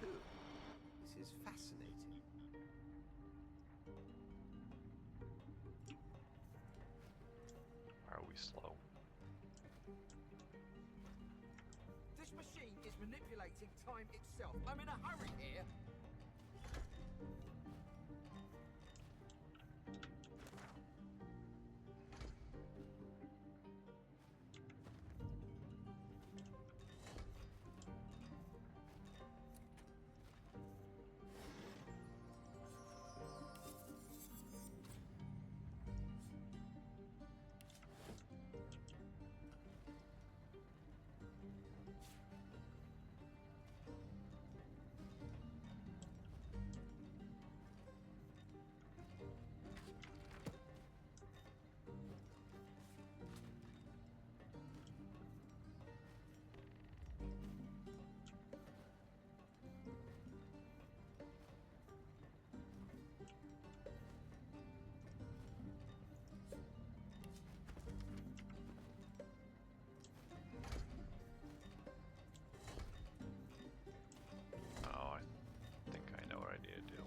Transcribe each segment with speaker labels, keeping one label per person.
Speaker 1: too. This is fascinating.
Speaker 2: Why are we slow?
Speaker 3: This machine is manipulating time itself. I'm in a hurry here.
Speaker 2: Oh, I think I know what I need to do.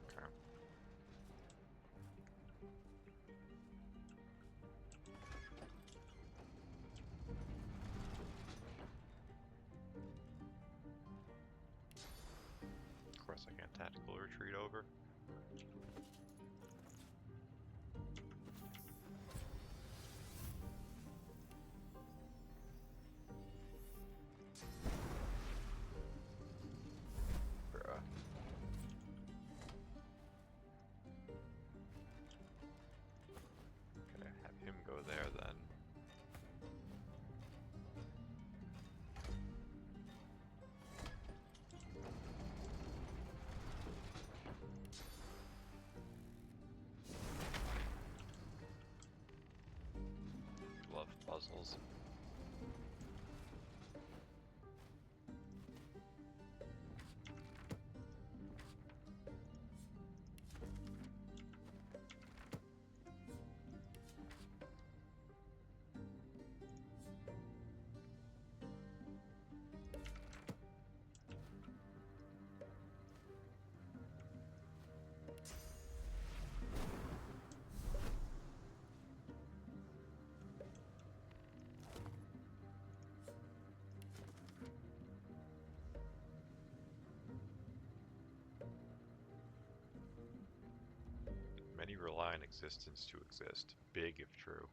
Speaker 2: Okay. Of course, I can't tactical retreat over. Bruh. Okay, have him go there then. Love puzzles. Many rely on existence to exist. Big if true.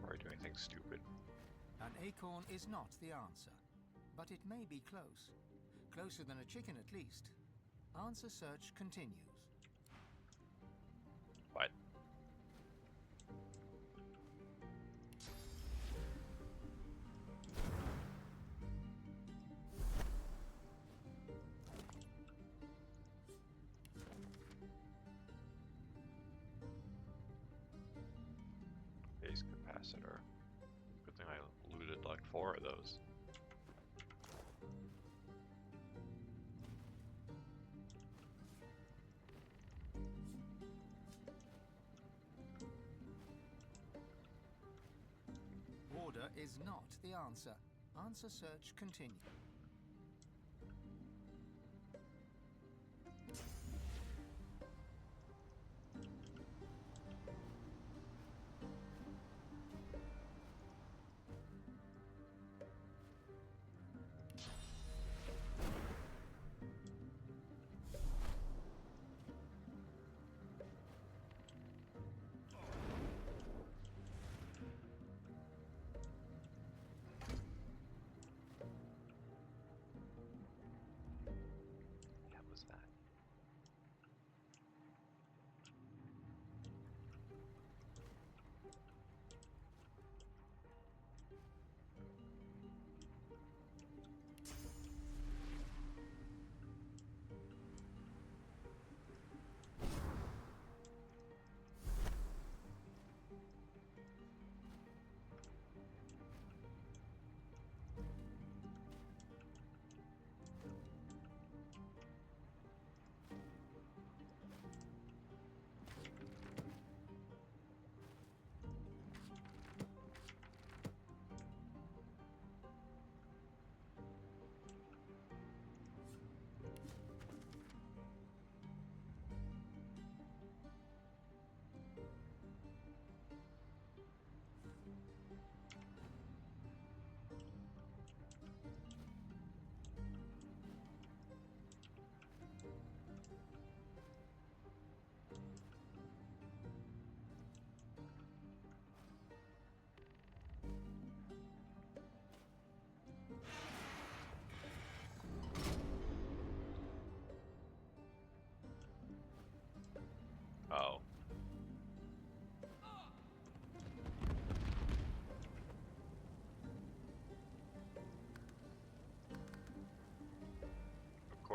Speaker 2: Or I do anything stupid.
Speaker 4: An acorn is not the answer, but it may be close. Closer than a chicken at least. Answer search continues.
Speaker 2: What? Base capacitor. Good thing I looted like 4 of those.
Speaker 4: Order is not the answer. Answer search continues.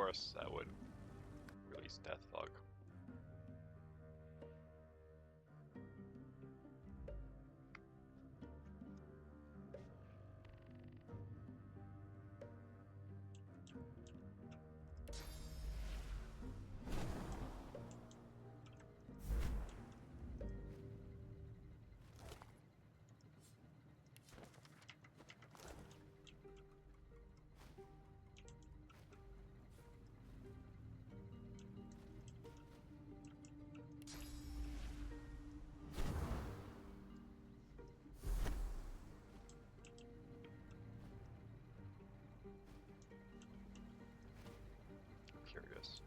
Speaker 2: forests that would release death bug. Curious.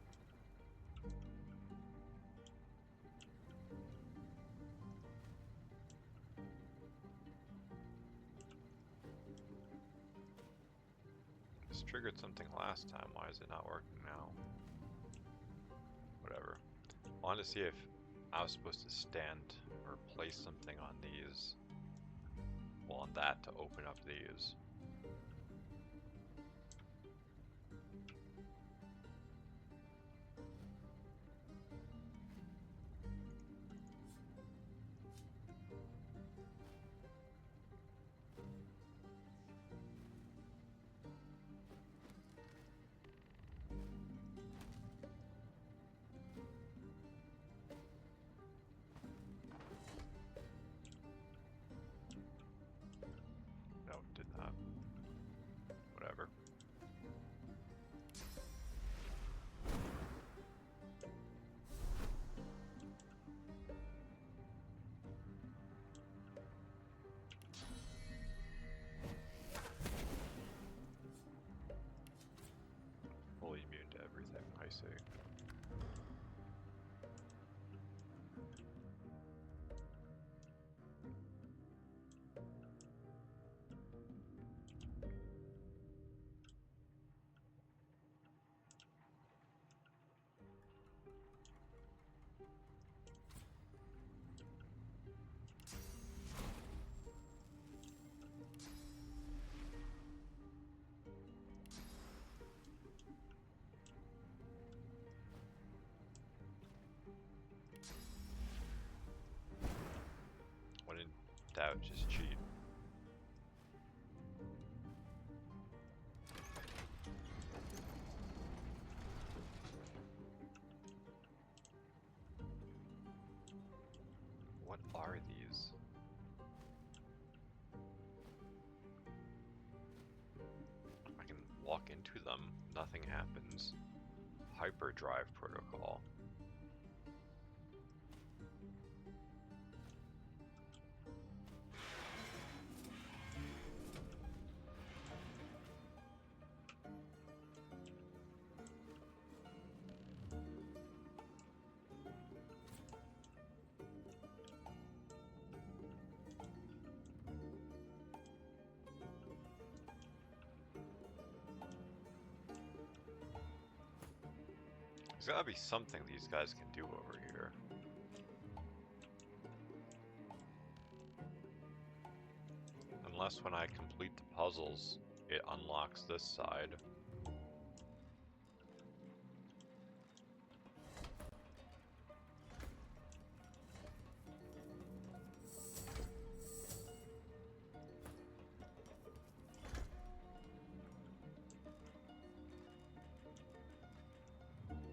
Speaker 2: This triggered something last time. Why is it not working now? Whatever. I wanted to see if I was supposed to stand or place something on these. Well, on that to open up these. No, did not. Whatever. Fully immune to everything, I see. When in doubt, just cheat. What are these? I can walk into them, nothing happens. Hyperdrive protocol. There's gotta be something these guys can do over here. Unless when I complete the puzzles, it unlocks this side.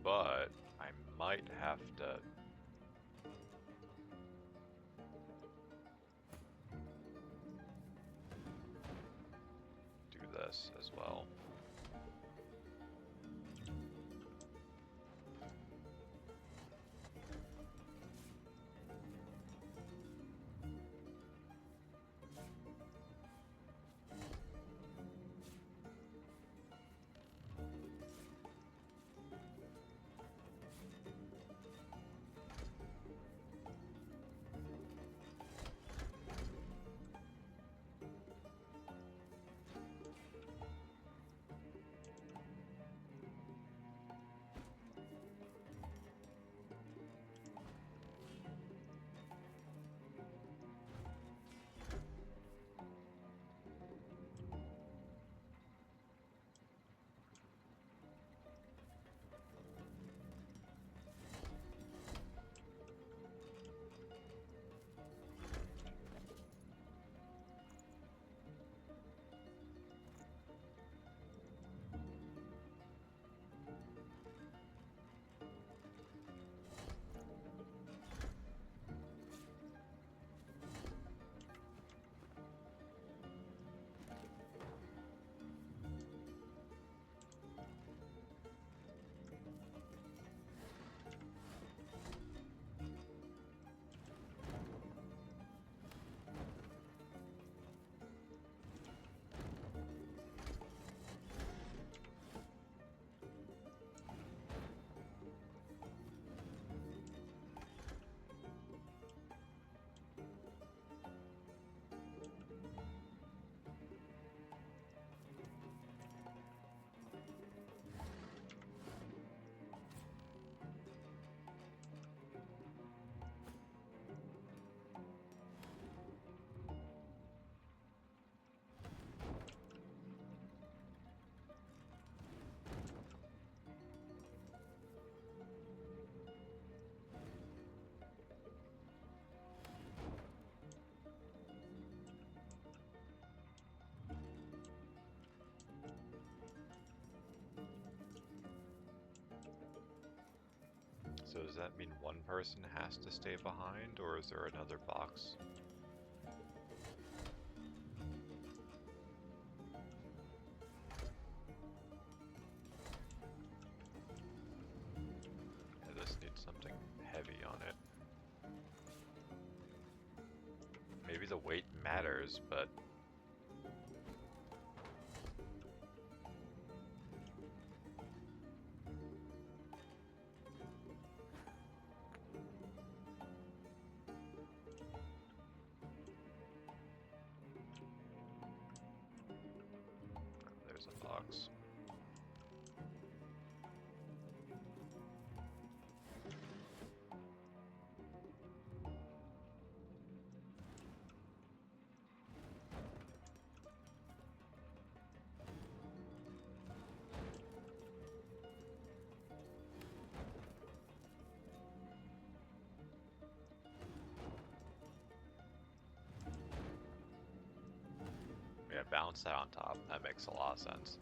Speaker 2: But I might have to do this as well. does that mean one person has to stay behind, or is there another box? Yeah, this needs something heavy on it. Maybe the weight matters, but there's a box. Yeah, bounce that on top. That makes a lot of sense.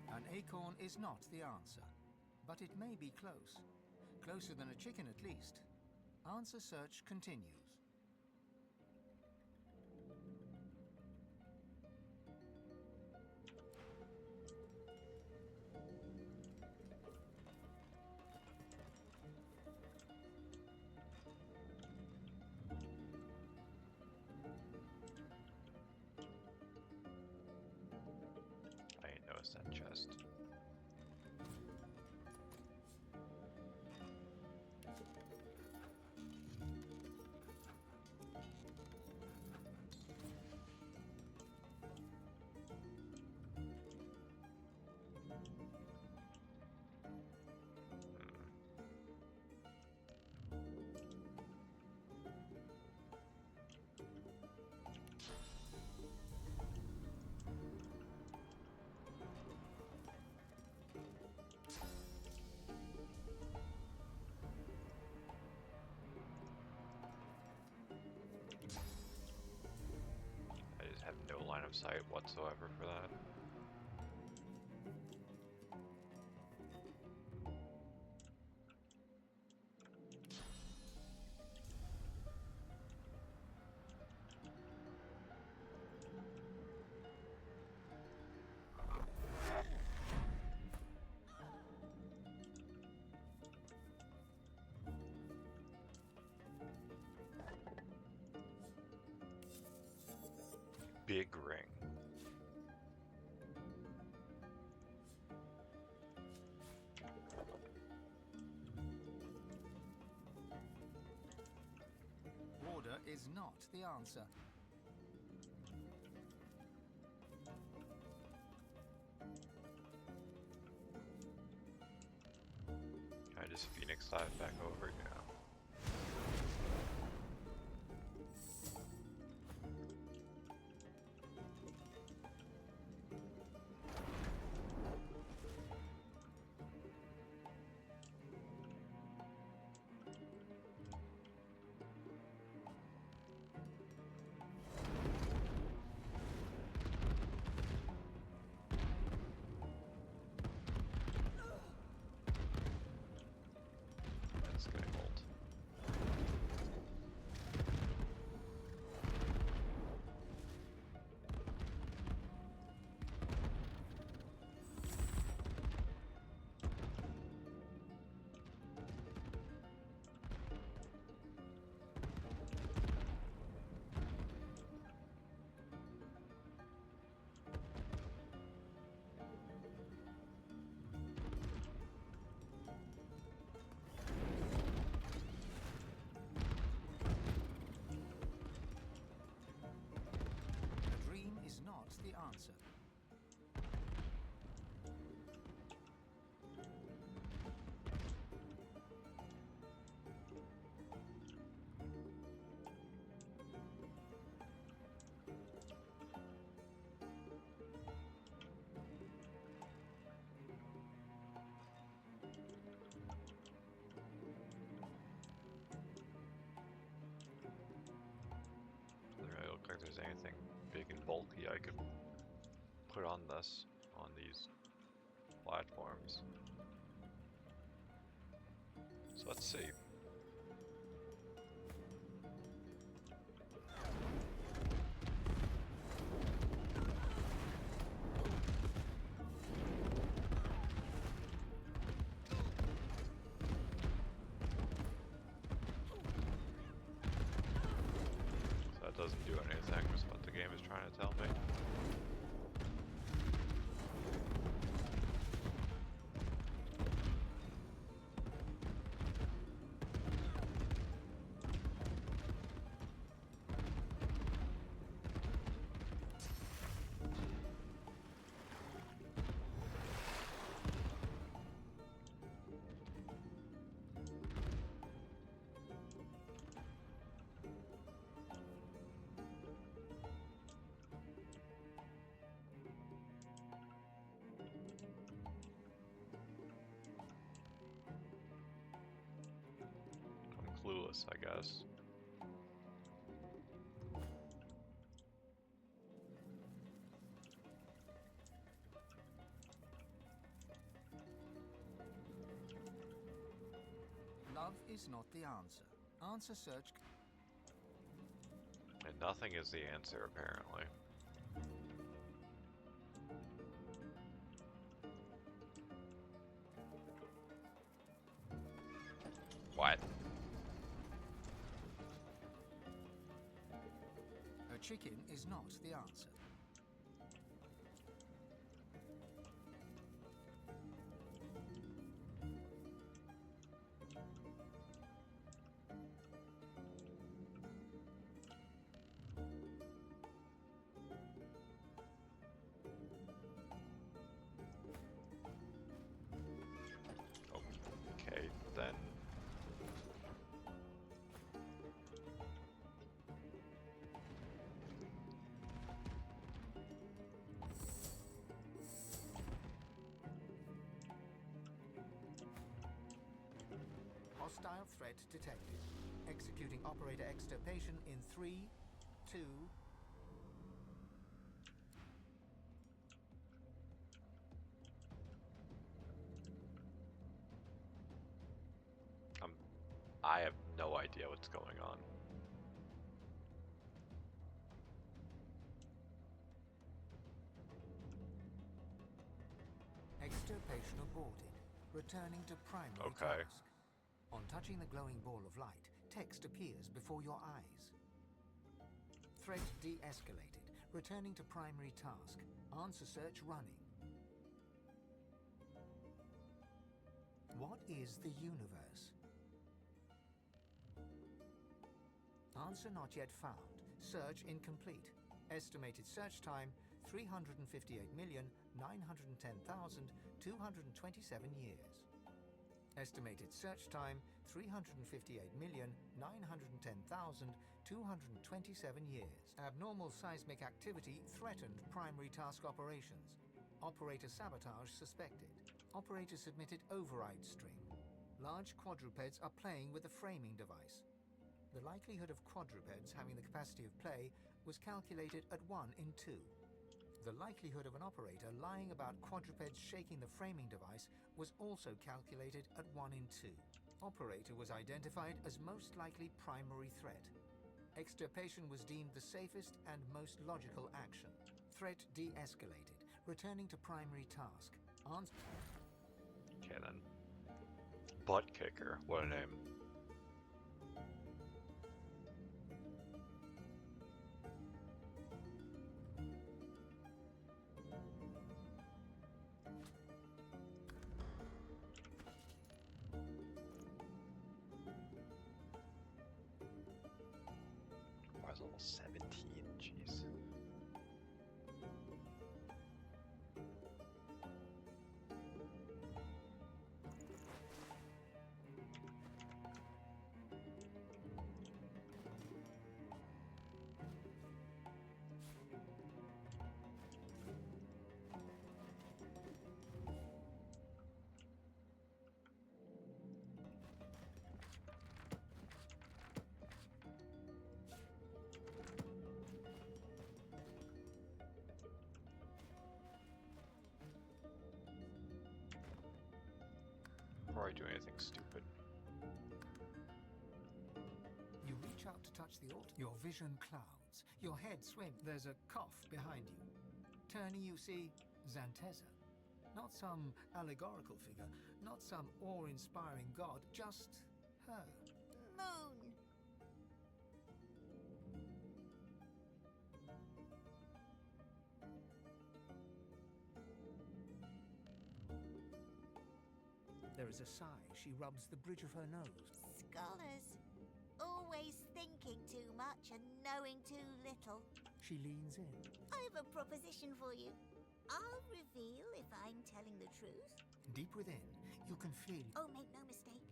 Speaker 4: An acorn is not the answer, but it may be close. Closer than a chicken at least. Answer search continues.
Speaker 2: I ain't noticed that chest. I just have no line of sight whatsoever for that. Big ring.
Speaker 4: Order is not the answer.
Speaker 2: Can I just Phoenix dive back over? Yeah. That's getting old. anything big and bulky I could put on these platforms. So let's see. So that doesn't do anything, is what the game is trying to tell me. I'm clueless, I guess.
Speaker 4: Love is not the answer. Answer search.
Speaker 2: And nothing is the answer, apparently. What?
Speaker 4: A chicken is not the answer.
Speaker 2: Okay, then.
Speaker 4: Hostile threat detected. Executing operator extirpation in 3, 2.
Speaker 2: I have no idea what's going on.
Speaker 4: Extirpation aborted. Returning to primary
Speaker 2: Okay.
Speaker 4: task. On touching the glowing ball of light, text appears before your eyes. Threat de-escalated. Returning to primary task. Answer search running. What is the universe? Answer not yet found. Search incomplete. Estimated search time 358,910,227 years. Estimated search time 358,910,227 years. Abnormal seismic activity threatened primary task operations. Operator sabotage suspected. Operator submitted override string. Large quadrupeds are playing with the framing device. The likelihood of quadrupeds having the capacity of play was calculated at 1 in 2. The likelihood of an operator lying about quadrupeds shaking the framing device was also calculated at 1 in 2. Operator was identified as most likely primary threat. Extirpation was deemed the safest and most logical action. Threat de-escalated. Returning to primary task.
Speaker 2: Okay then. Butt kicker. What a name. I was level 17, jeez. before I do anything stupid.
Speaker 4: You reach out to touch the altar. Your vision clouds. Your head swims. There's a cough behind you. Turning, you see Zanteza. Not some allegorical figure, not some awe-inspiring god, just her.
Speaker 5: Moon.
Speaker 4: There is a sigh. She rubs the bridge of her nose.
Speaker 5: Scholars. Always thinking too much and knowing too little.
Speaker 4: She leans in.
Speaker 5: I have a proposition for you. I'll reveal if I'm telling the truth.
Speaker 4: Deep within, you can feel.
Speaker 5: Oh, make no mistake.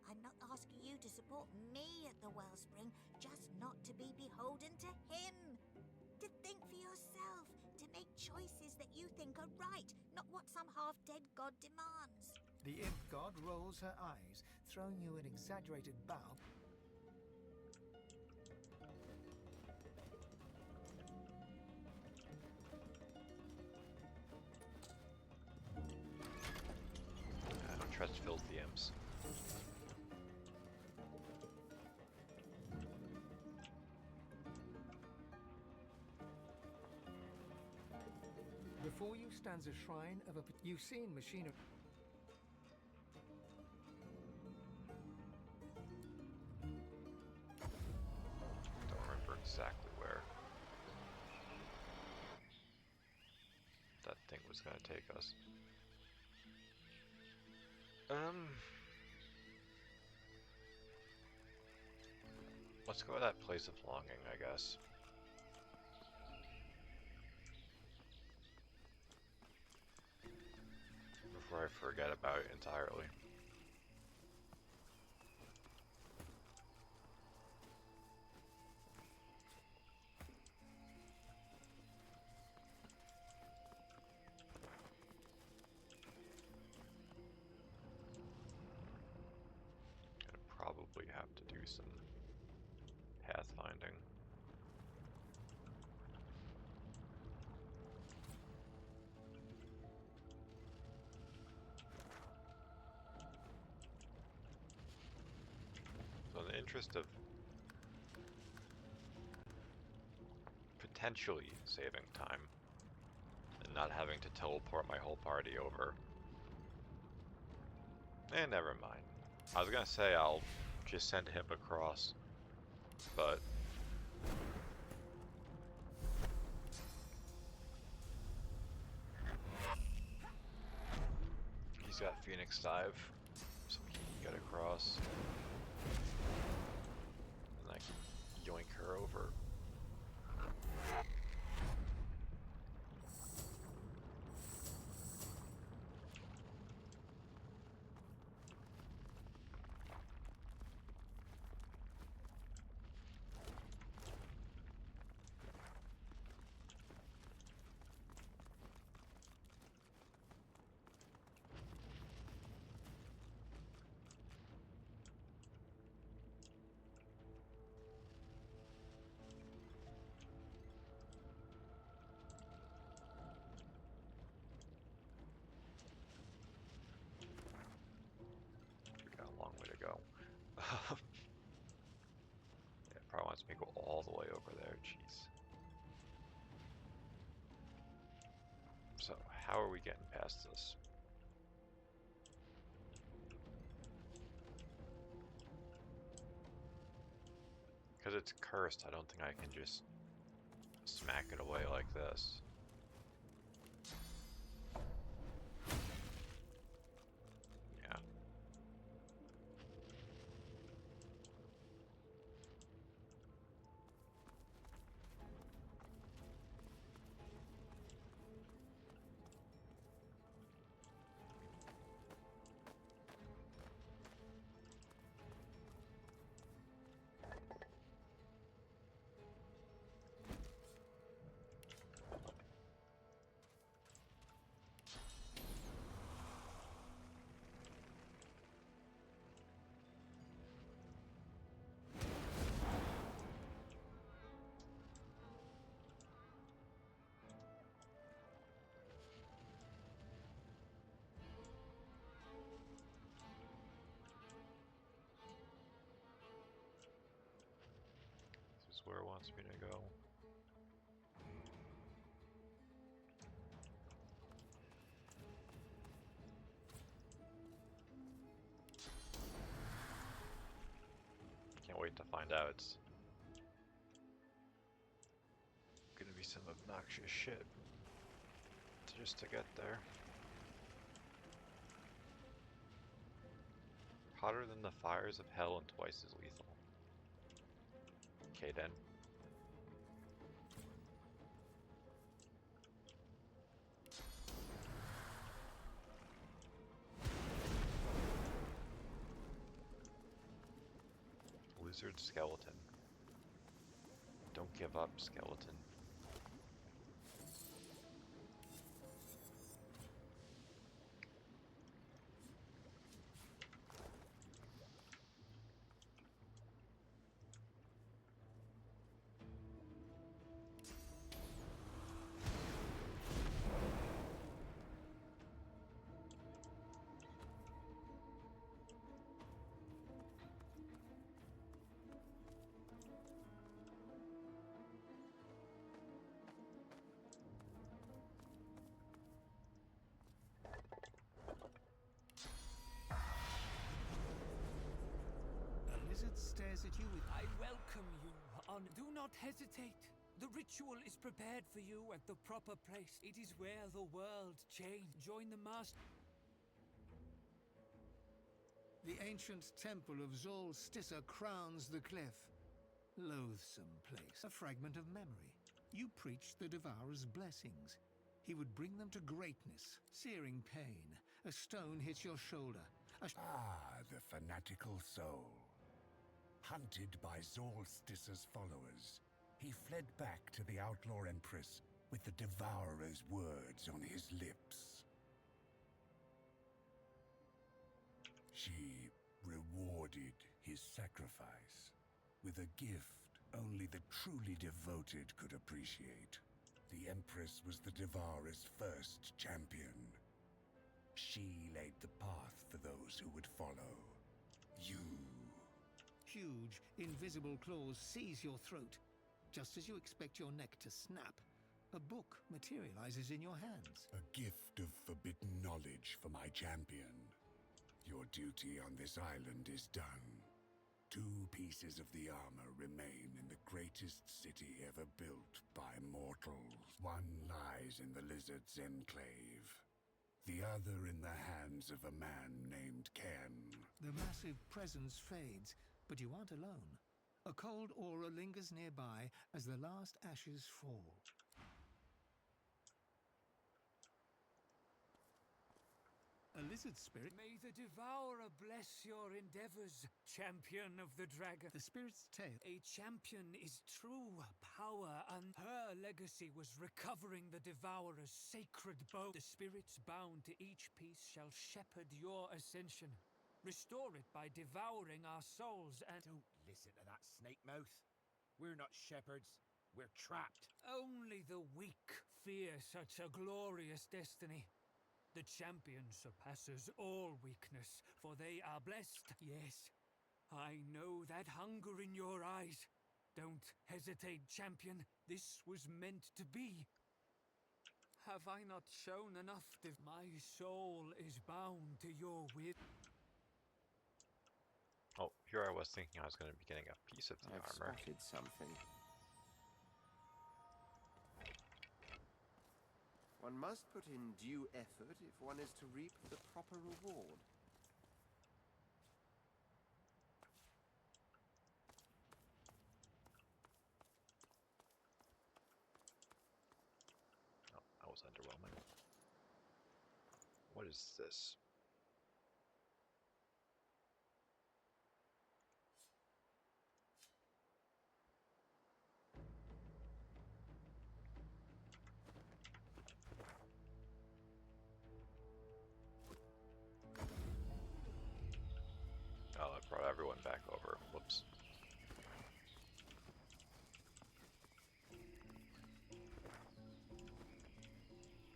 Speaker 5: I'm not asking you to support me at the wellspring, just not to be beholden to him. To think for yourself, to make choices that you think are right, not what some half-dead god demands.
Speaker 4: The imp god rolls her eyes, throwing you an exaggerated bow.
Speaker 2: I don't trust filthy imps.
Speaker 4: Before you stands a shrine of a. You've seen machinery.
Speaker 2: Don't remember exactly where that thing was going to take us. Let's go to that place of longing, I guess. Before I forget about it entirely. Gonna probably have to do some pathfinding. So in the interest of potentially saving time and not having to teleport my whole party over. Never mind. I was gonna say I'll just send him across, but he's got Phoenix Dive, so he can get across. And I can yoink her over. We got a long way to go. Yeah, probably wants me to go all the way over there, jeez. So, how are we getting past this? Because it's cursed, I don't think I can just smack it away like this. Yeah. is where it wants me to go. Can't wait to find out. It's gonna be some obnoxious shit just to get there. Hotter than the fires of hell and twice as lethal. Okay then. Lizard skeleton. Don't give up, skeleton.
Speaker 4: A lizard stares at you with
Speaker 6: I welcome you on. Do not hesitate. The ritual is prepared for you at the proper place. It is where the world change. Join the master.
Speaker 4: The ancient temple of Zol Stissa crowns the cliff. Loathsome place. A fragment of memory. You preached the Devourer's blessings. He would bring them to greatness. Searing pain. A stone hits your shoulder.
Speaker 7: The fanatical soul. Hunted by Zol Stissa's followers, he fled back to the Outlaw Empress with the Devourer's words on his lips. She rewarded his sacrifice with a gift only the truly devoted could appreciate. The Empress was the Devourer's first champion. She laid the path for those who would follow. You.
Speaker 4: Huge, invisible claws seize your throat. Just as you expect your neck to snap, a book materializes in your hands.
Speaker 7: A gift of forbidden knowledge for my champion. Your duty on this island is done. 2 pieces of the armor remain in the greatest city ever built by mortals. One lies in the Lizard's Enclave. The other in the hands of a man named Ken.
Speaker 4: The massive presence fades, but you aren't alone. A cold aura lingers nearby as the last ashes fall. A lizard spirit.
Speaker 6: May the Devourer bless your endeavors, champion of the dragon.
Speaker 4: The spirit's tail.
Speaker 6: A champion is true power, and her legacy was recovering the Devourer's sacred bow. The spirits bound to each piece shall shepherd your ascension. Restore it by devouring our souls and...
Speaker 3: Don't listen to that snake mouth. We're not shepherds. We're trapped.
Speaker 6: Only the weak fear such a glorious destiny. The champion surpasses all weakness, for they are blessed. Yes, I know that hunger in your eyes. Don't hesitate, champion. This was meant to be. Have I not shown enough? My soul is bound to your will.
Speaker 2: Oh, here I was thinking I was going to be getting a piece of the
Speaker 1: I've
Speaker 2: armor.
Speaker 1: spotted something. One must put in due effort if one is to reap the proper reward.
Speaker 2: Oh, that was underwhelming. What is this? Oh, I brought everyone back over. Whoops.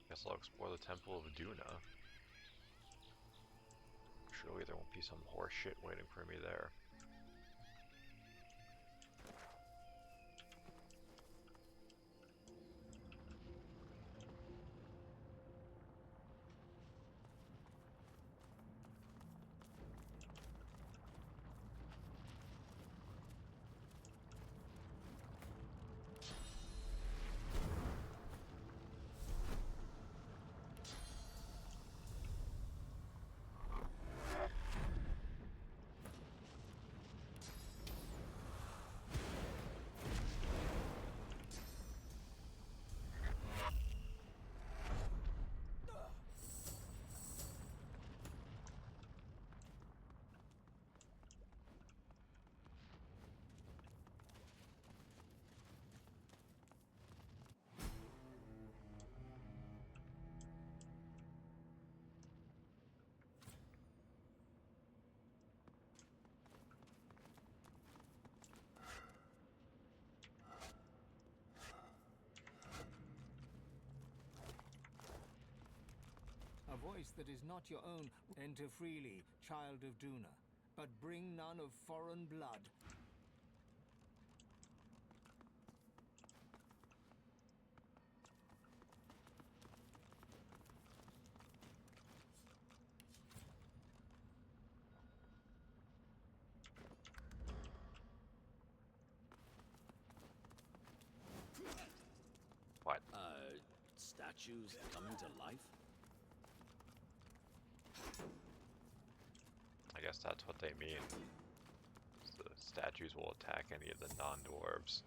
Speaker 2: Guess I'll explore the Temple of Duna. Surely there won't be some horse shit waiting for me there.
Speaker 4: voice that is not your own. Enter freely, child of Duna, but bring none of foreign blood.
Speaker 2: What?
Speaker 8: Statues coming to life?
Speaker 2: I guess that's what they mean. The statues will attack any of the non-dwarves.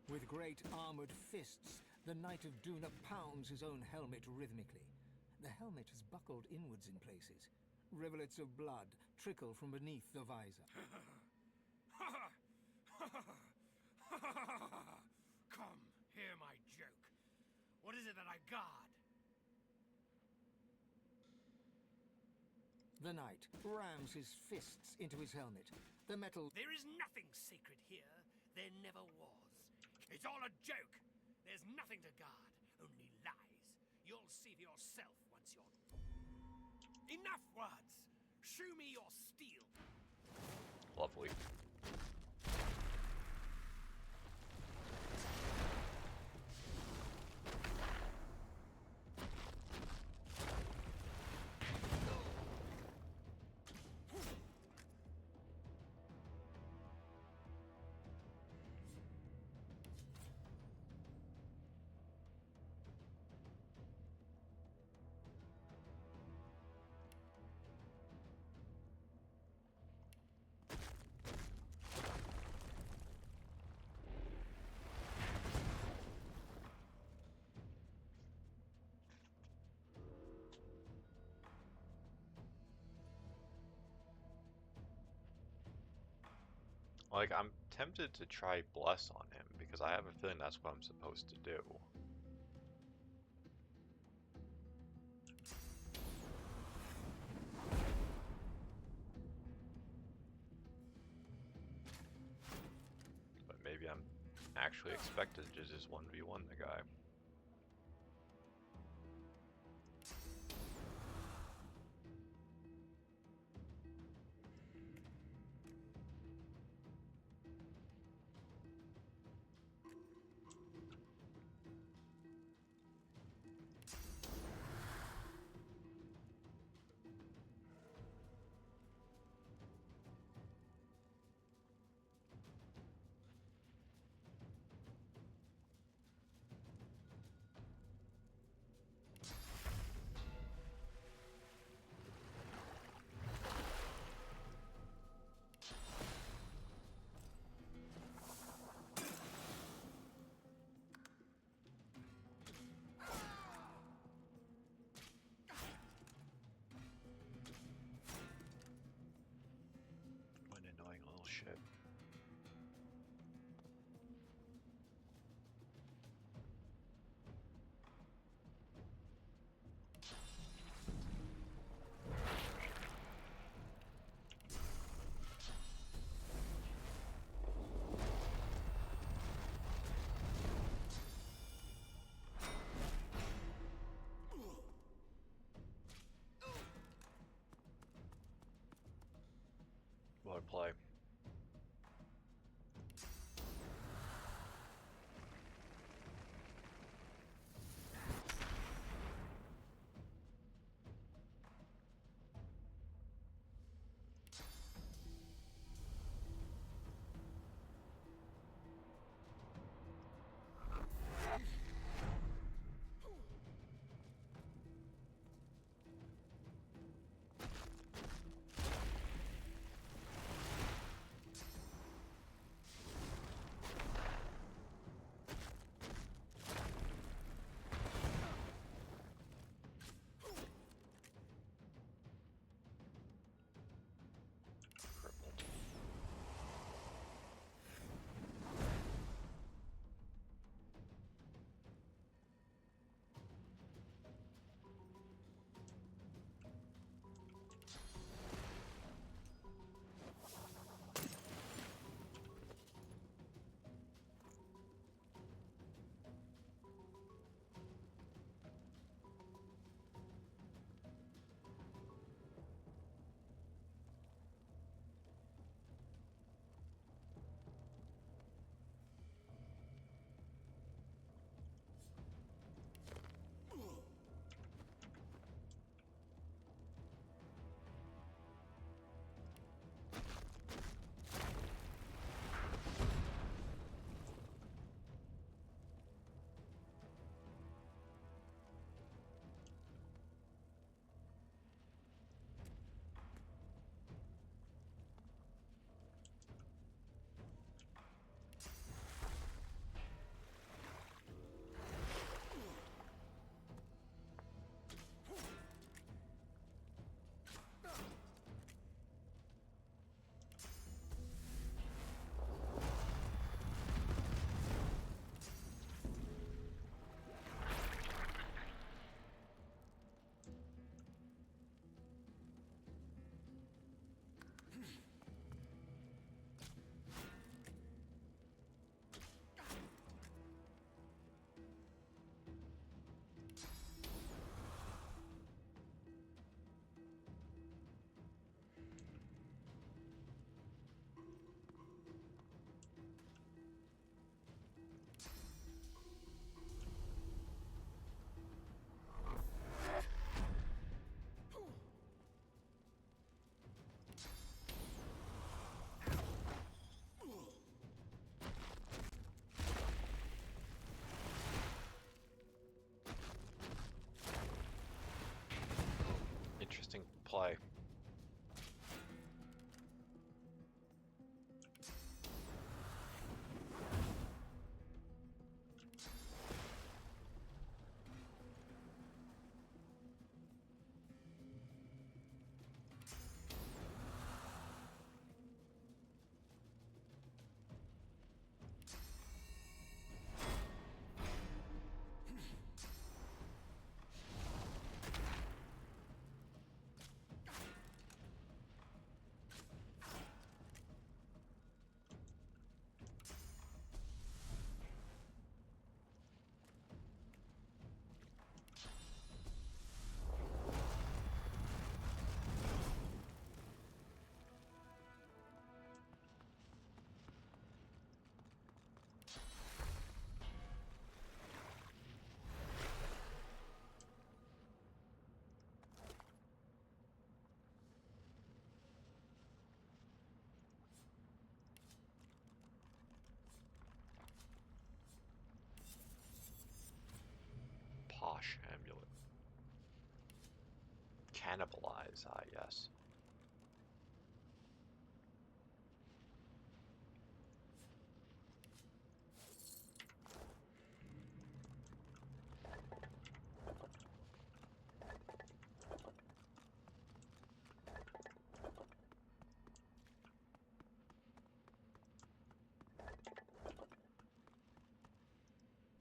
Speaker 4: With great armored fists, the Knight of Duna pounds his own helmet rhythmically. The helmet is buckled inwards in places. Rivulets of blood trickle from beneath the visor.
Speaker 3: Come, hear my joke. What is it that I guard?
Speaker 4: The knight rams his fists into his helmet. The metal...
Speaker 3: There is nothing sacred here. There never was. It's all a joke. There's nothing to guard, only lies. You'll see for yourself once you're... Enough words! Show me your steel.
Speaker 2: Lovely. Like, I'm tempted to try Bless on him, because I have a feeling that's what I'm supposed to do. But maybe I'm actually expected to just 1v1 the guy. What an annoying little shit. What a play. clay. Posh amulet. Cannibalize, ah yes.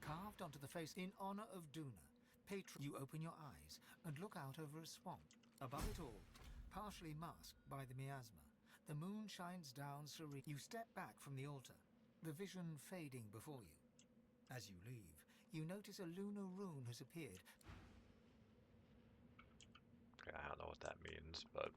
Speaker 4: Carved onto the face in honor of Duna, patron. You open your eyes and look out over a swamp. Above it all, partially masked by the miasma, the moon shines down serene. You step back from the altar, the vision fading before you. As you leave, you notice a lunar rune has appeared.
Speaker 2: Okay, I don't know what that means, but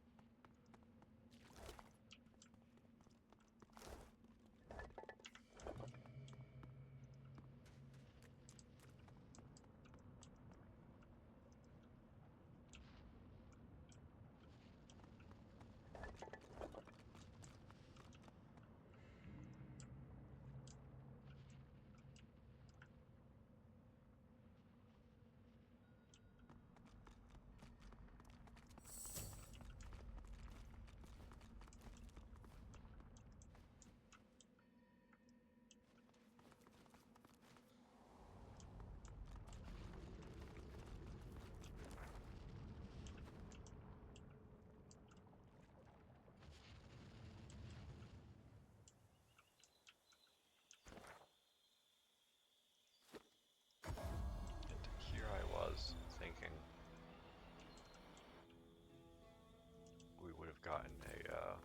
Speaker 2: here I was thinking we would have gotten a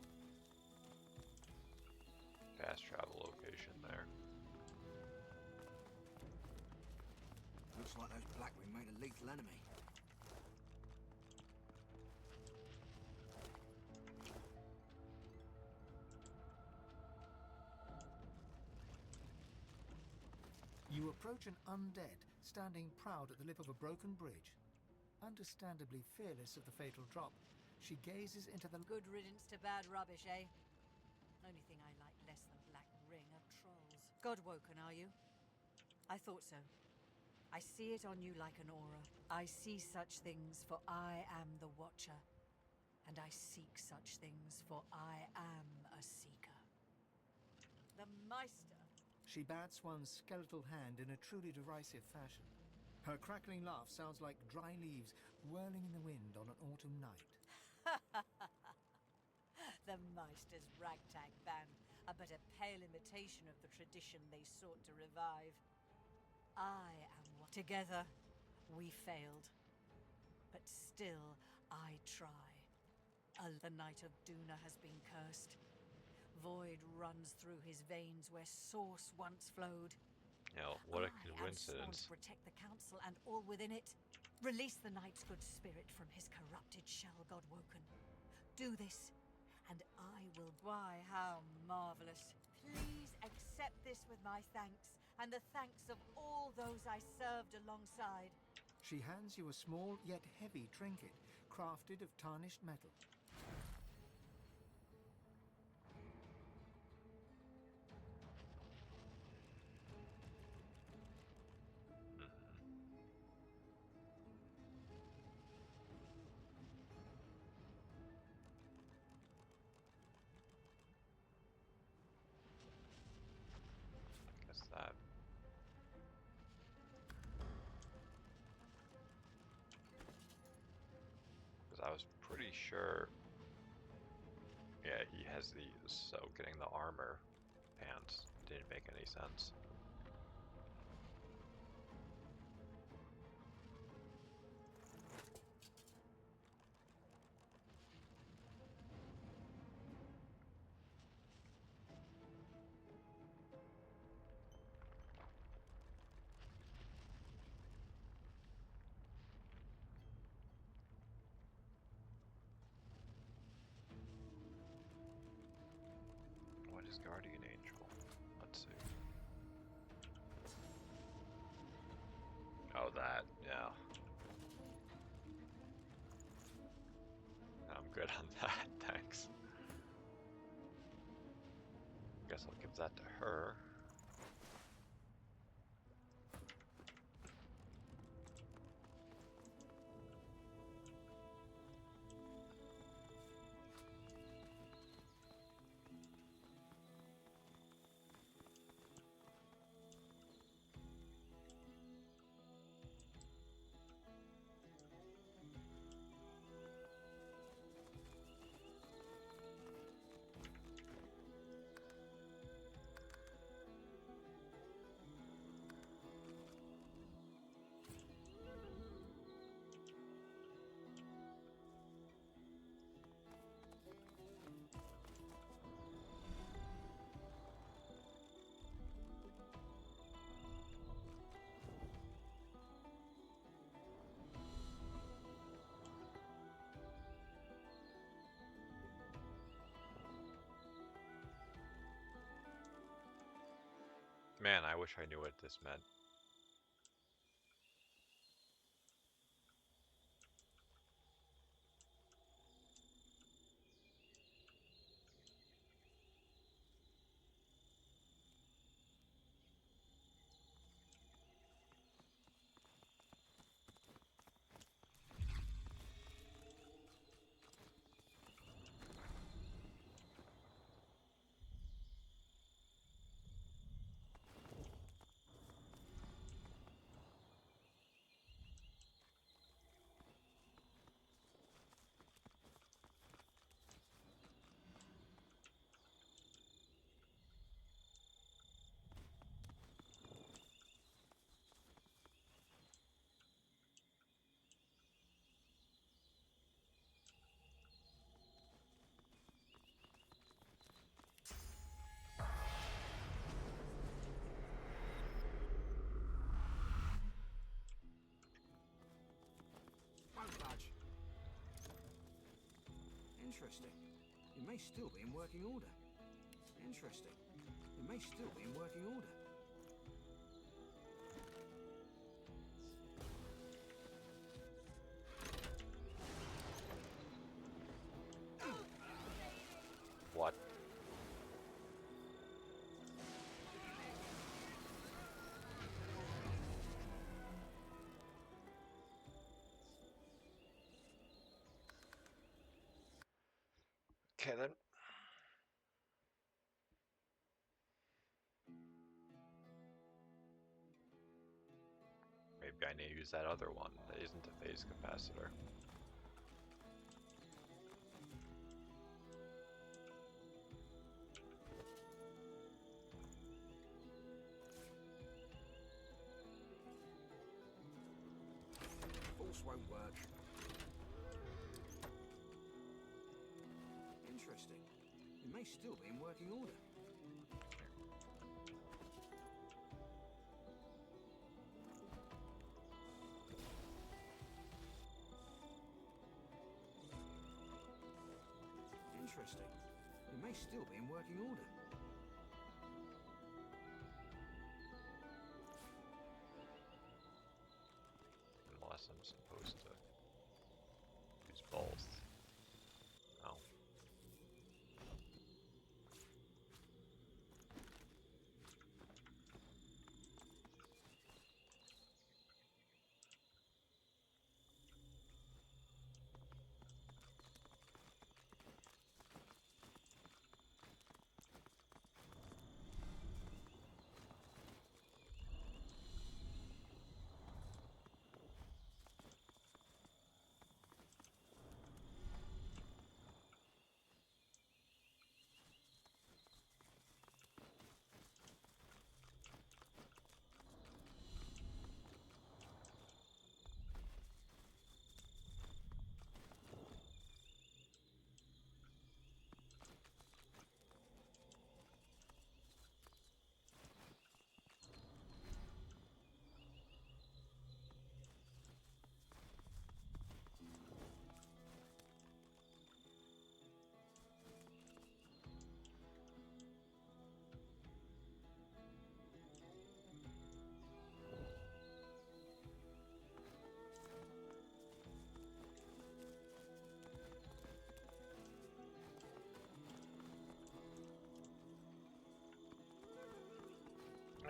Speaker 2: fast travel location there.
Speaker 9: Looks like those Blackwing made a lethal enemy.
Speaker 4: You approach an undead, standing proud at the lip of a broken bridge. Understandably fearless of the fatal drop, she gazes into the...
Speaker 10: Good riddance to bad rubbish, eh? Only thing I like less than Black Ring are trolls. God-woken, are you? I thought so. I see it on you like an aura. I see such things, for I am the Watcher. And I seek such things, for I am a seeker. The Meister!
Speaker 4: She bats one's skeletal hand in a truly derisive fashion. Her crackling laugh sounds like dry leaves whirling in the wind on an autumn night.
Speaker 10: The Meister's ragtag band are but a pale imitation of the tradition they sought to revive. I am one. Together, we failed. But still, I try. The night of Duna has been cursed. Void runs through his veins where source once flowed.
Speaker 2: You know, what a
Speaker 10: I am sworn
Speaker 2: coincidence.
Speaker 10: to protect the council and all within it. Release the knight's good spirit from his corrupted shell, God-woken. Do this, and I will... Why, how marvelous. Please accept this with my thanks, and the thanks of all those I served alongside.
Speaker 4: She hands you a small yet heavy trinket, crafted of tarnished metal.
Speaker 2: I was pretty sure. Yeah, he has these, so getting the armor pants didn't make any sense. What is Guardian Angel? Let's see. Oh, that, yeah. I'm good on that, thanks. Guess I'll give that to her. Man, I wish I knew what this meant.
Speaker 9: Won't budge. Interesting. It may still be in working order. Interesting. It may still be in working order.
Speaker 2: What? Okay then. Maybe I need to use that other one that isn't a phase capacitor.
Speaker 9: Force won't work. Interesting. It may still be in working order. Interesting. It may still be in working order.
Speaker 2: Unless I'm supposed to use both. Oh.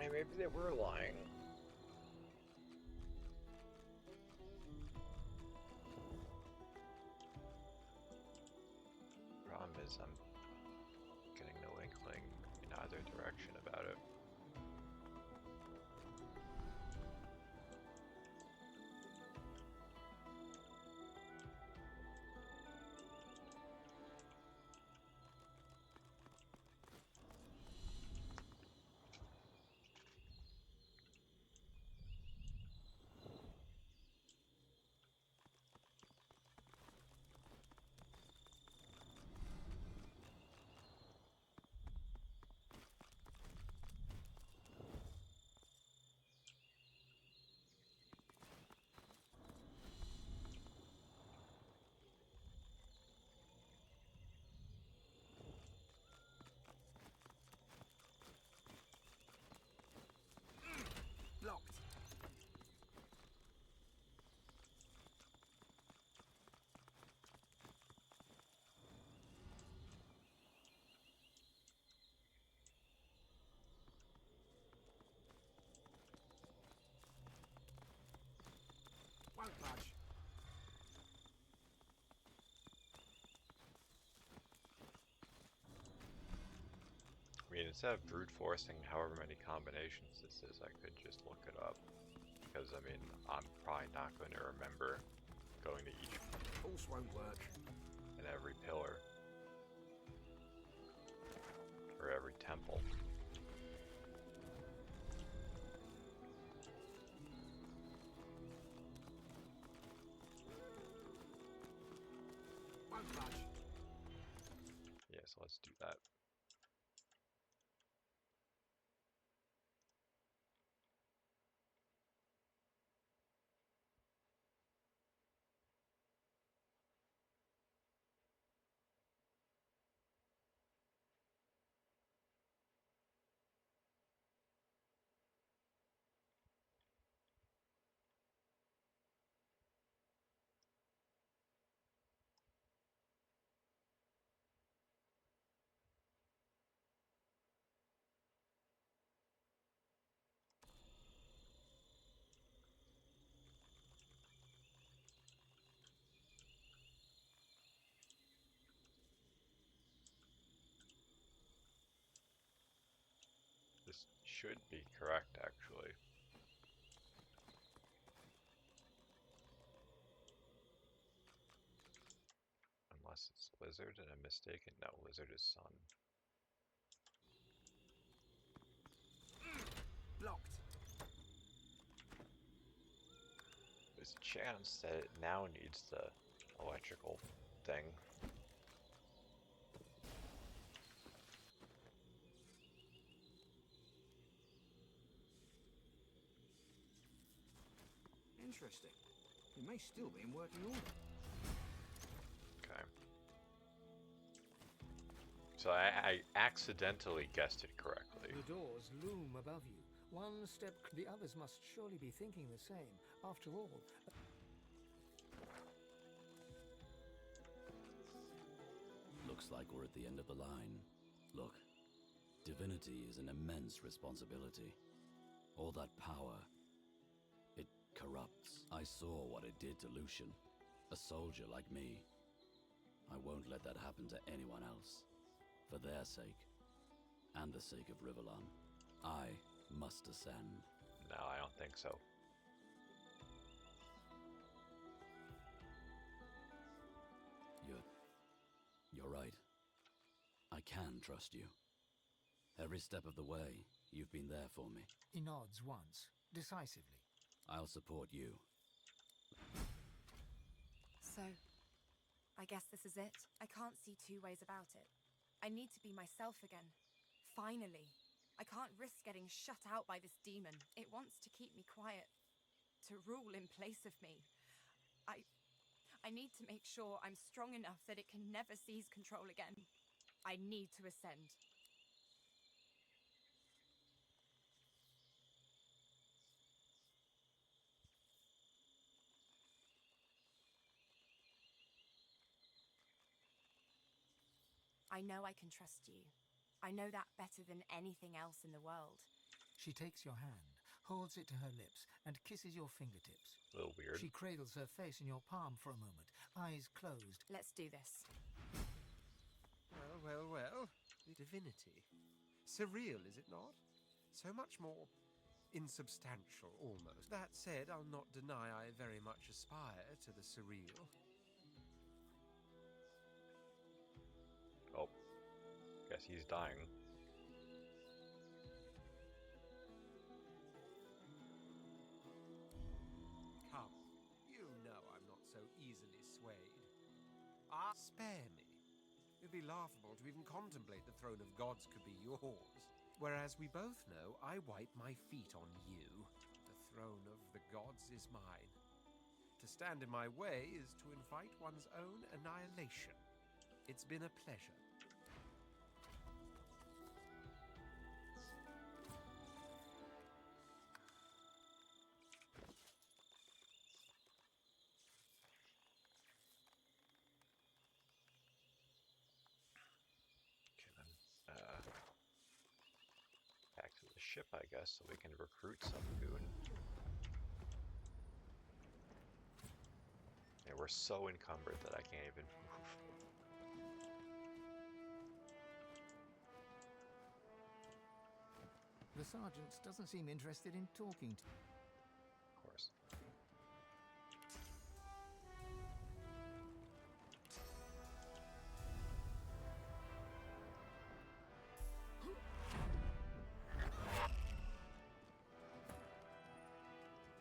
Speaker 2: mean, maybe they were lying. Problem is, I'm getting no inkling in either direction about it.
Speaker 9: Blocked. Won't budge.
Speaker 2: I mean, instead of brute forcing however many combinations this is, I could just look it up. Because, I mean, I'm probably not going to remember going to each
Speaker 9: Force won't work.
Speaker 2: and every pillar. Or every temple.
Speaker 9: Won't budge.
Speaker 2: Yeah, so let's do that. This should be correct, actually. Unless it's Lizard and I'm mistaken. No, Lizard is Sun.
Speaker 9: Blocked.
Speaker 2: There's a chance that it now needs the electrical thing.
Speaker 9: Interesting. It may still be in working order.
Speaker 2: Okay. So I accidentally guessed it correctly.
Speaker 4: The doors loom above you. One step, the others must surely be thinking the same. After all,
Speaker 8: Looks like we're at the end of the line. Look, Divinity is an immense responsibility. All that power, it corrupts. I saw what it did to Lucian, a soldier like me. I won't let that happen to anyone else. For their sake, and the sake of Rivellon, I must ascend.
Speaker 2: No, I don't think so.
Speaker 8: You're right. I can trust you. Every step of the way, you've been there for me.
Speaker 4: he nods once, decisively.
Speaker 8: I'll support you.
Speaker 11: So, I guess this is it. I can't see two ways about it. I need to be myself again. Finally. I can't risk getting shut out by this demon. It wants to keep me quiet, to rule in place of me. I need to make sure I'm strong enough that it can never seize control again. I need to ascend. I know I can trust you. I know that better than anything else in the world.
Speaker 4: She takes your hand, holds it to her lips, and kisses your fingertips.
Speaker 2: A little weird.
Speaker 4: She cradles her face in your palm for a moment, eyes closed.
Speaker 11: Let's do this.
Speaker 1: Well, well, well. Divinity. Surreal, is it not? So much more insubstantial, almost. That said, I'll not deny I very much aspire to the surreal.
Speaker 2: Oh. Guess he's dying.
Speaker 1: Come, you know I'm not so easily swayed. Spare me. It'd be laughable to even contemplate the throne of gods could be yours. Whereas we both know I wipe my feet on you. The throne of the gods is mine. To stand in my way is to invite one's own annihilation. It's been a pleasure.
Speaker 2: Back to the ship, I guess, so we can recruit some goon. And we're so encumbered that I can't even move.
Speaker 4: The sergeant doesn't seem interested in talking to...
Speaker 2: Of course.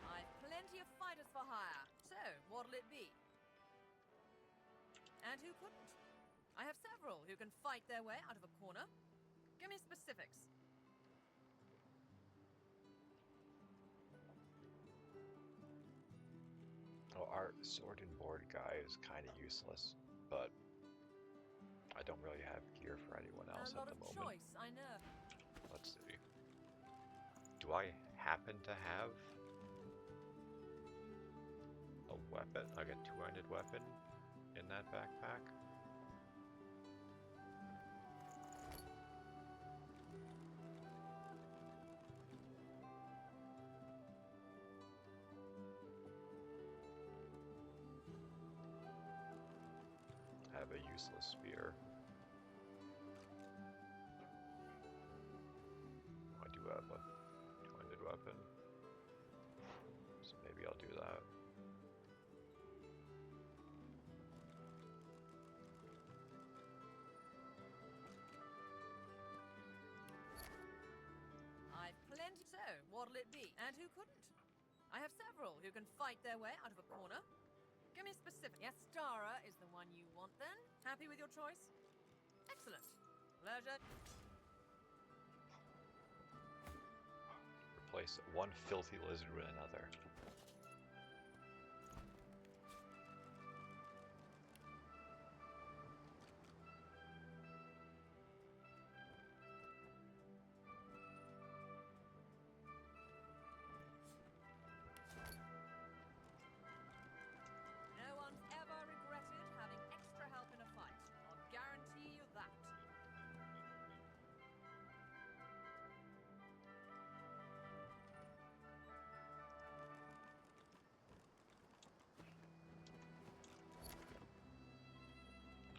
Speaker 10: I've plenty of fighters for hire. So, what'll it be? And who couldn't? I have several who can fight their way out of a corner. Give me specifics.
Speaker 2: Oh, our sword and board guy is kind of useless, but I don't really have gear for anyone else
Speaker 10: A lot
Speaker 2: at the
Speaker 10: of
Speaker 2: moment.
Speaker 10: choice, I know.
Speaker 2: Let's see. Do I happen to have a weapon, like a two-handed weapon, in that backpack? I have a useless spear. I do have a two-handed weapon, so maybe I'll do that.
Speaker 10: I've plenty. So, what'll it be? And who couldn't? I have several who can fight their way out of a corner. Give me specific. Yes, Stara is the one you want then. Happy with your choice? Excellent. Pleasure.
Speaker 2: Replace one filthy lizard with another.
Speaker 10: No one's ever regretted having extra help in a fight. I'll guarantee you that.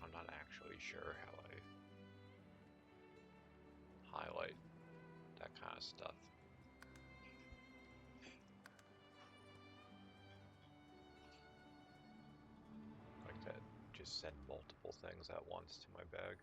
Speaker 2: I'm not actually sure how I highlight that kind of stuff. Like to just send multiple things at once to my bag.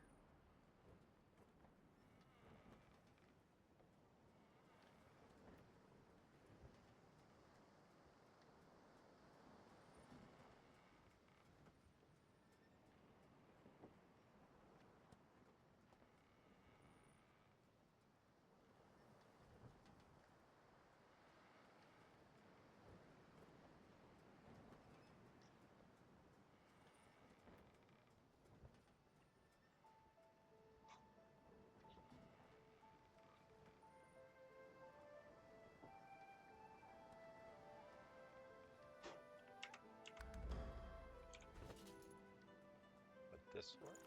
Speaker 2: Would this work?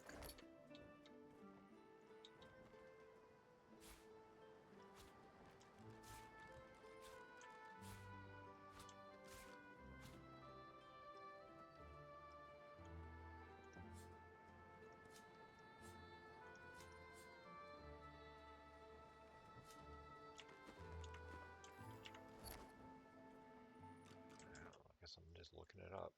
Speaker 2: looking it up.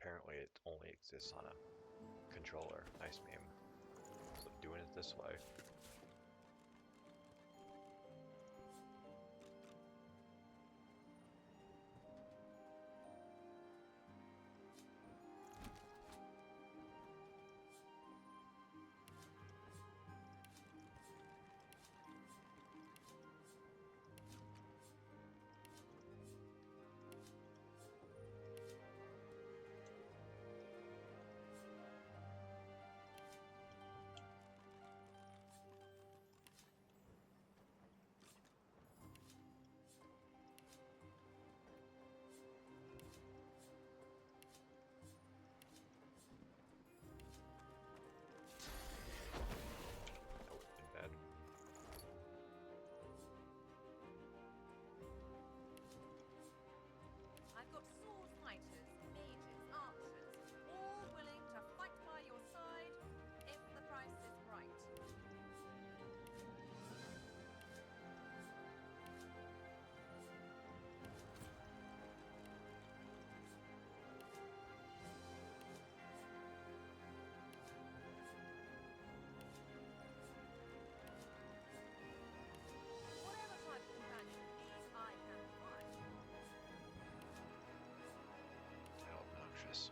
Speaker 2: Apparently it only exists on a controller. Nice meme. So doing it this way. In bed.
Speaker 12: I've got swords fighters, mages, archers, all willing to fight by your side if the price is right. Whatever type of companion you need, I can provide.
Speaker 2: How obnoxious.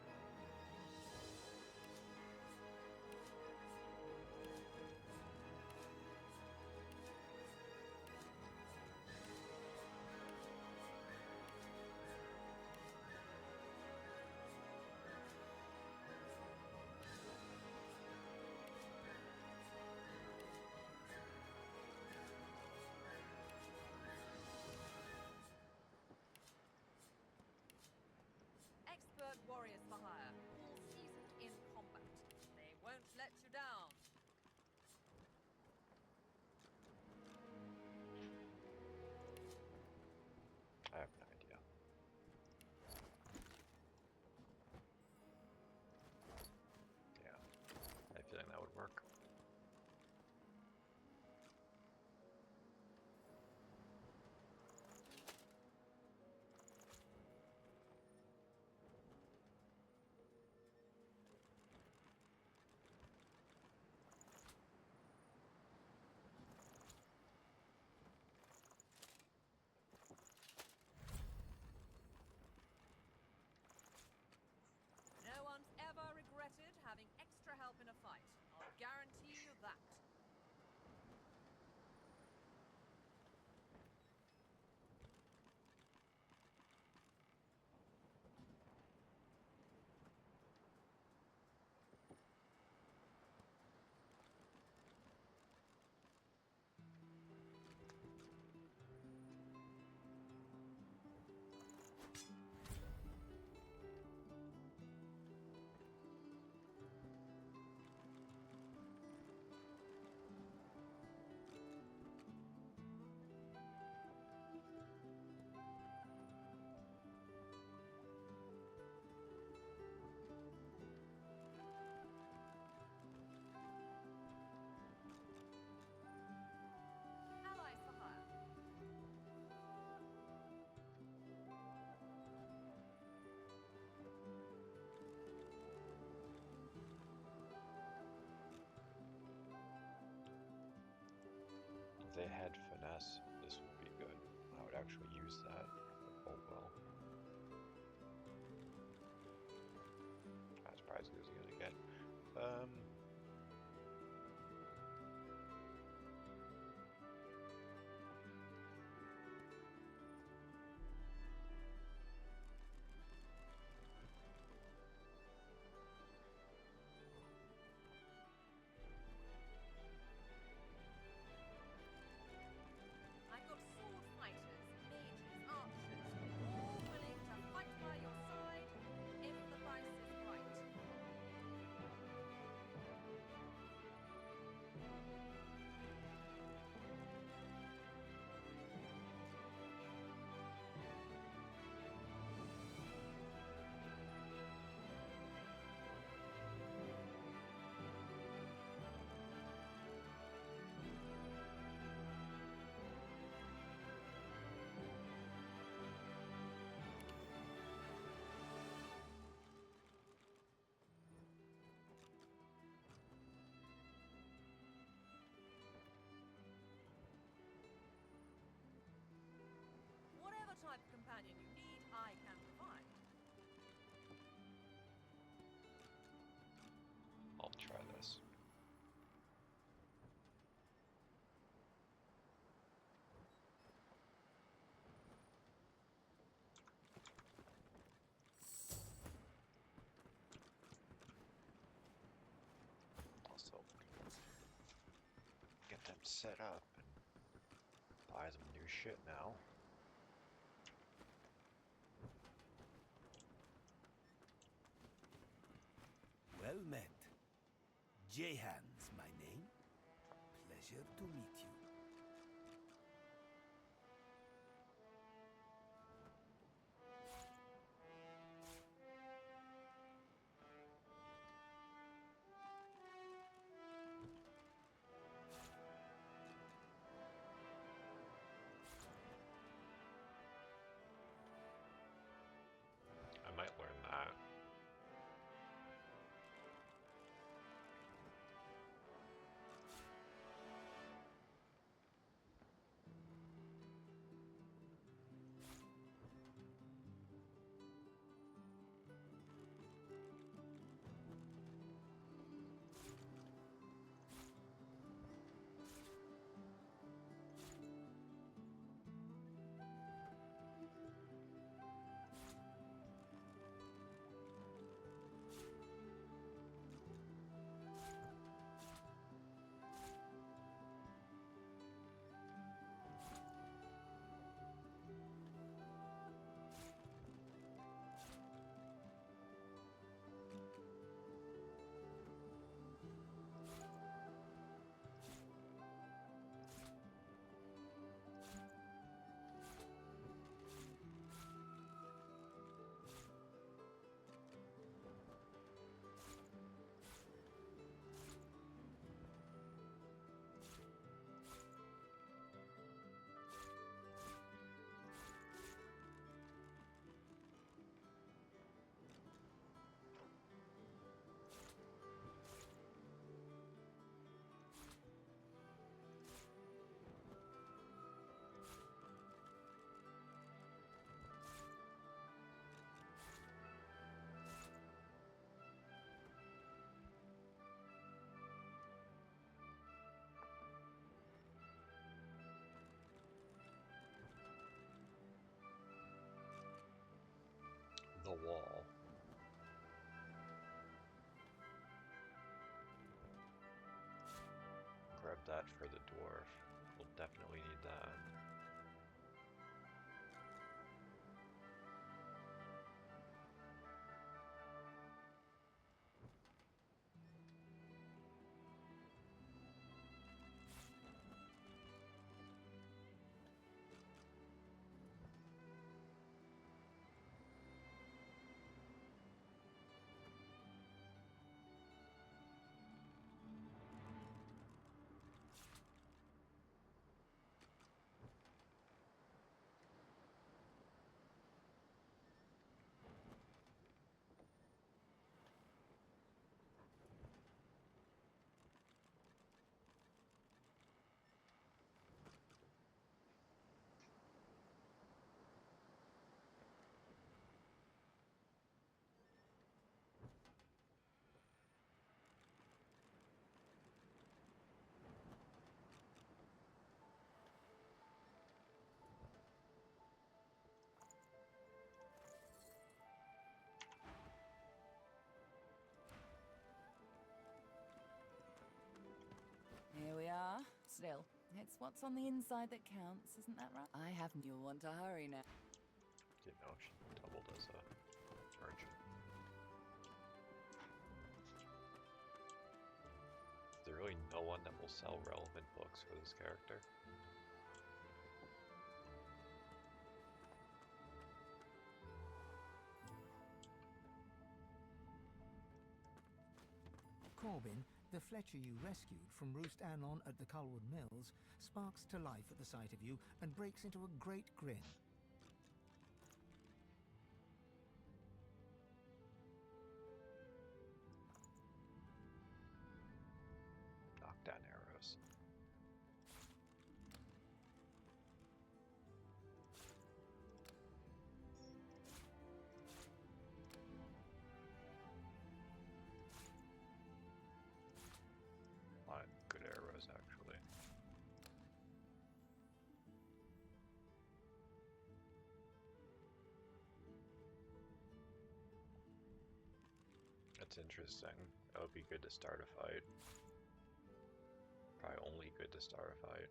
Speaker 12: Expert warriors for hire, all seasoned in combat. They won't let you down.
Speaker 2: I have no idea. Yeah, I have a feeling that would work.
Speaker 12: No one's ever regretted having extra help in a fight. I'll guarantee you that. Allies for hire.
Speaker 2: If they had finesse, this would be good. I would actually use that. Oh well. Not surprised who's he gonna get. set up and buy some new shit now.
Speaker 13: Well met. Jehan's my name. Pleasure to meet you.
Speaker 2: I might learn that. The wall. Grab that for the dwarf. We'll definitely need that.
Speaker 14: Here we are. Still, it's what's on the inside that counts, isn't that right? I have. You'll want to hurry now.
Speaker 2: Didn't know she doubled as a merchant. Is there really no one that will sell relevant books for this character?
Speaker 4: Corbin, the Fletcher you rescued from Roost Anon at the Culwood Mills, sparks to life at the sight of you and breaks into a great grin.
Speaker 2: Knockdown arrows. A lot of good arrows, actually. That's interesting. That would be good to start a fight. Probably only good to start a fight.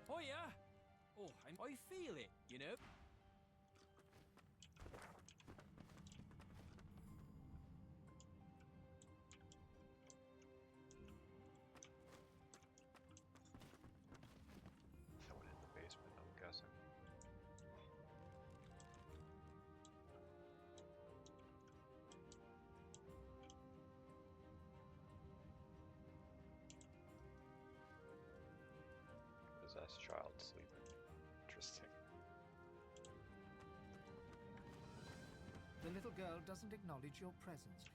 Speaker 13: Oh yeah. Oh, I feel it, you know.
Speaker 2: Someone in the basement, I'm guessing. Possessed child sleeping. Interesting.
Speaker 4: The little girl doesn't acknowledge your presence.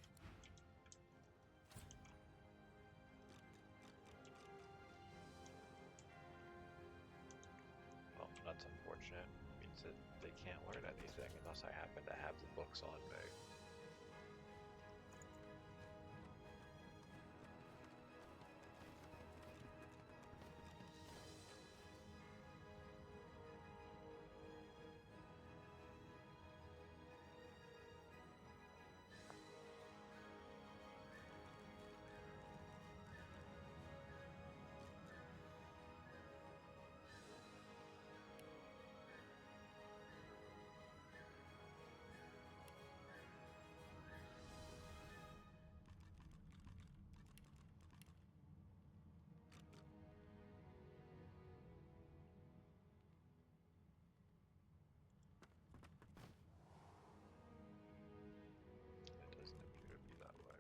Speaker 2: Well, that's unfortunate. Means that they can't learn anything unless I happen to have the books on me. It doesn't appear to be that way.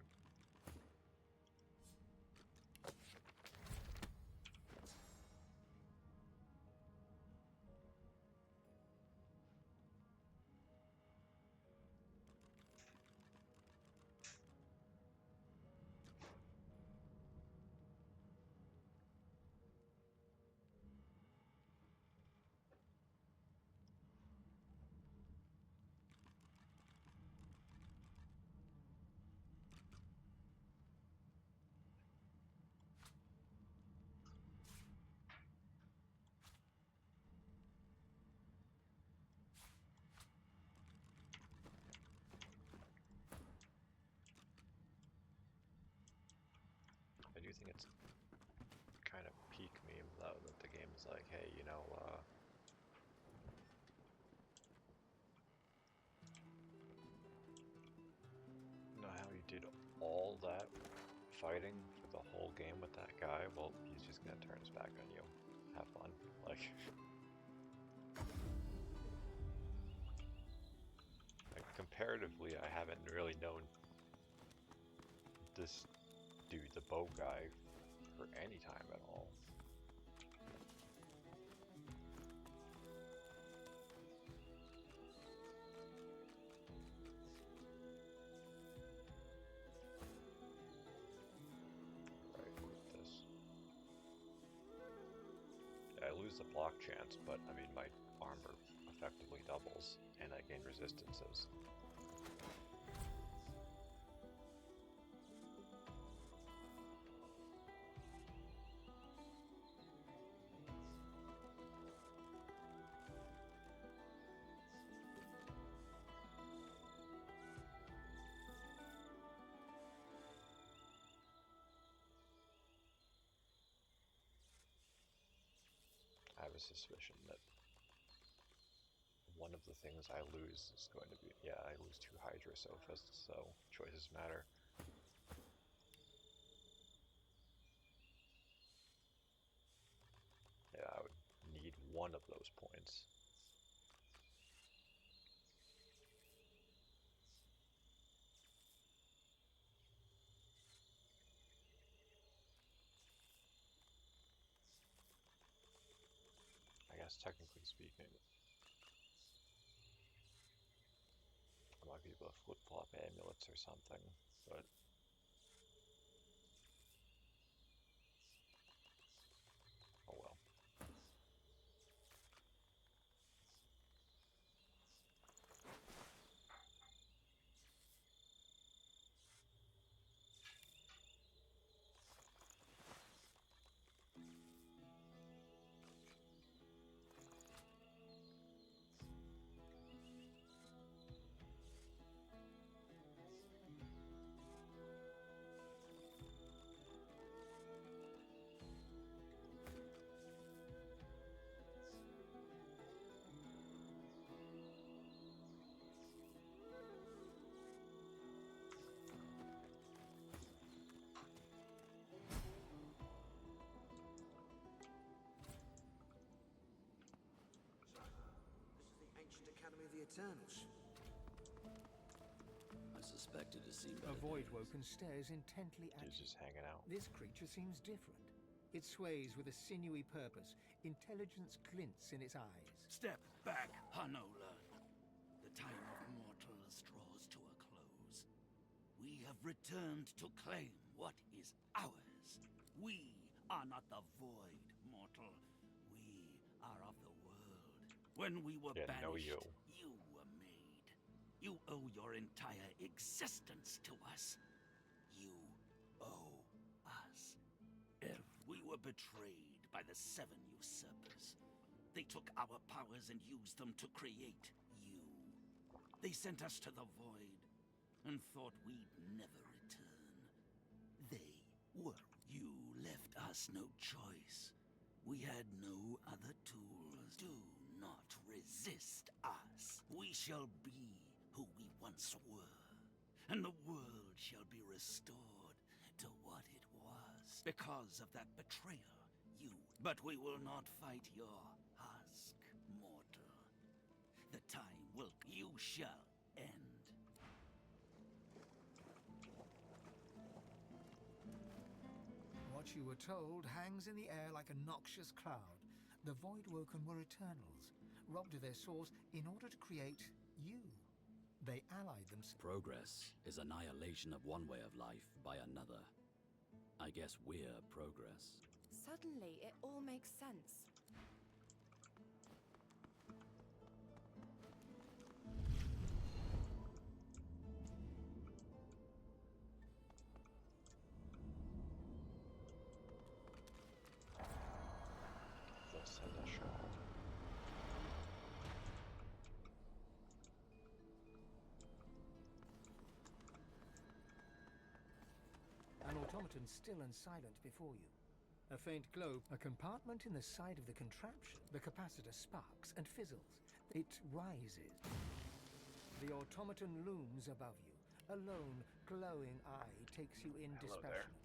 Speaker 2: I do think it's kind of peak meme though that the game is like, hey, you know how you did all that fighting for the whole game with that guy? Well, he's just gonna turn his back on you. Have fun. Like comparatively, I haven't really known this dude, the bow guy, for any time at all. Right, with this. I lose the block chance, but I mean my armor effectively doubles, and I gain resistances. I have a suspicion that one of the things I lose is going to be, yeah, I lose 2 Hydra Sophists, so choices matter. Yeah, I would need one of those points. I guess technically speaking, I might be able to flip-flop amulets or something, but
Speaker 9: Eternals.
Speaker 8: I suspected to see
Speaker 4: A
Speaker 8: better
Speaker 4: void
Speaker 8: days.
Speaker 4: woken stares intently at
Speaker 2: Dude's
Speaker 4: you.
Speaker 2: just hanging out.
Speaker 4: This creature seems different. It sways with a sinewy purpose. Intelligence glints in its eyes.
Speaker 15: Step back, Hanola. The time of mortals draws to a close. We have returned to claim what is ours. We are not the void, mortal. We are of the world. When we were
Speaker 2: Yeah, no,
Speaker 15: banished,
Speaker 2: you.
Speaker 15: you were made. You owe your entire existence to us. You owe us. We were betrayed by the 7 usurpers. They took our powers and used them to create you. They sent us to the void and thought we'd never return. They were. You left us no choice. We had no other tools. Do not resist us. We shall be who we once were, and the world shall be restored to what it was. Because of that betrayal, but we will not fight your husk, mortal. The time will. You shall end.
Speaker 4: What you were told hangs in the air like a noxious cloud. The Voidwoken were Eternals, robbed of their source in order to create you. They allied themselves.
Speaker 8: Progress is annihilation of one way of life by another. I guess we're progress.
Speaker 11: Suddenly, it all makes sense.
Speaker 2: The Seneschal.
Speaker 4: An automaton still and silent before you. A faint glow, a compartment in the side of the contraption. The capacitor sparks and fizzles. It rises. The automaton looms above you. A lone, glowing eye takes you in
Speaker 2: Hello there.
Speaker 4: dispassionately.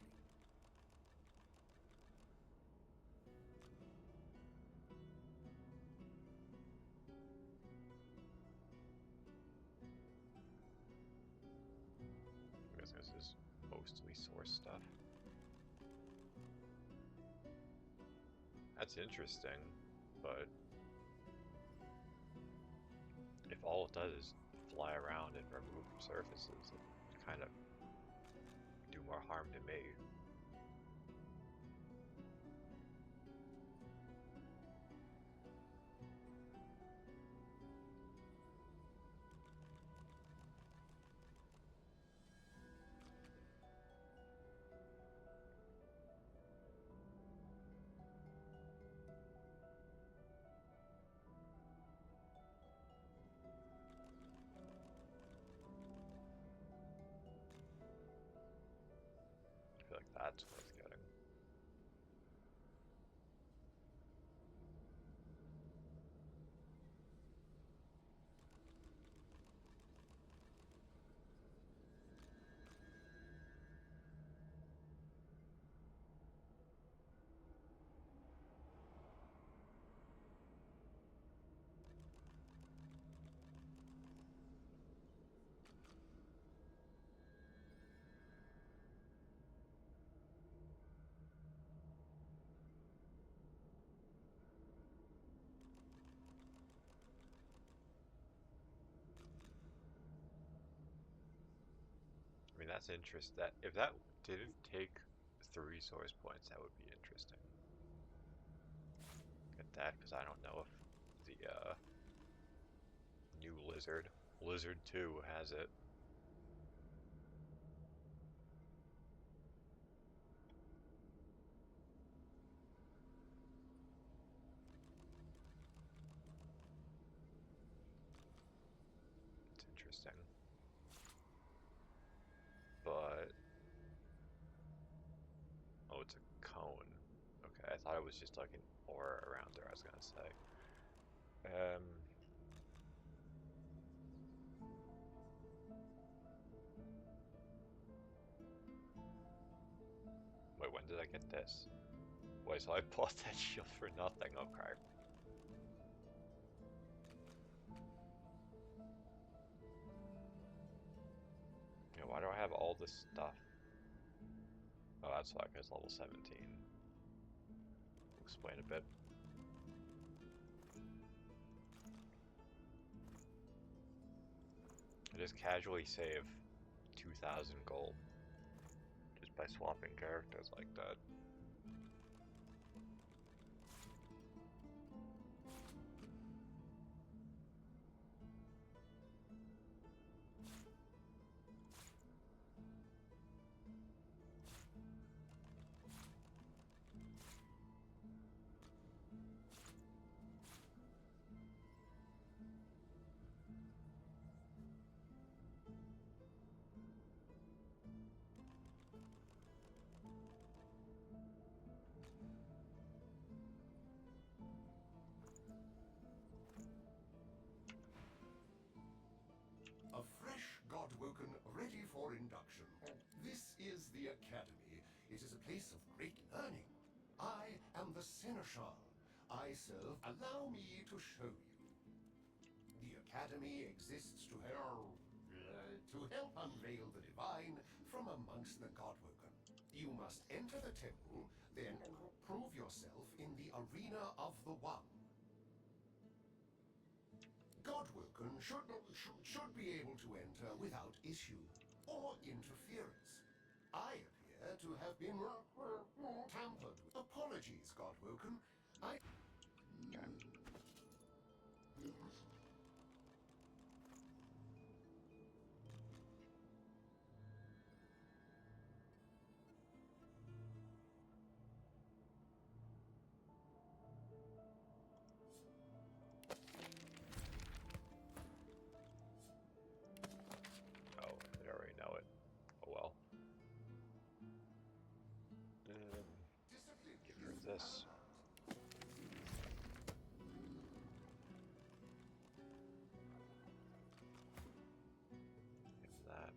Speaker 2: I guess this is mostly source stuff. That's interesting, but if all it does is fly around and remove surfaces, it kind of do more harm to me. I feel like that's worth getting. I mean, that's interest. That if that didn't take 3 source points, that would be interesting. Get that, because I don't know if the new Lizard 2 has it. It's interesting. But oh, it's a cone. Okay, I thought it was just like an aura around there, I was gonna say. Wait, when did I get this? Wait, so I bought that shield for nothing, okay. have all this stuff? Oh, that's why, because level 17. Explain a bit. I just casually save 2,000 gold just by swapping characters like that.
Speaker 16: A fresh Godwoken ready for induction. This is the Academy. It is a place of great learning. I am the Seneschal. I serve. Allow me to show you. The Academy exists to help unveil the divine from amongst the Godwoken. You must enter the temple, then prove yourself in the arena of the One. Godwoken should be able to enter without issue or interference. I appear to have been tampered with. Apologies, Godwoken.
Speaker 2: Oh, they already know it. Oh well. Give her this. Give that.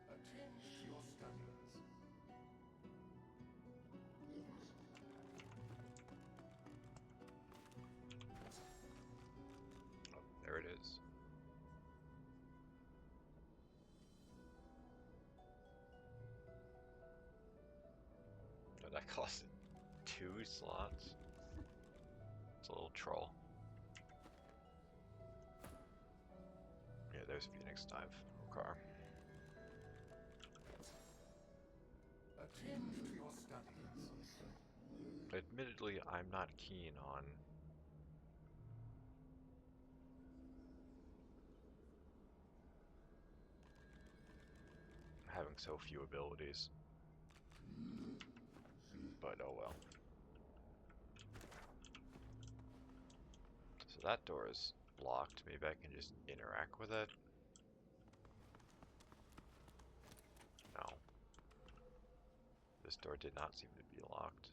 Speaker 16: Attend to your studies.
Speaker 2: Oh, there it is. Oh, that cost 2 slots. It's a little troll. Yeah, there's Phoenix Dive. Okay.
Speaker 16: Attend to your studies.
Speaker 2: Admittedly, I'm not keen on having so few abilities. But oh well. So that door is locked. Maybe I can just interact with it. No. This door did not seem to be locked.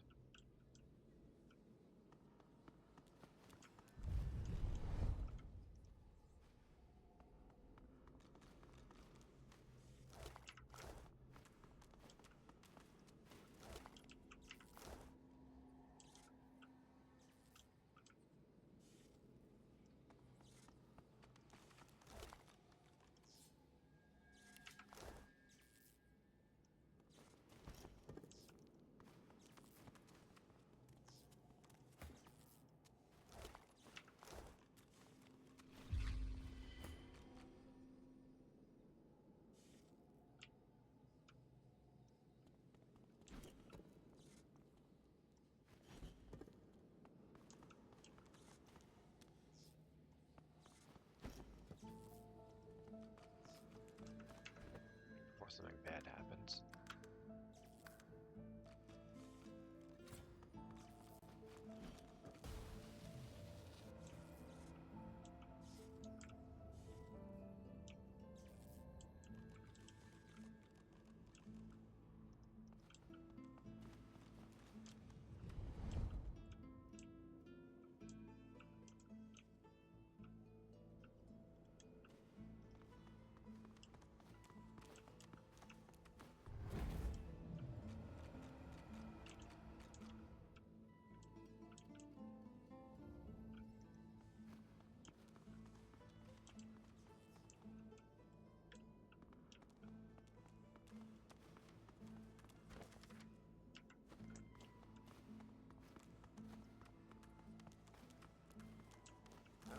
Speaker 2: Before something bad happens.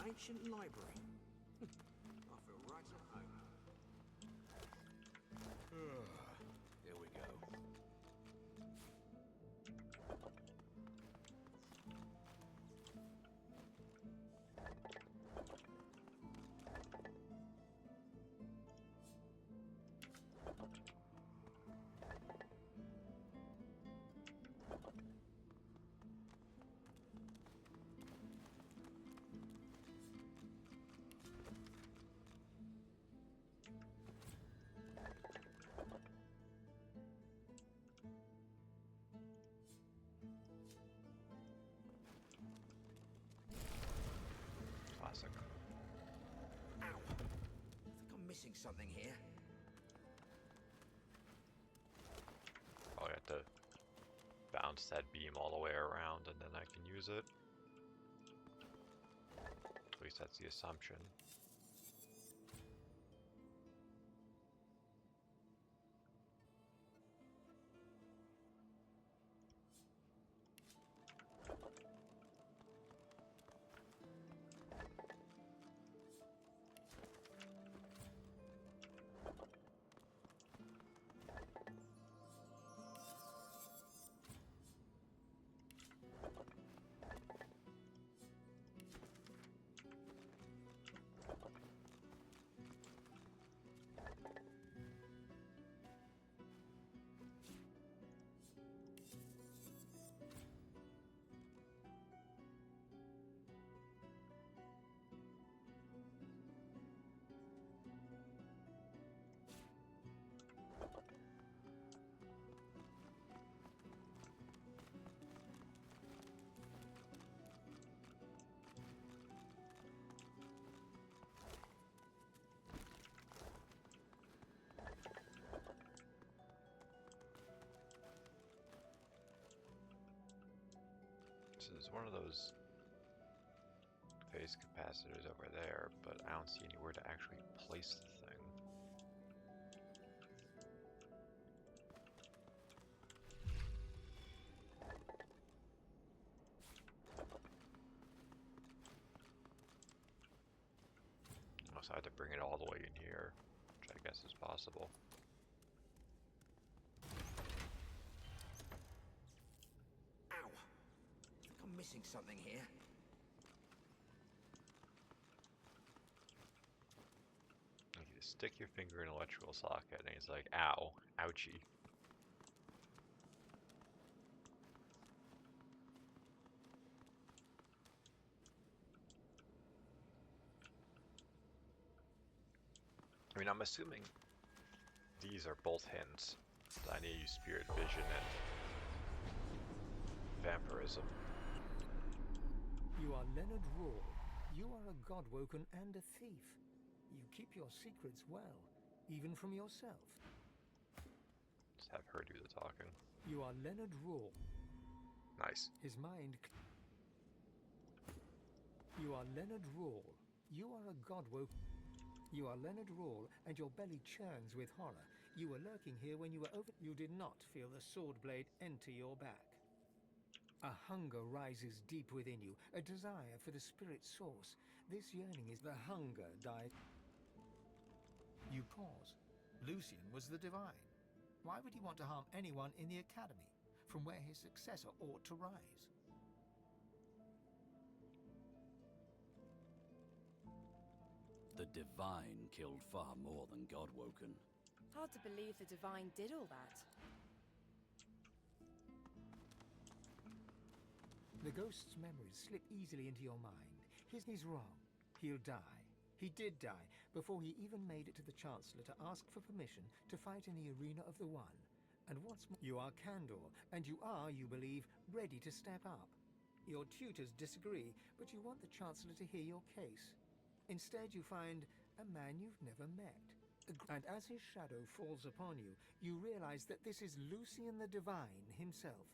Speaker 9: ancient library. I feel right at home.
Speaker 13: Here we go.
Speaker 2: Classic.
Speaker 9: Ow! I think I'm missing something here.
Speaker 2: Probably have to bounce that beam all the way around and then I can use it. At least that's the assumption. So there's one of those phase capacitors over there, but I don't see anywhere to actually place the thing. Unless I had to bring it all the way in here, which I guess is possible.
Speaker 9: Ow! I think I'm missing something here.
Speaker 2: You just stick your finger in an electrical socket and he's like, ow, ouchie. I mean, I'm assuming these are both hints that I need to use spirit vision and vampirism.
Speaker 4: You are Leonard Rawl. You are a godwoken and a thief. You keep your secrets well, even from yourself.
Speaker 2: Just have her do the talking.
Speaker 4: You are Leonard Rawl.
Speaker 2: Nice.
Speaker 4: His mind... You are Leonard Rawl. You are a godwoken... You are Leonard Rawl, and your belly churns with horror. You were lurking here when you were over... You did not feel the sword blade enter your back. A hunger rises deep within you, a desire for the spirit source. This yearning is the hunger died. You pause. Lucian was the divine. Why would he want to harm anyone in the academy, from where his successor ought to rise?
Speaker 8: The Divine killed far more than Godwoken.
Speaker 11: Hard to believe the Divine did all that.
Speaker 4: The ghost's memories slip easily into your mind. He's wrong. He'll die. He did die before he even made it to the Chancellor to ask for permission to fight in the Arena of the One. And what's more, you are Kandor, and you are, you believe, ready to step up. Your tutors disagree, but you want the Chancellor to hear your case. Instead, you find a man you've never met. And as his shadow falls upon you, you realize that this is Lucian the Divine himself.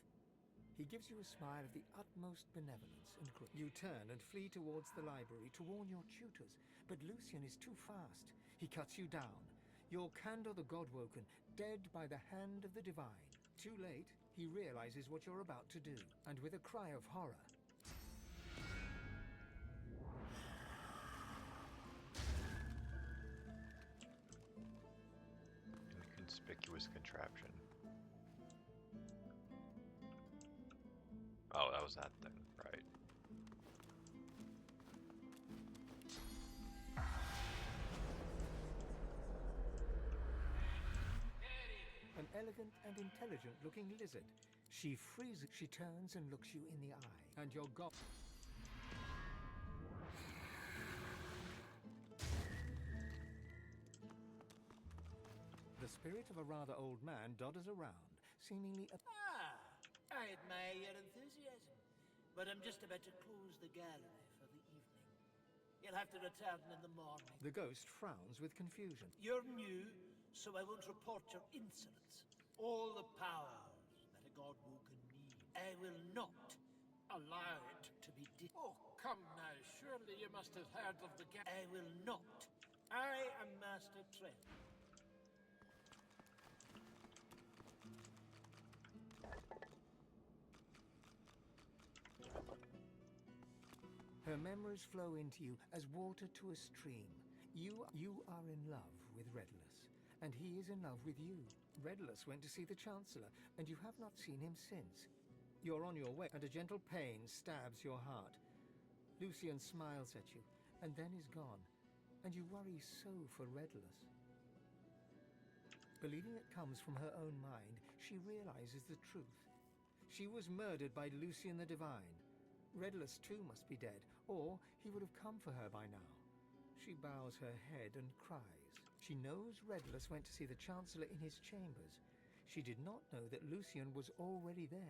Speaker 4: He gives you a smile of the utmost benevolence and grace. You turn and flee towards the library to warn your tutors, but Lucian is too fast. He cuts you down. You're Kandor the Godwoken, dead by the hand of the Divine. Too late, he realizes what you're about to do, and with a cry of horror,
Speaker 2: inconspicuous contraption. Oh, that was that thing, right.
Speaker 4: An elegant and intelligent-looking lizard. She freezes. She turns and looks you in the eye. And you're gone. The spirit of a rather old man dodders around, seemingly
Speaker 17: I admire your enthusiasm, but I'm just about to close the gallery for the evening. You'll have to return in the morning.
Speaker 4: The ghost frowns with confusion.
Speaker 17: You're new, so I won't report your insolence. All the powers that a god Woken needs, I will not allow it to be Oh, come now. Surely you must have heard of the I will not. I am Master Trent.
Speaker 4: Her memories flow into you as water to a stream. You are in love with Redless, and he is in love with you. Redless went to see the Chancellor, and you have not seen him since. You're on your way, and a gentle pain stabs your heart. Lucian smiles at you, and then is gone, and you worry so for Redless. Believing it comes from her own mind, she realizes the truth. She was murdered by Lucian the Divine. Redless too must be dead, or he would have come for her by now. She bows her head and cries. She knows Redless went to see the Chancellor in his chambers. She did not know that Lucian was already there.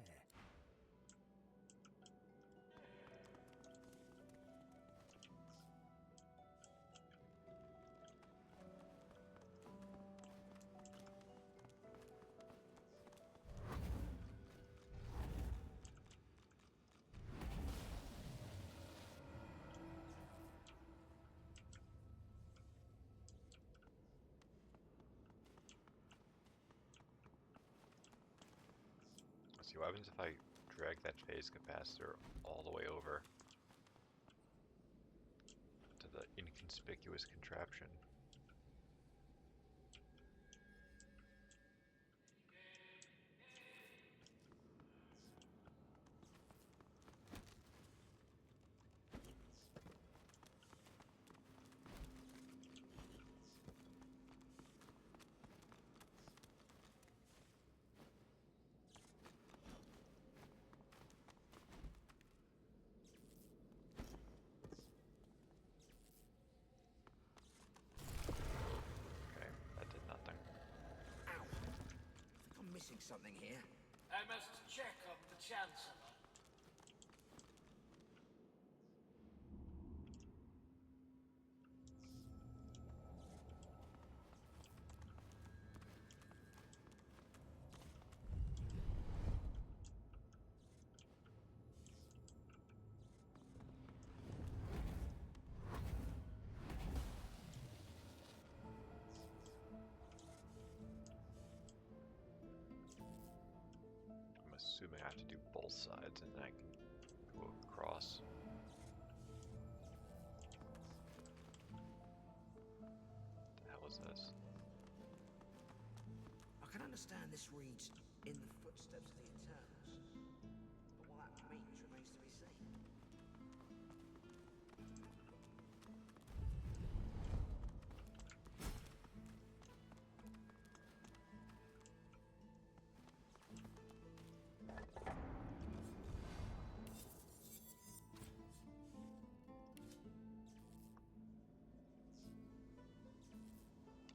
Speaker 2: See what happens if I drag that phase capacitor all the way over to the inconspicuous contraption.
Speaker 9: Something here.
Speaker 17: I must check on the Chancellor.
Speaker 2: Assuming I have to do both sides and then I can go across. What the hell is this?
Speaker 9: I can understand this reads in the footsteps of the Eternals, but what that means remains to be seen.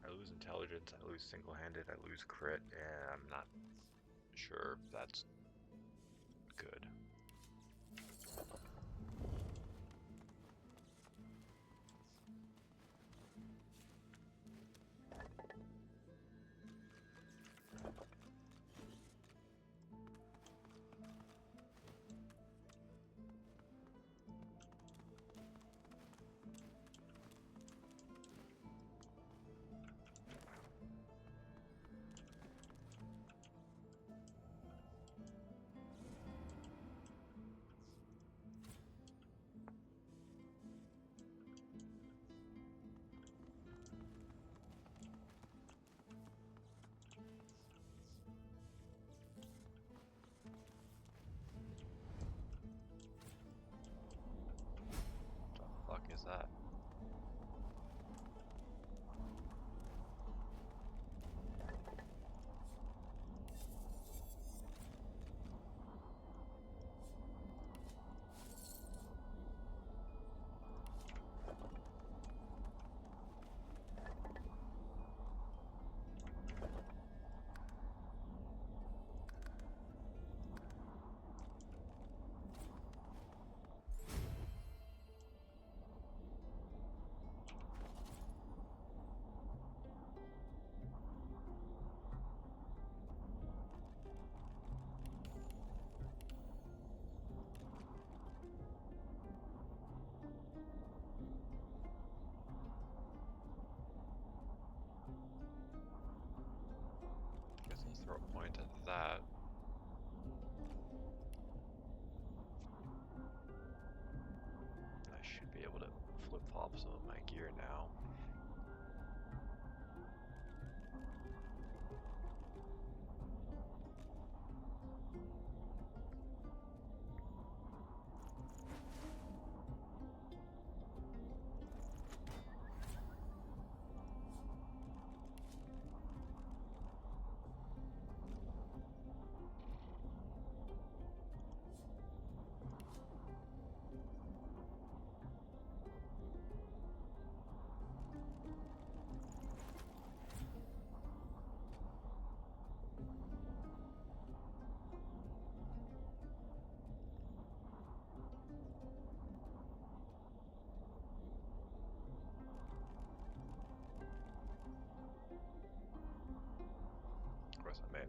Speaker 2: I lose intelligence, I lose single-handed, I lose crit, and I'm not sure if that's good.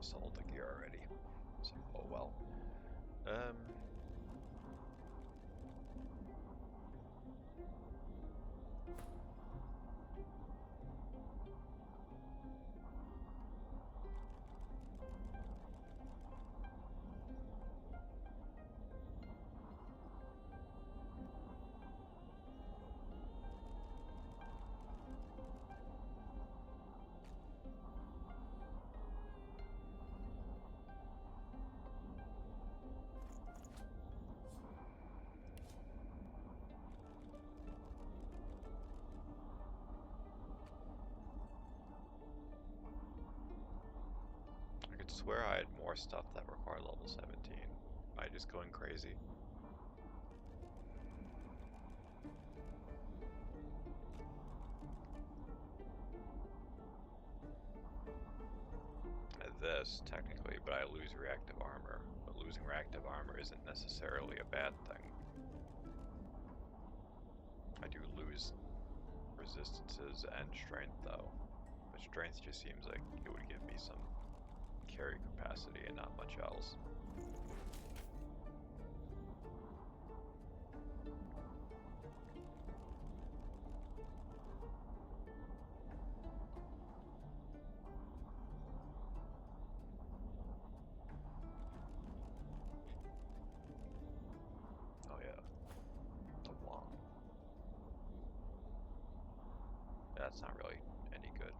Speaker 2: I've sold the gear already. So, oh well. I could swear I had more stuff that required level 17. Am I just going crazy? This, technically, but I lose reactive armor. But losing reactive armor isn't necessarily a bad thing. I do lose resistances and strength, though. But strength just seems like it would give me some carry capacity and not much else. Oh yeah, the wand. That's not really any good.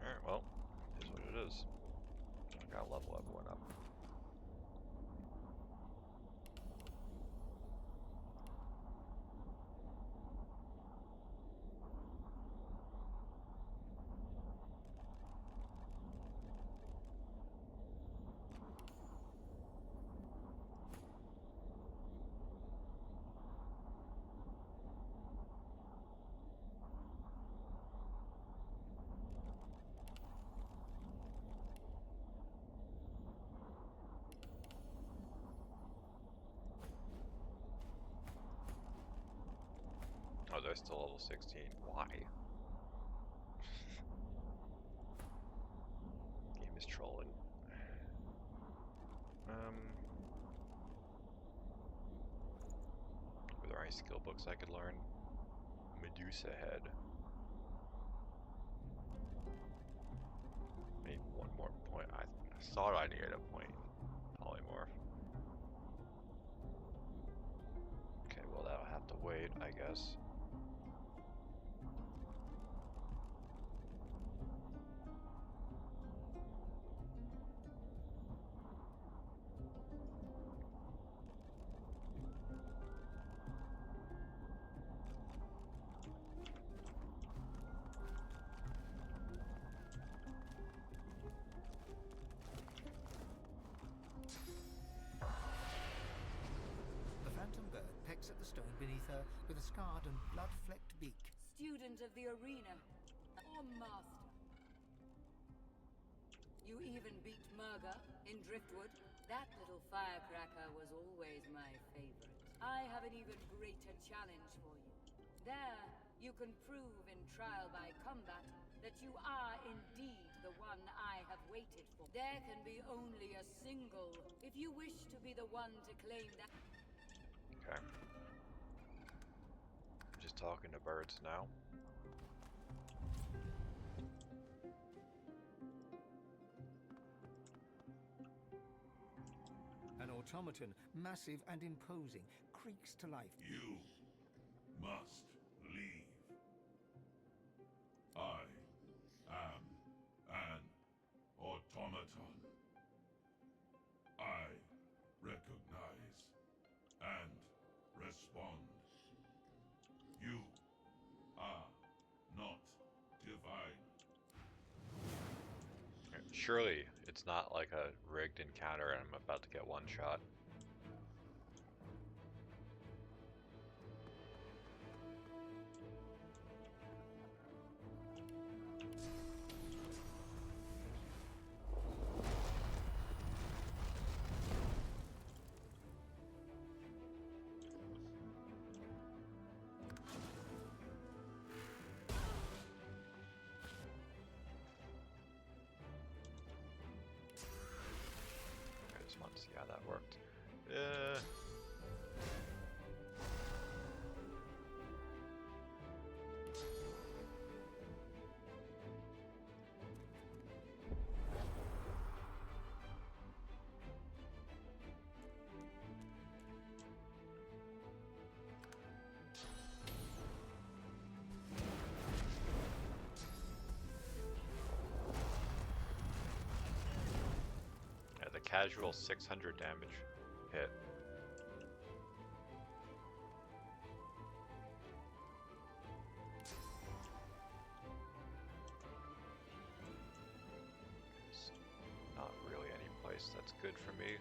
Speaker 2: Alright, well, here's what it is. I gotta level everyone up. Oh, they're still level 16. Why? Game is trolling. Were there any skill books I could learn? Medusa Head. Maybe one more point. I thought I needed a point in polymorph. Okay, well that'll have to wait, I guess.
Speaker 4: The phantom bird pecks at the stone beneath her with a scarred and blood-flecked beak.
Speaker 10: Student of the arena, or master. You even beat Murga in Driftwood. That little firecracker was always my favorite. I have an even greater challenge for you. There, you can prove in trial by combat that you are indeed the one I have waited for. There can be only a single, if you wish to be the one to claim that.
Speaker 2: Okay. I'm just talking to birds now.
Speaker 4: An automaton, massive and imposing, creaks to life.
Speaker 7: You must leave. I am an automaton. I recognize and respond. You are not divine.
Speaker 2: Surely it's not like a rigged encounter and I'm about to get one shot. months. Yeah, that worked. Yeah, the casual 600 damage hit. It's not really any place that's good for me.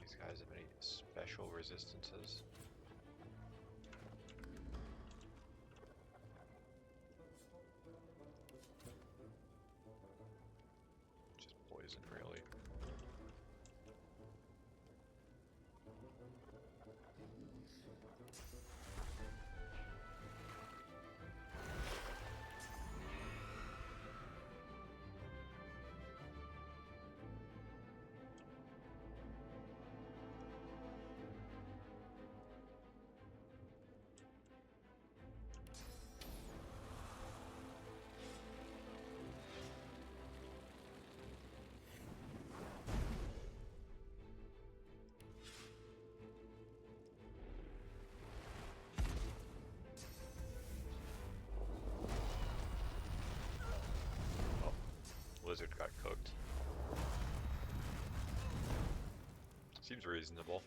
Speaker 2: These guys have any special resistances? Just poison, really. Lizard got cooked. Seems reasonable.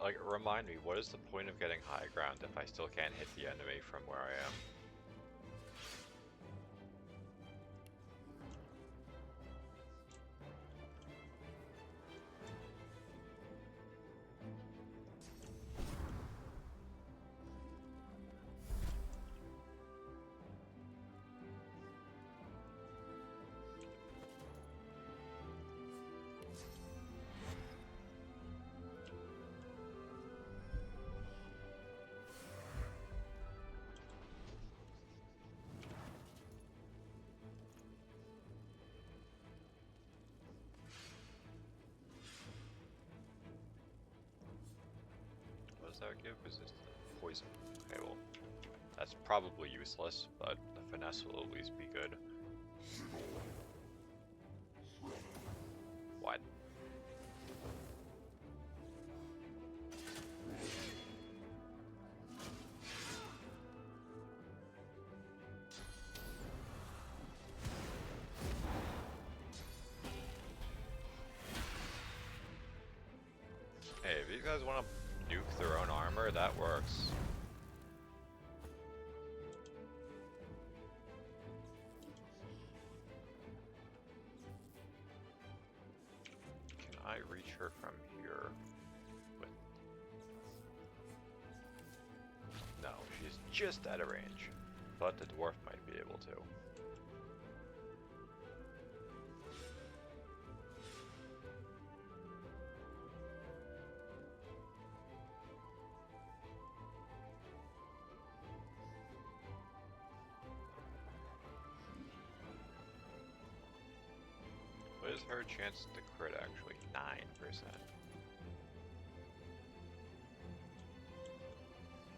Speaker 2: Like, remind me, what is the point of getting high ground if I still can't hit the enemy from where I am? What does that give? Resist poison. Okay, well, that's probably useless, but the finesse will at least be good. What? Hey, if you guys want to nuke their own armor, that works. just out of range, but the dwarf might be able to. What is her chance to crit actually? 9%.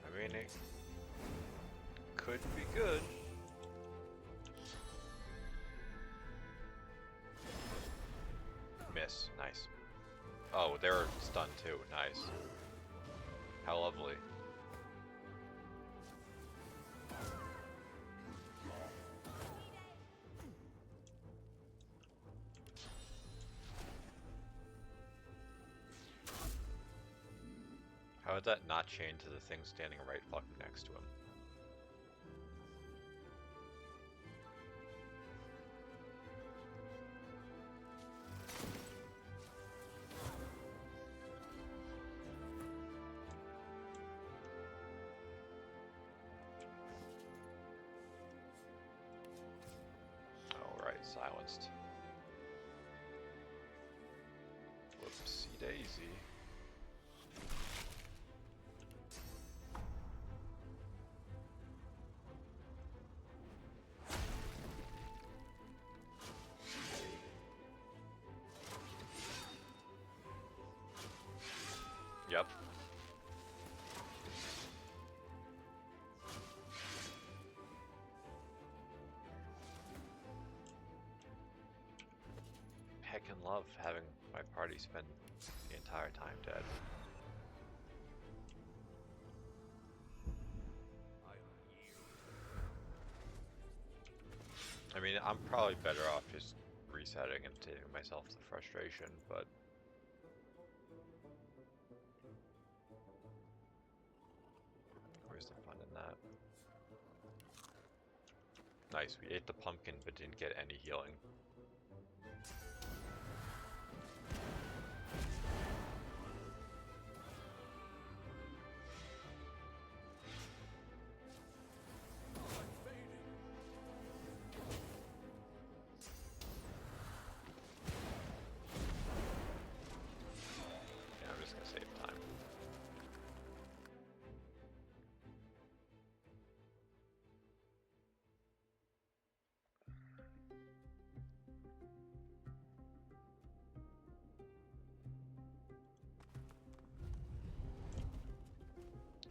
Speaker 2: I mean, it could be good. Miss. Nice. Oh, they're stunned too. Nice. How lovely. How is that not chained to the thing standing right fucking next to him? Alright, silenced. Whoopsie daisy. Yep. Heckin' love having my party spend the entire time dead. I mean, I'm probably better off just resetting and saving myself the frustration, but where's the fun in that? Nice, we ate the pumpkin but didn't get any healing. Yeah, I'm just gonna save time.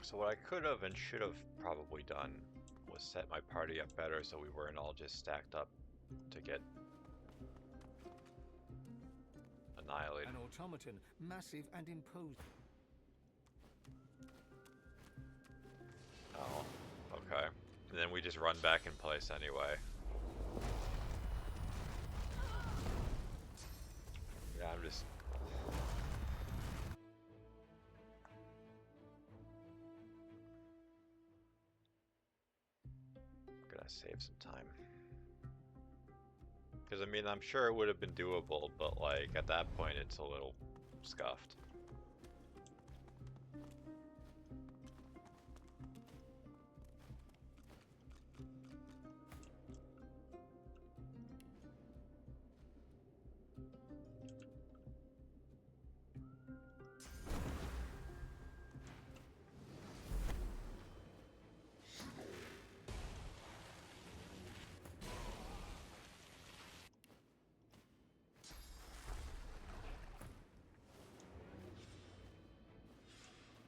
Speaker 2: So what I could have and should have probably done was set my party up better so we weren't all just stacked up to get annihilated.
Speaker 4: An automaton, massive and imposing.
Speaker 2: Oh, okay. And then we just run back in place anyway. Yeah, I'm just... gonna save some time. Because, I mean, I'm sure it would have been doable, but, like, at that point, it's a little scuffed.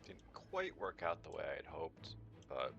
Speaker 2: Didn't quite work out the way I'd hoped, but...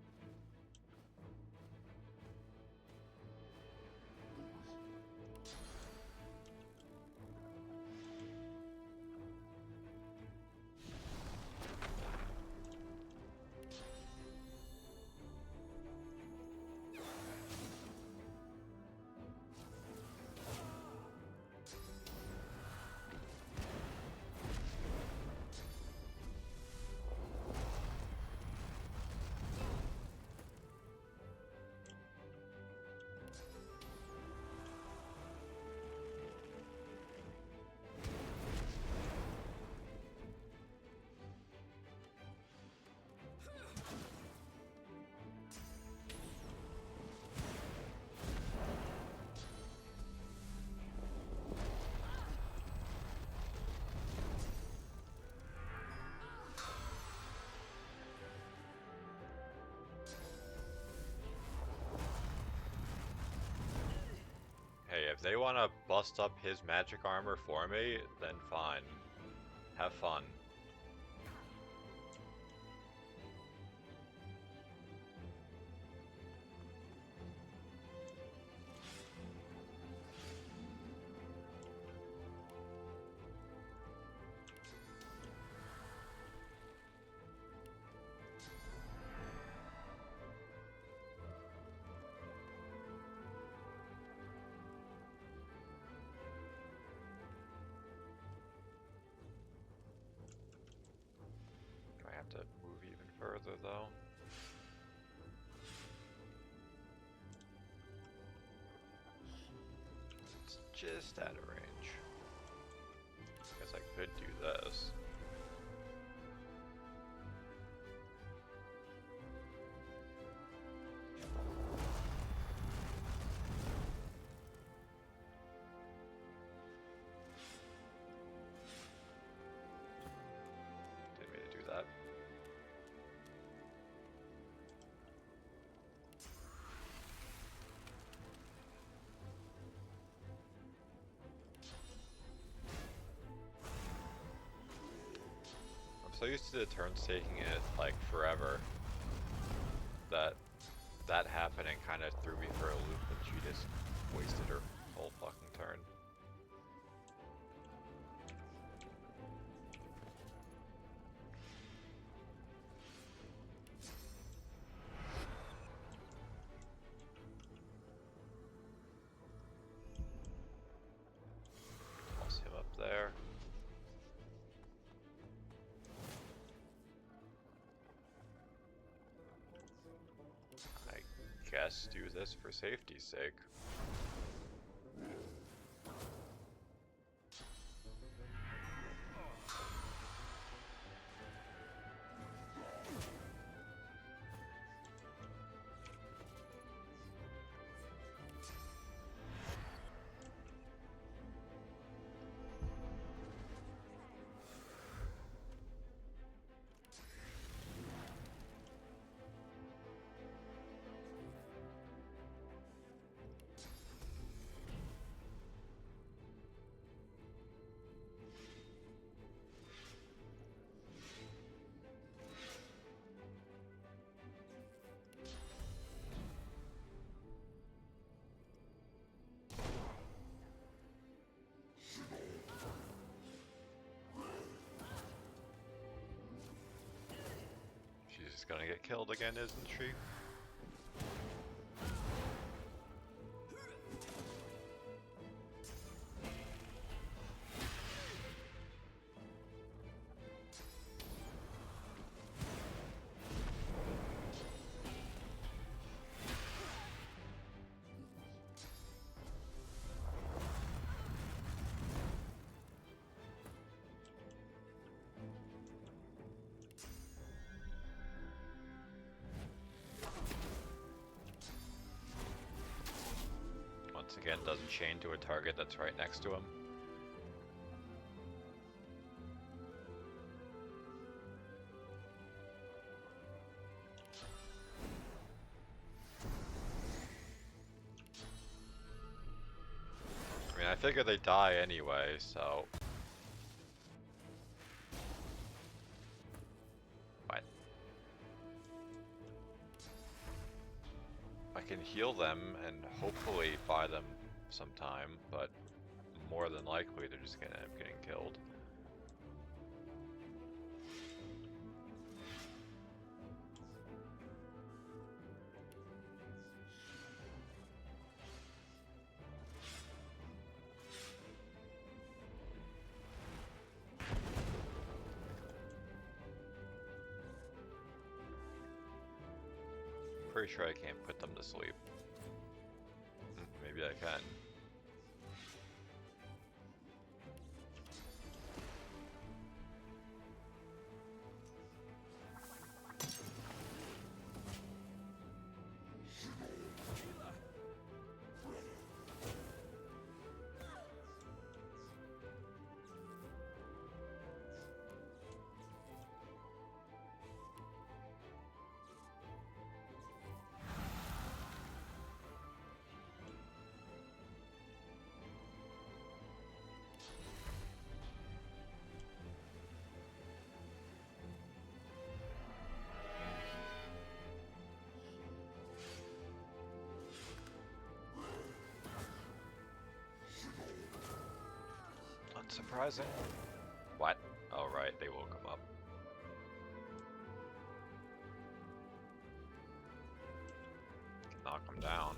Speaker 2: they want to bust up his magic armor for me, then fine. Have fun. Do I have to move even further though? It's just out of range. Guess I could do this. Didn't mean to do that. I'm so used to the turns taking it like forever that that happening kind of threw me for a loop, and she just wasted her whole fucking turn. Toss him up there. I guess do this for safety's sake. She's just gonna get killed again, isn't she? Once again, doesn't chain to a target that's right next to him. I mean, I figure they die anyway, so... Fine. I can heal them and hopefully buy them some time, but more than likely they're just gonna end up getting killed. Pretty sure I can't put them to sleep. Maybe I can. surprising. What? Oh, right, they woke him up. Knock him down.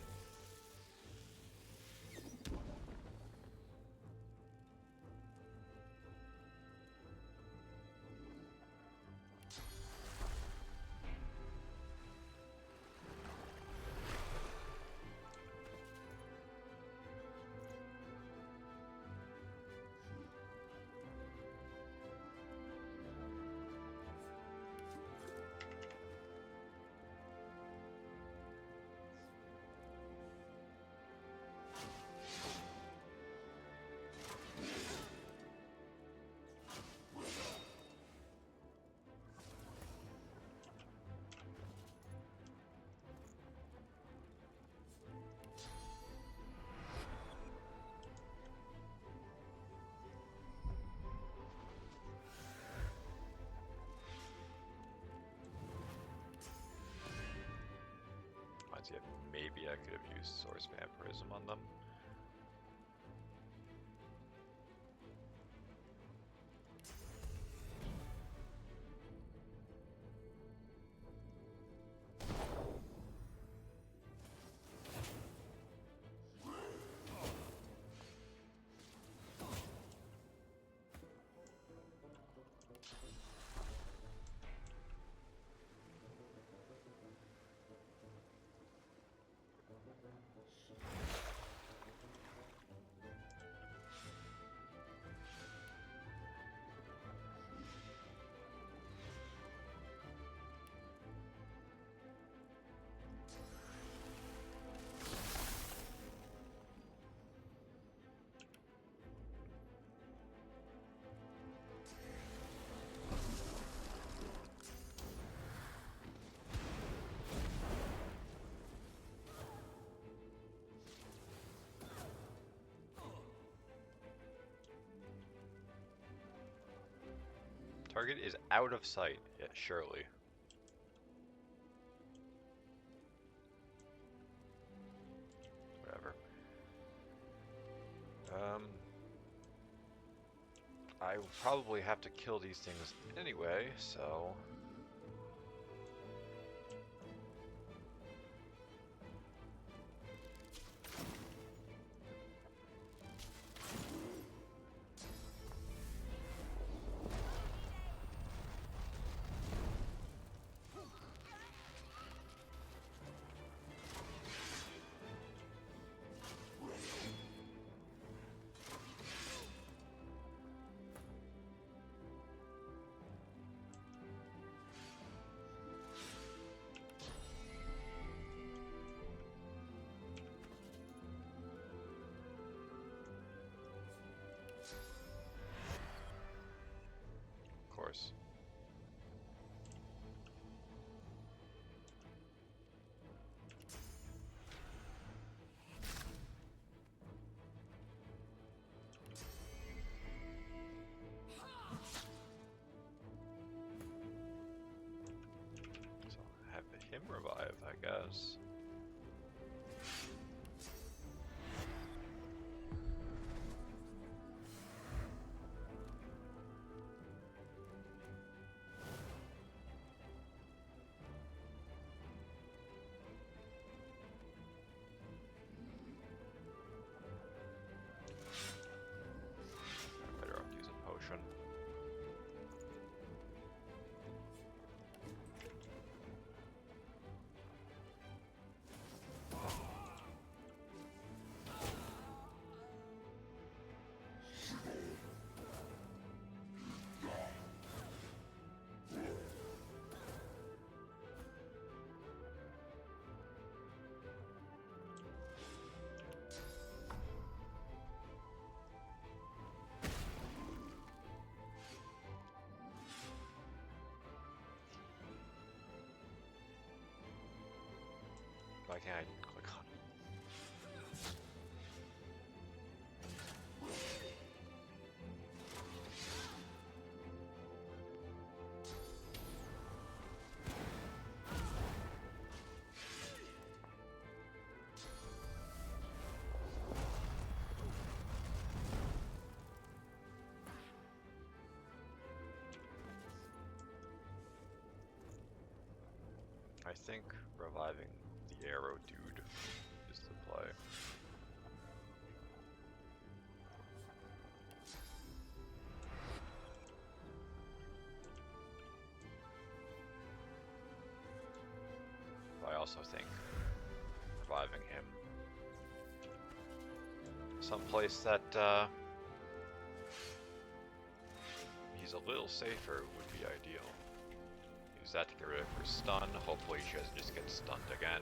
Speaker 2: Maybe I could have used Source Vampirism on them. Target is out of sight, yeah, surely. Whatever. I will probably have to kill these things anyway, so... Of course. So have him revive, I guess. Better off using potion. Why can't I click on it? I think reviving the arrow dude is the play. I also think reviving him someplace that he's a little safer would be ideal. Use that to get rid of her stun. Hopefully she doesn't just get stunned again.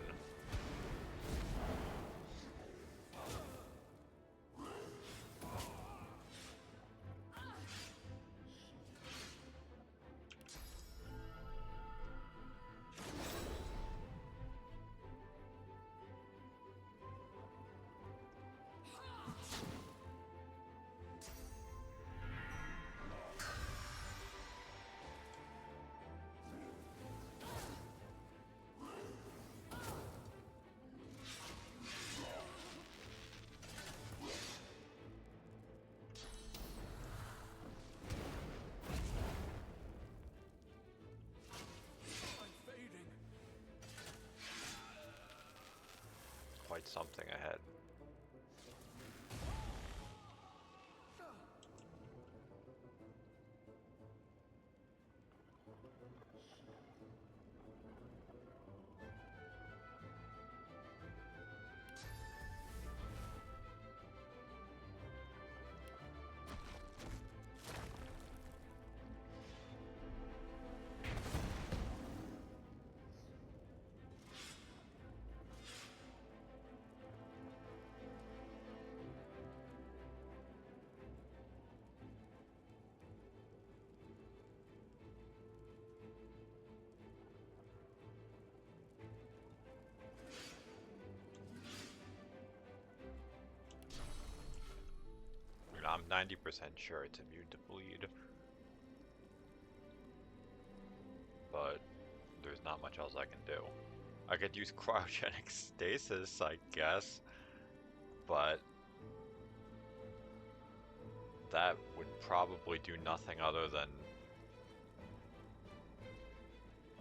Speaker 2: Quite something ahead. I'm 90% sure it's immune to bleed, but there's not much else I can do. I could use cryogenic stasis, I guess, but that would probably do nothing other than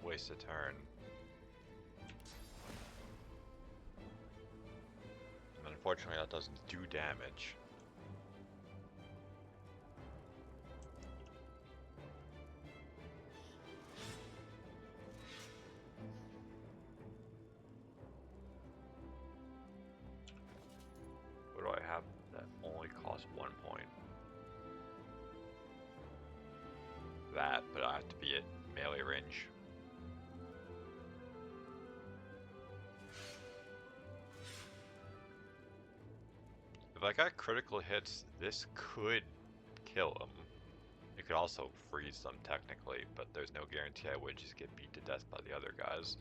Speaker 2: waste a turn. And unfortunately that doesn't do damage. What do I have that only costs 1 point? That, but I have to be at melee range. If I got critical hits, this could kill him. It could also freeze them technically, but there's no guarantee I would just get beat to death by the other guys.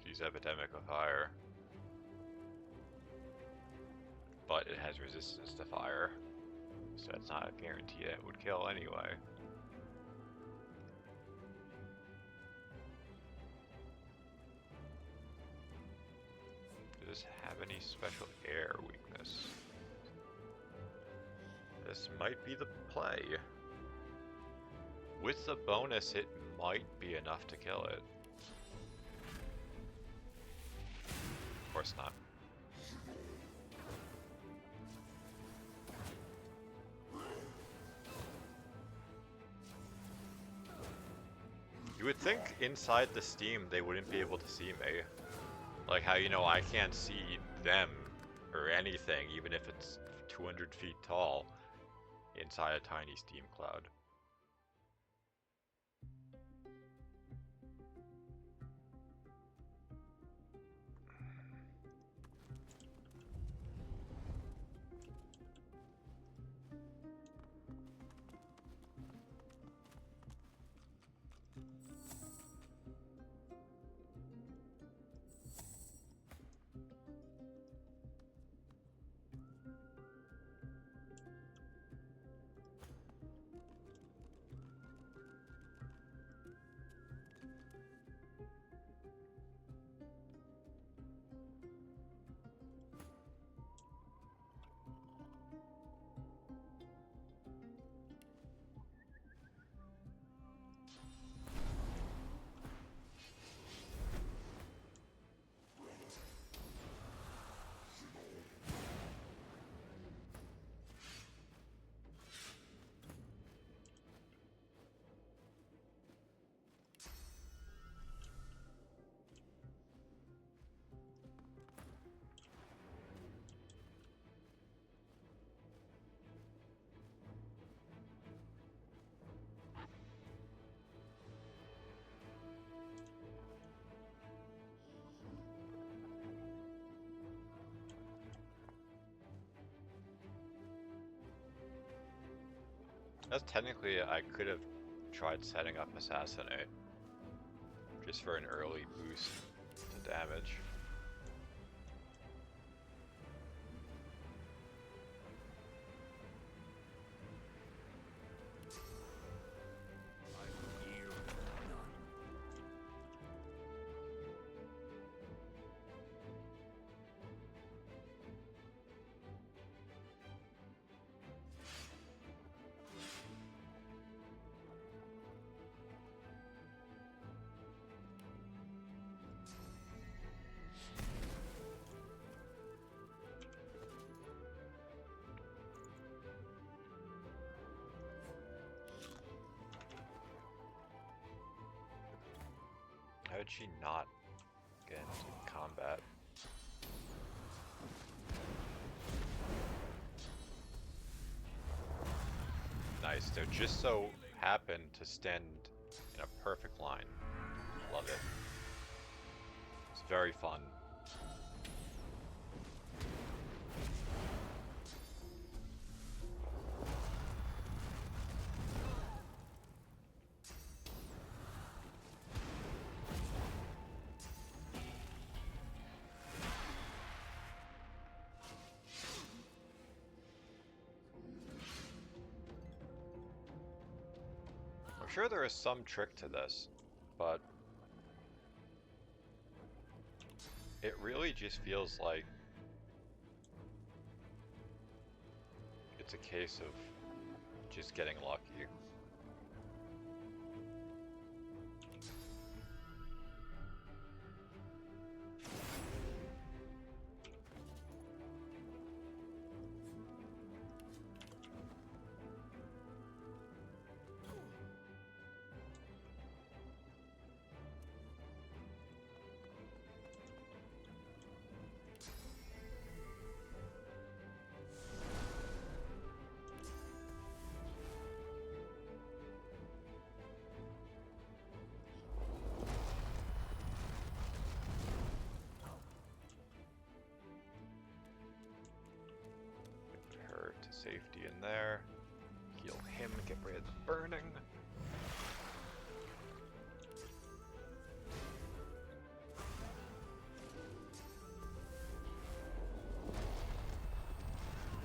Speaker 2: Use Epidemic of Fire, but it has resistance to fire, so that's not a guarantee that it would kill anyway. Does this have any special air weakness? This might be the play. With the bonus, it might be enough to kill it. Of course not. You would think inside the steam they wouldn't be able to see me. Like how, you know, I can't see them or anything, even if it's 200 feet tall, inside a tiny steam cloud. That's technically, I could have tried setting up Assassinate. Just for an early boost to damage. How did she not get into combat? Nice, they just so happen to stand in a perfect line. Love it. It's very fun. I'm sure there is some trick to this, but it really just feels like it's a case of just getting lucky. Her to safety in there. Heal him, get rid of the burning.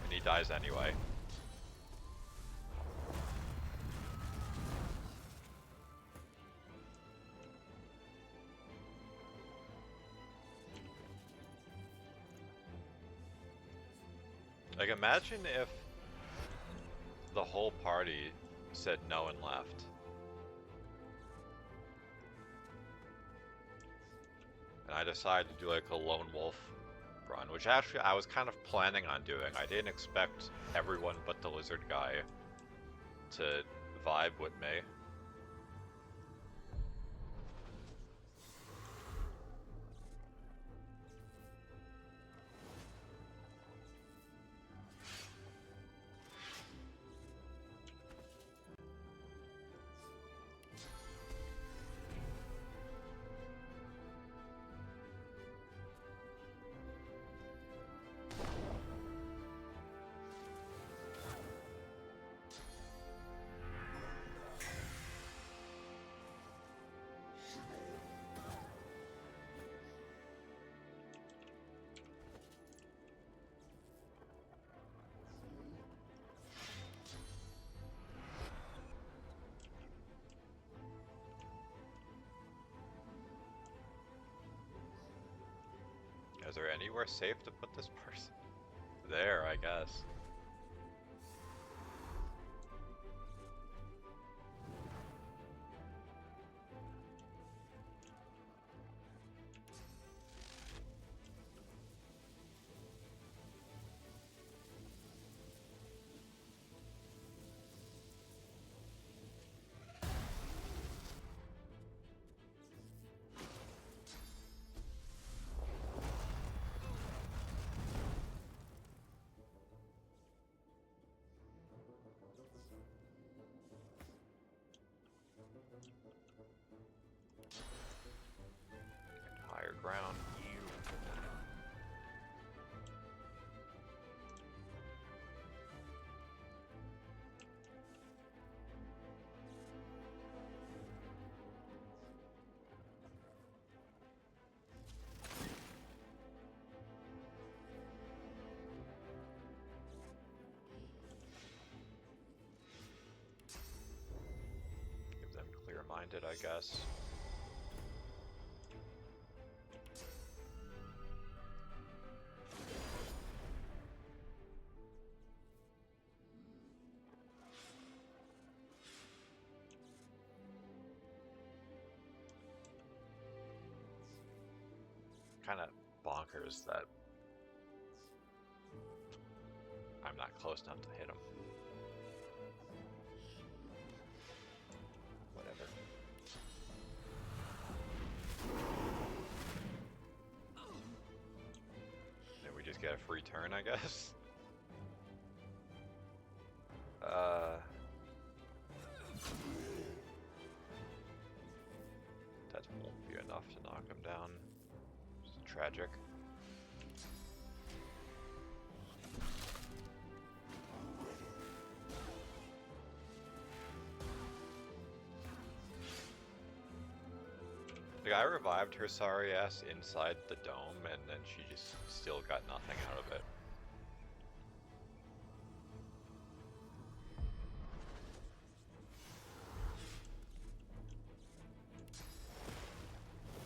Speaker 2: And he dies anyway. Like, imagine if the whole party said no and left. And I decided to do like a lone wolf run, which actually I was kind of planning on doing. I didn't expect everyone but the lizard guy to vibe with me. Is there anywhere safe to put this person? There, I guess. find it, I guess. Kind of bonkers that I'm not close enough to hit him. Whatever. Then we just get a free turn, I guess. That won't be enough to knock him down. It's tragic. Like, I revived her sorry ass inside the dome, and then she just still got nothing out of it.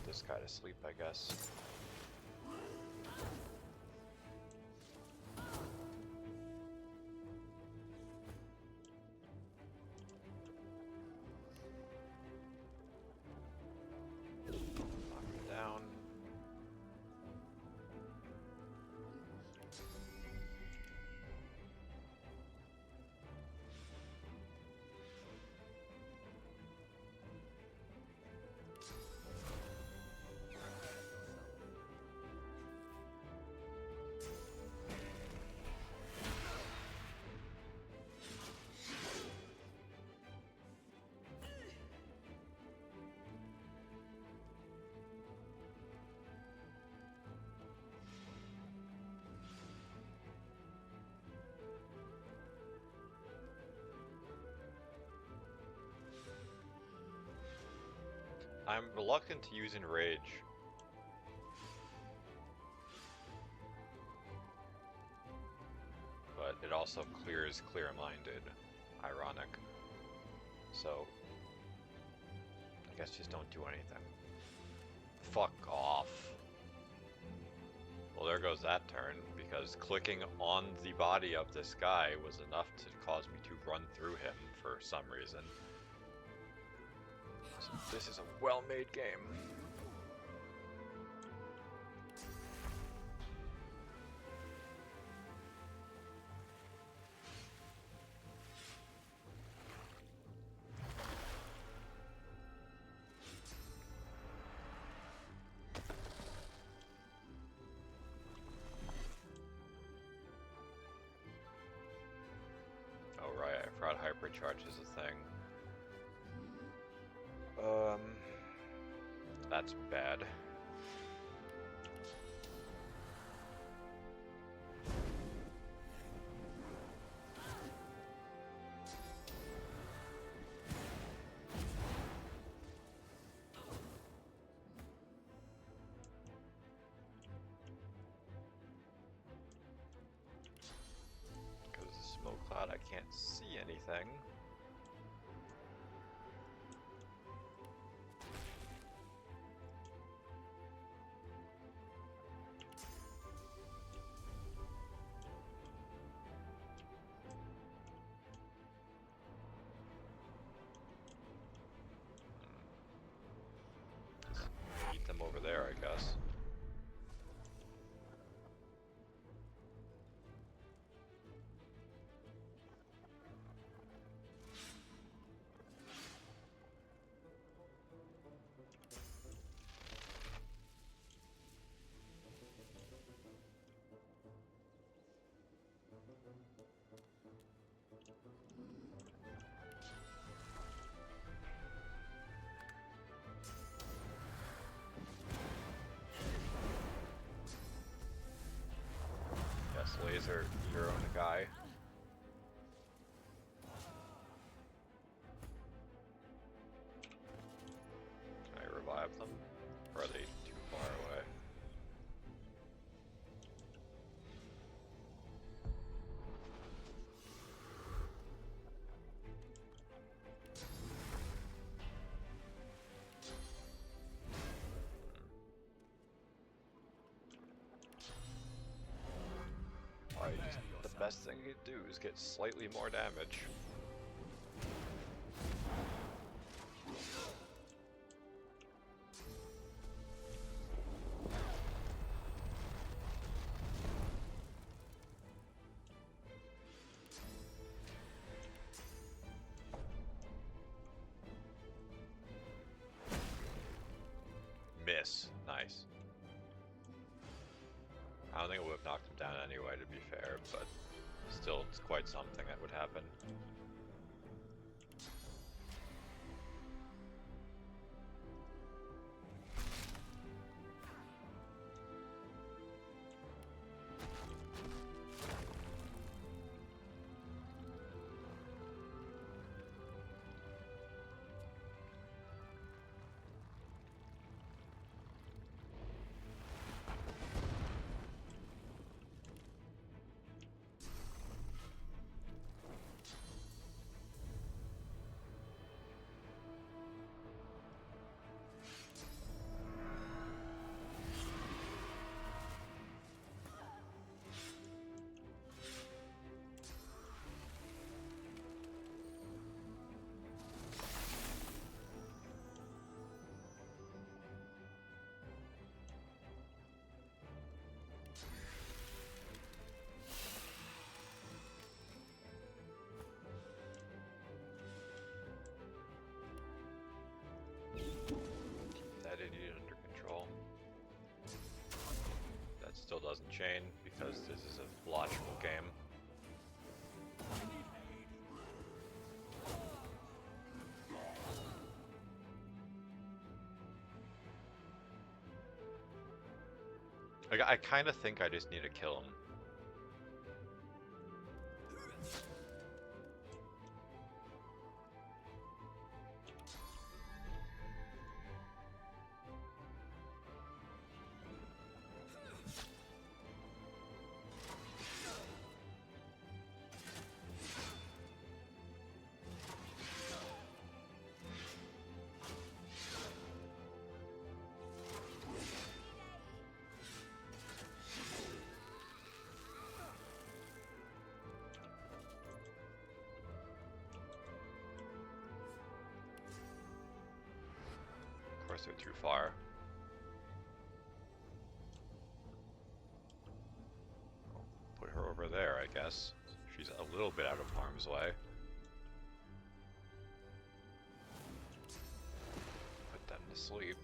Speaker 2: Put this guy to sleep, I guess. Down. I'm reluctant to use Enrage. But it also clears clear-minded. Ironic. So, I guess just don't do anything. Fuck off. Well, there goes that turn, because clicking on the body of this guy was enough to cause me to run through him for some reason. So this is a well-made game. Oh right, I forgot hypercharge is a thing. That's bad. Because of the smoke cloud, I can't see anything. Eat them over there, I guess. Yes, laser your own guy. Can I revive them? Or are they too far away? best thing you can do is get slightly more damage. Miss. Nice. I don't think it would have knocked him down anyway, to be fair, but still, it's quite something that would happen. That idiot under control. That still doesn't chain because this is a logical game. Like, I kind of think I just need to kill him. Of course, they're too far. Put her over there, I guess. She's a little bit out of harm's way. Put them to sleep.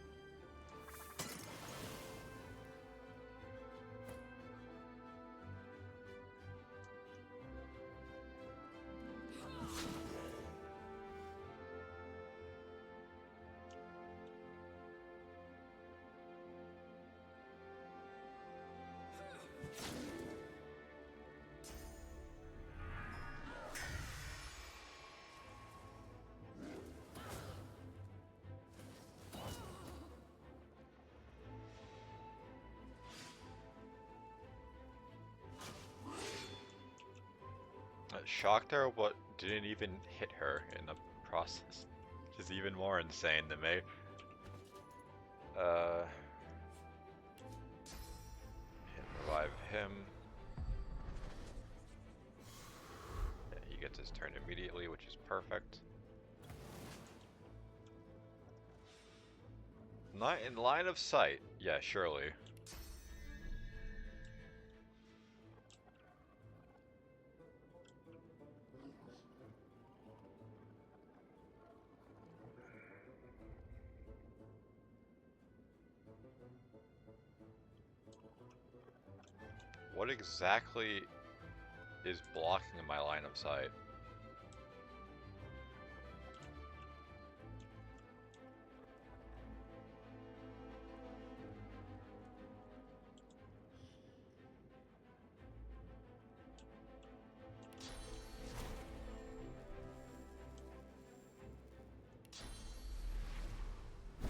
Speaker 2: Shocked her, but didn't even hit her in the process. Which is even more insane to me. Revive him. Yeah, he gets his turn immediately, which is perfect. Not in line of sight. Yeah, surely. What exactly is blocking my line of sight?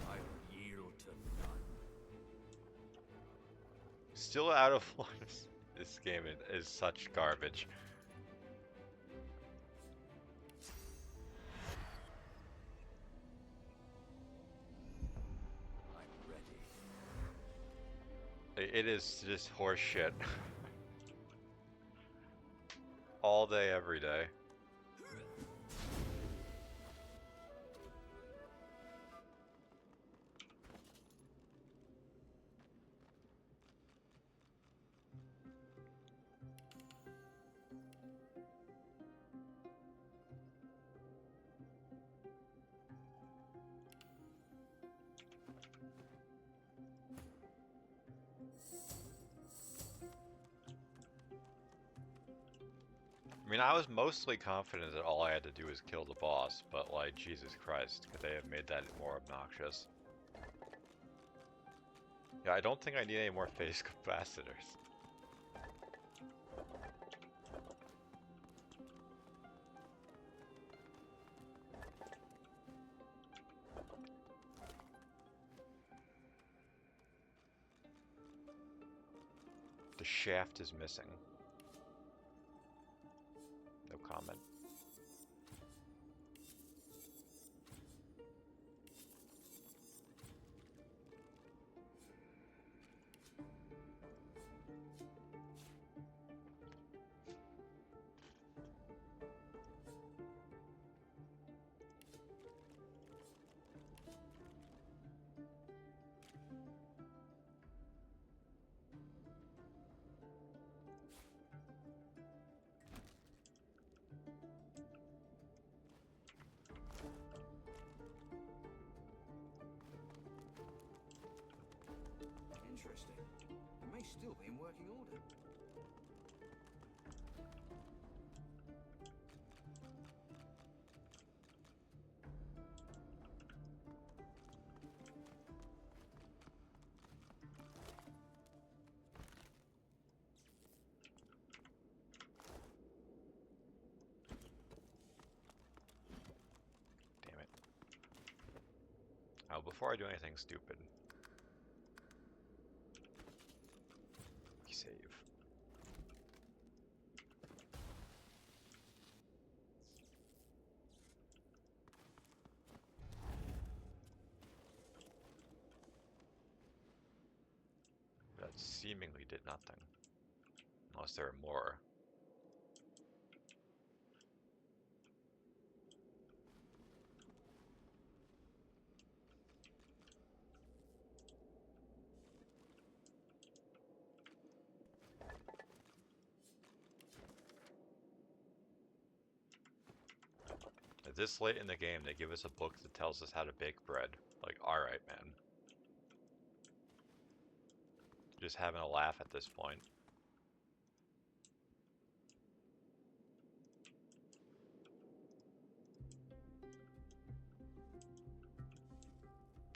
Speaker 15: I yield to none.
Speaker 2: Still out of line. This game is such garbage.
Speaker 15: I'm ready.
Speaker 2: It is just horse shit. all day, every day. I mean, I was mostly confident that all I had to do was kill the boss, but like, Jesus Christ, could they have made that more obnoxious? Yeah, I don't think I need any more phase capacitors. The shaft is missing. No comment.
Speaker 9: Interesting. It may still be in working order.
Speaker 2: Damn it. Oh, before I do anything stupid. Save. That seemingly did nothing. Unless there are more. At this late in the game, they give us a book that tells us how to bake bread. Like, alright, man. Just having a laugh at this point.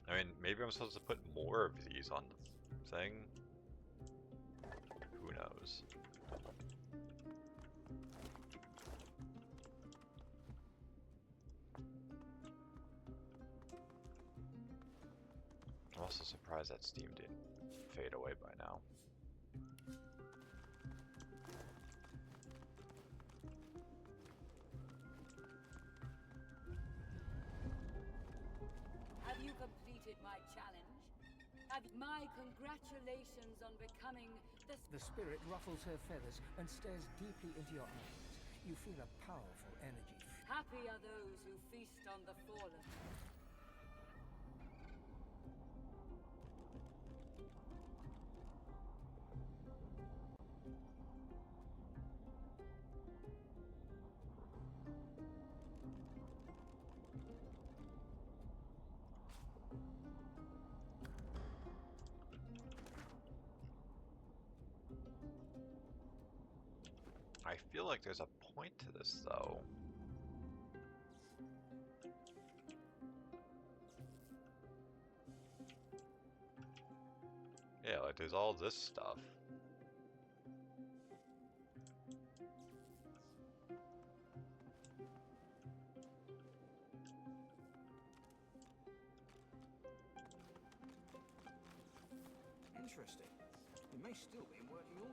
Speaker 2: I mean, maybe I'm supposed to put more of these on the thing? Who knows? I'm also surprised that Steam didn't fade away by now.
Speaker 14: Have you completed my challenge? My congratulations on becoming the...
Speaker 4: The spirit ruffles her feathers and stares deeply into your eyes. You feel a powerful energy.
Speaker 14: Happy are those who feast on the fallen.
Speaker 2: I feel like there's a point to this, though. Yeah, like there's all this stuff.
Speaker 9: Interesting. It may still be in working order.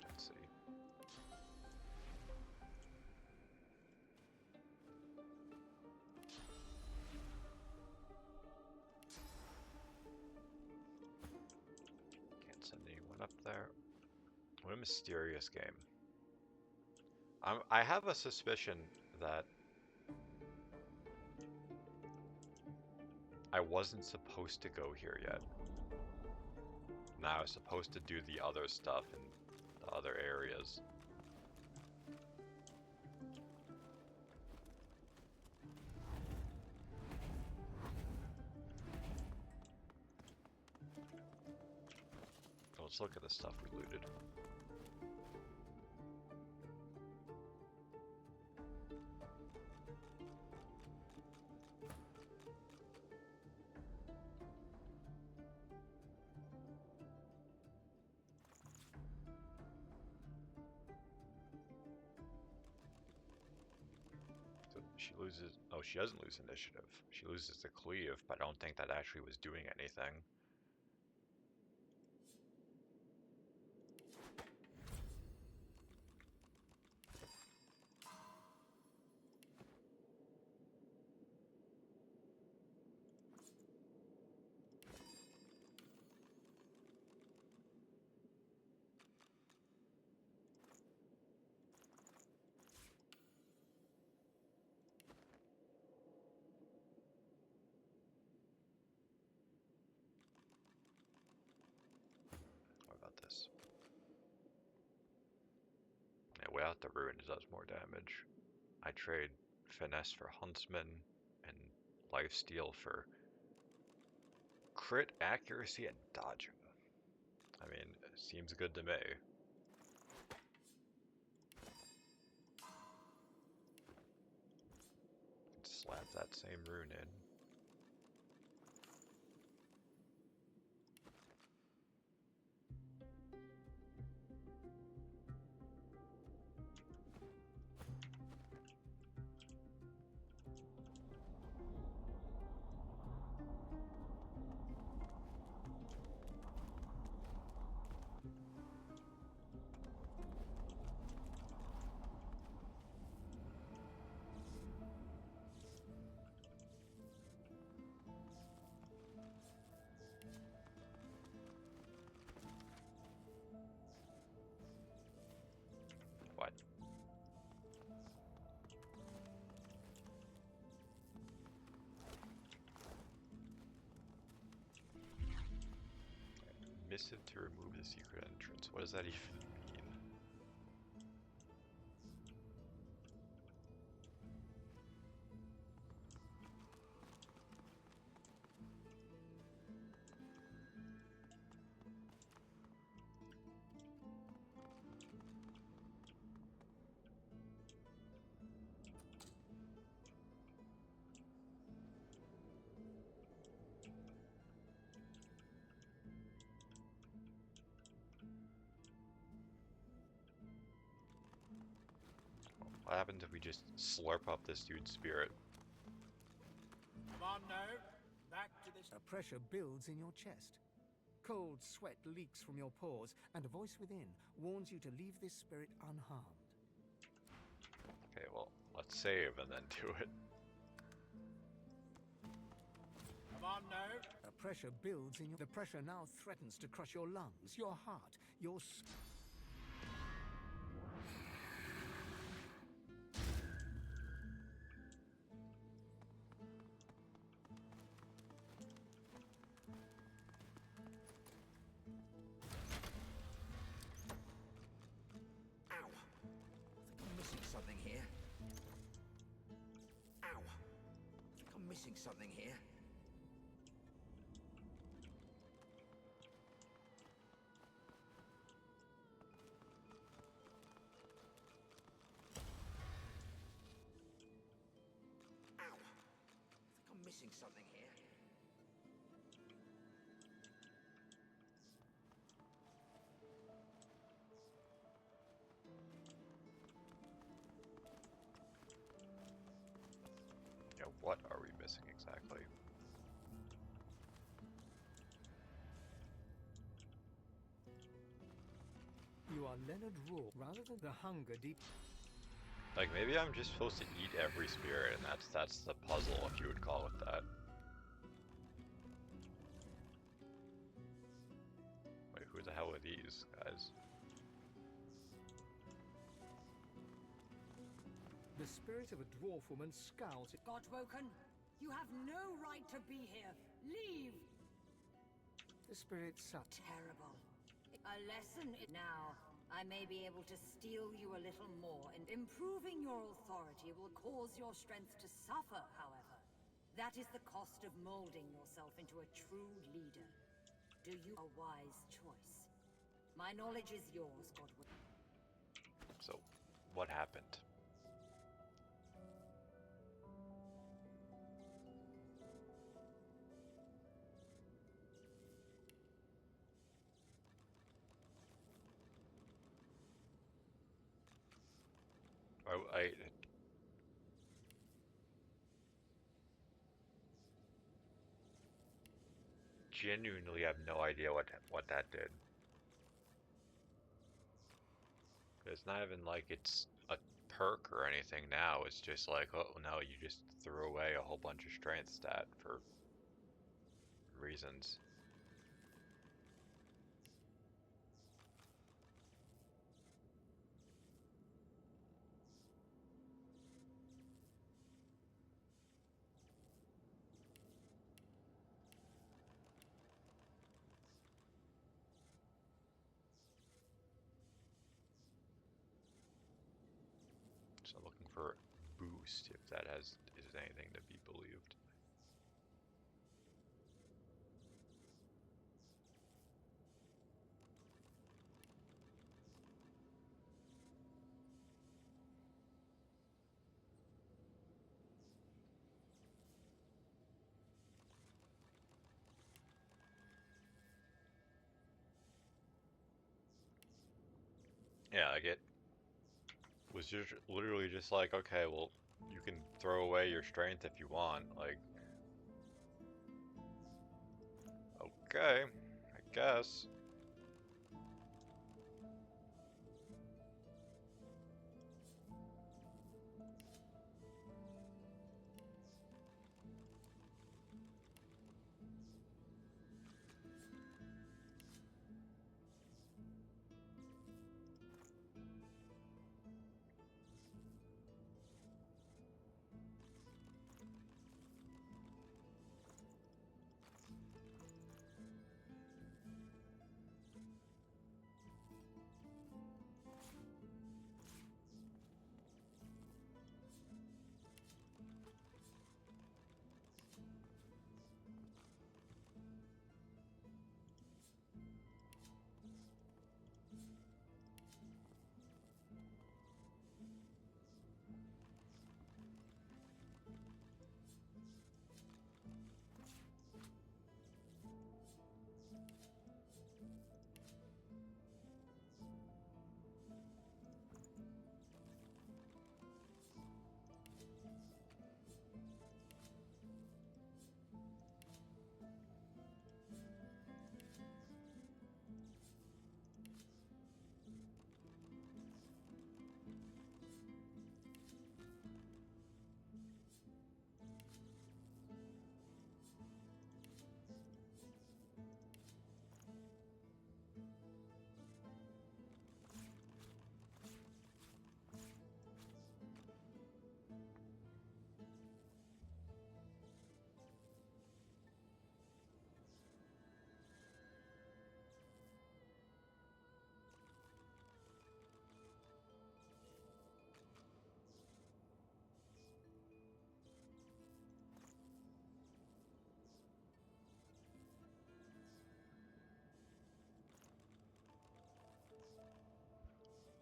Speaker 2: Let's see. there? What a mysterious game. I have a suspicion that I wasn't supposed to go here yet. Now I was supposed to do the other stuff in the other areas. Let's look at the stuff we looted. So she loses... Oh, she doesn't lose initiative. She loses the cleave, but I don't think that actually was doing anything. What about this? Yeah, without the ruin, it does more damage. I trade finesse for huntsman and lifesteal for crit accuracy and dodging. I mean, it seems good to me. Slap that same rune in. What? Missive to remove the secret entrance. What does that even mean? What happens if we just slurp up this dude's spirit?
Speaker 17: Come on now, back to this.
Speaker 4: A pressure builds in your chest. Cold sweat leaks from your pores, and a voice within warns you to leave this spirit unharmed.
Speaker 2: Okay, well, let's save and then do it.
Speaker 17: Come on now.
Speaker 4: A pressure builds in your... The pressure now threatens to crush your lungs, your heart, your...
Speaker 9: Ow! I think I'm missing something here. Ow! I think I'm missing something here. Ow! I think I'm missing something here.
Speaker 2: Yeah, what are we missing exactly?
Speaker 4: You are Leonard Raw, rather than the hunger deep...
Speaker 2: Like, maybe I'm just supposed to eat every spirit, and that's the puzzle, if you would call it that. Wait, who the hell are these guys?
Speaker 4: The spirit of a dwarf woman scowls at
Speaker 10: Godwoken, you have no right to be here. Leave!
Speaker 4: the spirit
Speaker 10: Terrible. A lesson now. I may be able to steal you a little more, and improving your authority will cause your strength to suffer, however. That is the cost of molding yourself into a true leader. Do you a wise choice? My knowledge is yours, Godwoken.
Speaker 2: So, what happened? I genuinely have no idea what that did. It's not even like it's a perk or anything now. It's just like, oh no, you just threw away a whole bunch of strength stat for reasons. So looking for boost if that is anything to be believed. Yeah, like it was just literally just like, okay, well, you can throw away your strength if you want, like, okay, I guess.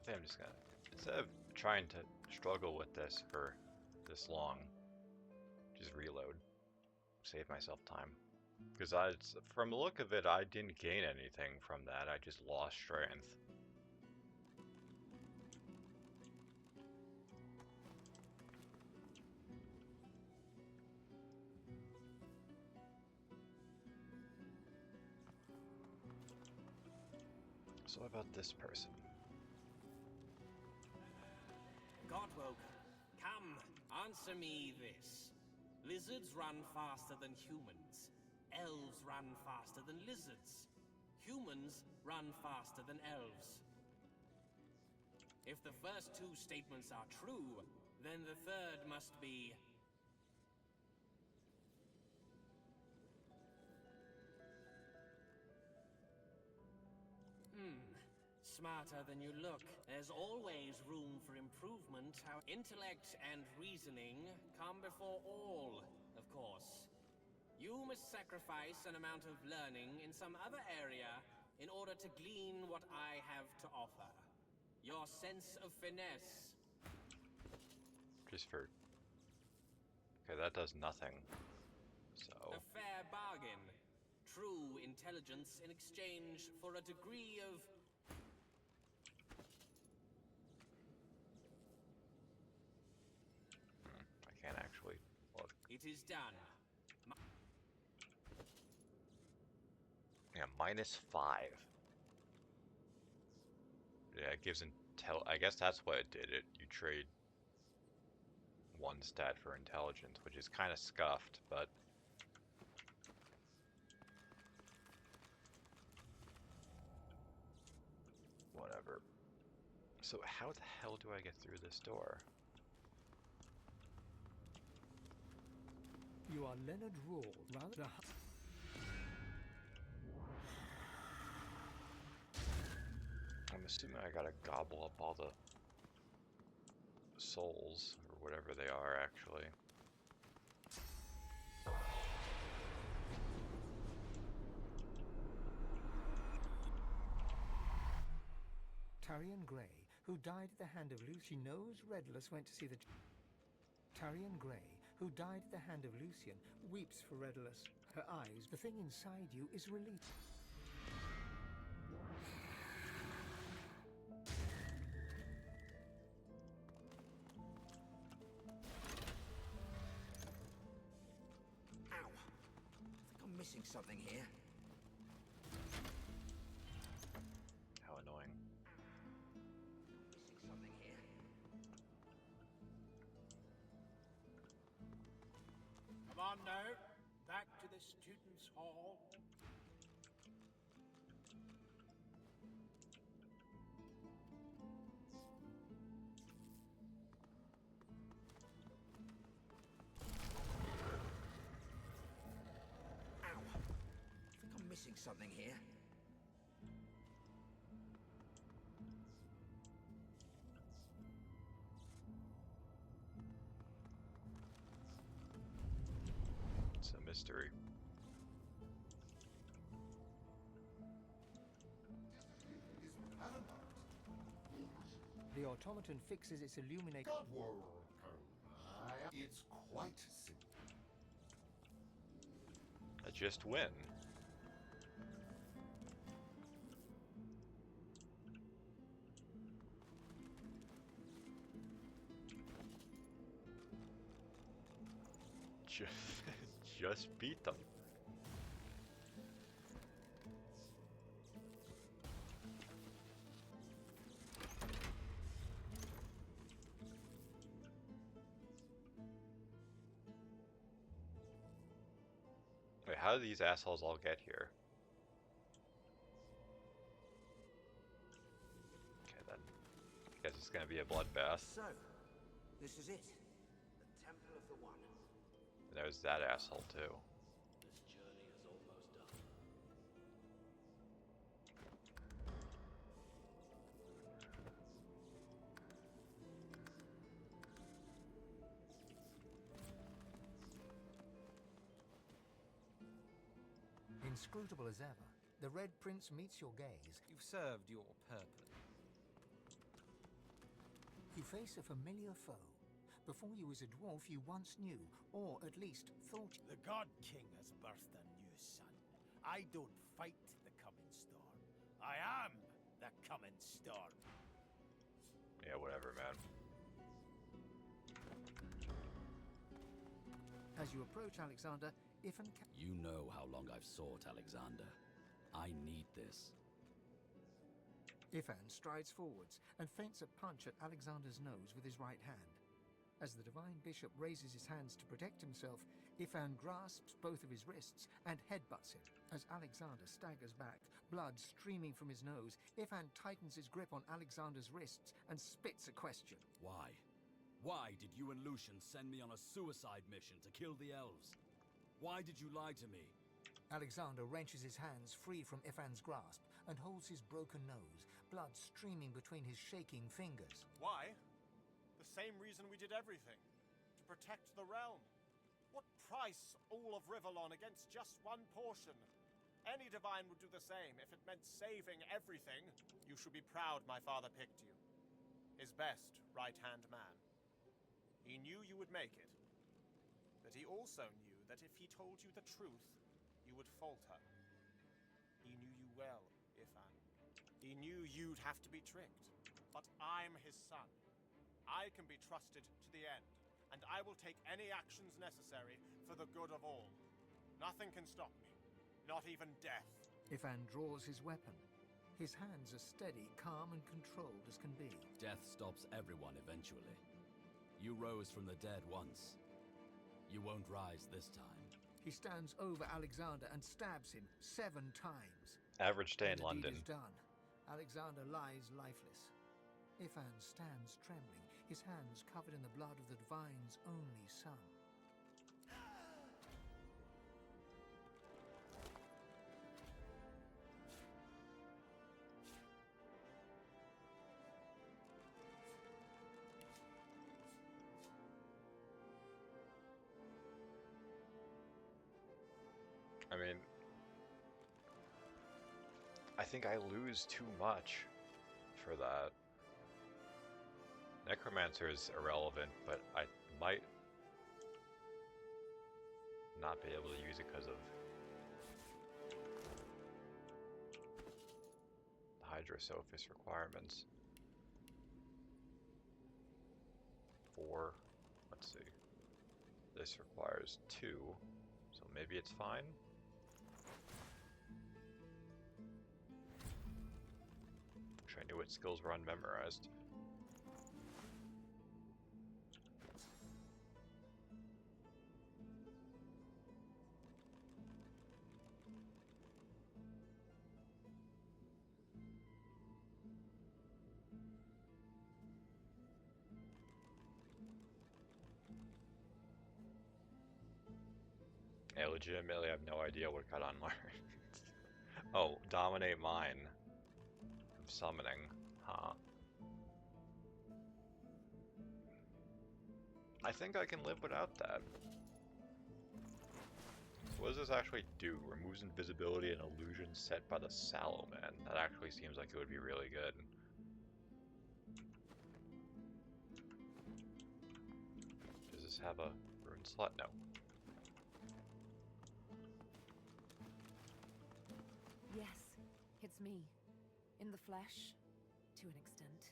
Speaker 2: I think I'm just gonna, instead of trying to struggle with this for this long, just reload, save myself time. Because from the look of it, I didn't gain anything from that, I just lost strength. So what about this person?
Speaker 18: Godwoken, come, answer me this. Lizards run faster than humans. Elves run faster than lizards. Humans run faster than elves. If the first two statements are true, then the third must be... Smarter than you look. There's always room for improvement. How intellect and reasoning come before all, of course. You must sacrifice an amount of learning in some other area in order to glean what I have to offer. Your sense of finesse.
Speaker 2: Just for... Okay, that does nothing. So...
Speaker 18: A fair bargain. True intelligence in exchange for a degree of...
Speaker 2: I can't actually look.
Speaker 18: It is done.
Speaker 2: Yeah, -5. Yeah, it gives intel. I guess that's what it did. You trade one stat for intelligence, which is kind of scuffed, but whatever. So how the hell do I get through this door?
Speaker 4: You are Leonard Rawl, rather.
Speaker 2: I'm assuming I gotta gobble up all the souls, or whatever they are, actually.
Speaker 4: Tarian Grey, who died at the hand of Lucian, knows Redless went to see the... Tarian Grey, who died at the hand of Lucian, weeps for Redless. Her eyes, the thing inside you, is released.
Speaker 9: Ow! I think I'm missing something here.
Speaker 2: How annoying.
Speaker 9: Missing something here.
Speaker 17: Come on now, back to the students' hall.
Speaker 9: Ow! I think I'm missing something here.
Speaker 2: It's a mystery.
Speaker 4: The automaton fixes its illuminate...
Speaker 16: It's quite simple.
Speaker 2: I just win. Just beat them. Wait, how do these assholes all get here? Okay, then. I guess it's gonna be a bloodbath.
Speaker 9: So, this is it. The Temple of the One.
Speaker 2: And there's that asshole too.
Speaker 8: This journey is almost done.
Speaker 4: Inscrutable as ever, the Red Prince meets your gaze.
Speaker 1: You've served your purpose.
Speaker 4: You face a familiar foe. Before you was a dwarf you once knew, or at least thought...
Speaker 17: The God King has birthed a new son. I don't fight the coming storm. I am the coming storm.
Speaker 2: Yeah, whatever, man.
Speaker 4: As you approach Alexander, Ifan...
Speaker 8: You know how long I've sought Alexander. I need this.
Speaker 4: Ifan strides forwards and feints a punch at Alexander's nose with his right hand. As the Divine Bishop raises his hands to protect himself, Ifan grasps both of his wrists and headbutts him. As Alexander staggers back, blood streaming from his nose, Ifan tightens his grip on Alexander's wrists and spits a question.
Speaker 8: Why? Why did you and Lucian send me on a suicide mission to kill the elves? Why did you lie to me?
Speaker 4: Alexander wrenches his hands free from Ifan's grasp and holds his broken nose, blood streaming between his shaking fingers.
Speaker 19: Why? The same reason we did everything. To protect the realm. What price all of Rivellon against just one portion? Any divine would do the same if it meant saving everything. You should be proud my father picked you. His best right-hand man. He knew you would make it. But he also knew that if he told you the truth, you would falter. He knew you well, Ifan. He knew you'd have to be tricked. But I'm his son. I can be trusted to the end, and I will take any actions necessary for the good of all. Nothing can stop me, not even death.
Speaker 4: Ifan draws his weapon. His hands are steady, calm, and controlled as can be.
Speaker 8: Death stops everyone eventually. You rose from the dead once. You won't rise this time.
Speaker 4: He stands over Alexander and stabs him 7 times.
Speaker 2: Average stay in
Speaker 4: When the
Speaker 2: London.
Speaker 4: deed is done, Alexander lies lifeless. Ifan stands trembling, his hands covered in the blood of the Divine's only son.
Speaker 2: I mean, I think I lose too much for that. Necromancer is irrelevant, but I might not be able to use it because of the Hydrosophist requirements. 4, let's see. This requires 2, so maybe it's fine. Wish I knew what skills were unmemorized. I legitimately have no idea what got unlearned. Oh, dominate mine. I'm summoning, huh? I think I can live without that. What does this actually do? Removes invisibility and illusions set by the Sallow Man. That actually seems like it would be really good. Does this have a rune slot? No.
Speaker 11: Yes, it's me. In the flesh, to an extent.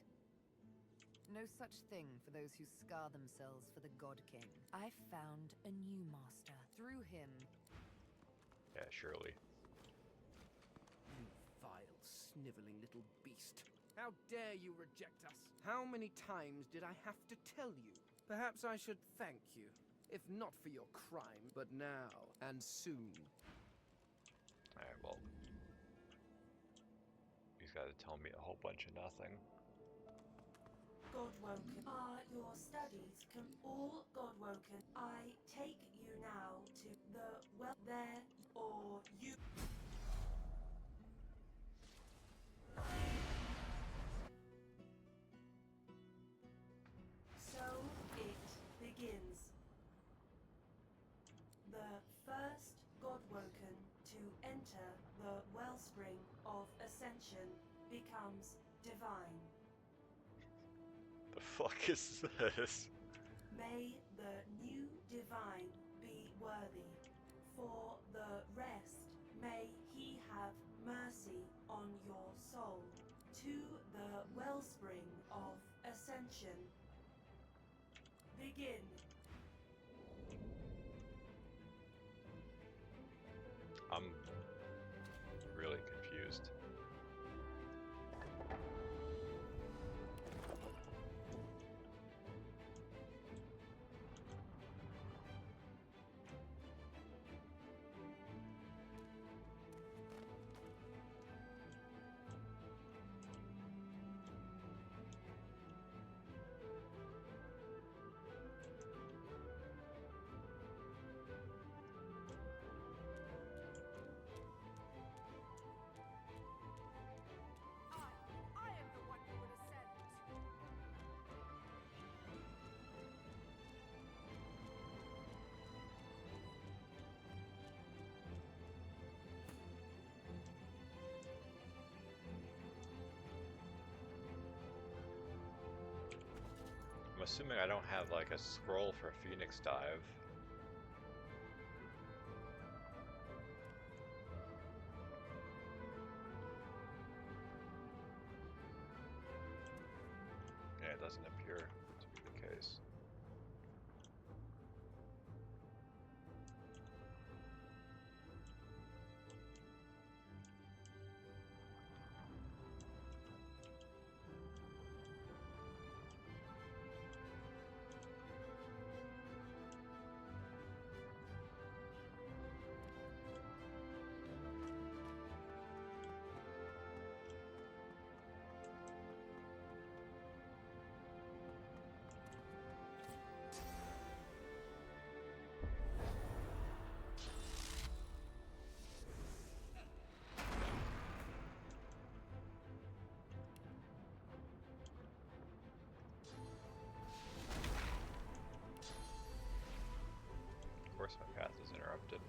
Speaker 11: No such thing for those who scar themselves for the God King. I've found a new master. Through him.
Speaker 2: Yeah, surely.
Speaker 13: You vile, sniveling little beast. How dare you reject us? How many times did I have to tell you? Perhaps I should thank you. If not for your crime, but now, and soon.
Speaker 2: Alright, well. These guys are telling me a whole bunch of nothing.
Speaker 20: Godwoken are your studies all Godwoken. I take you now to the well there, or you. So it begins. The first Godwoken to enter the wellspring of ascension becomes divine.
Speaker 2: The fuck is this?
Speaker 20: May the new divine be worthy. For the rest, may he have mercy on your soul. To the wellspring of ascension. Begin.
Speaker 2: I'm really confused. assuming I don't have like a scroll for Phoenix Dive. Yeah, it doesn't appear to be the case. Of course my path is interrupted.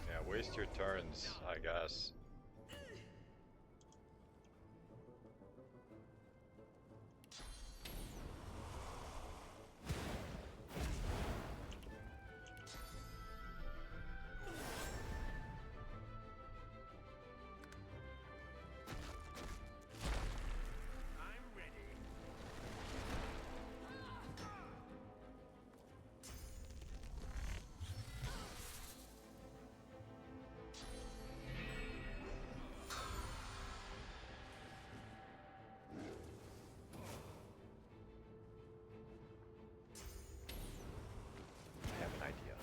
Speaker 2: Yeah, waste your turns, I guess. I have an idea.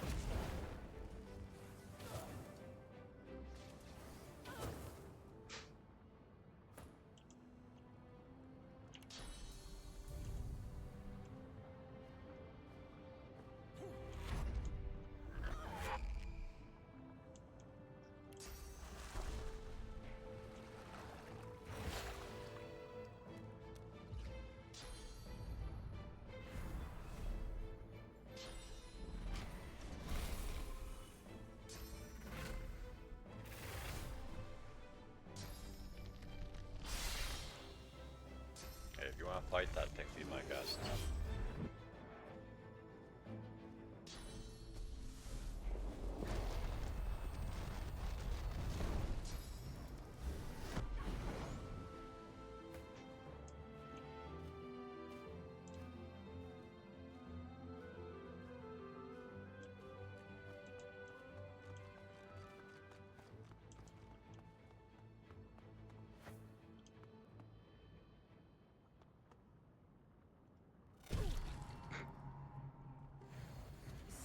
Speaker 2: Hey, if you want to fight that thing, be my guest.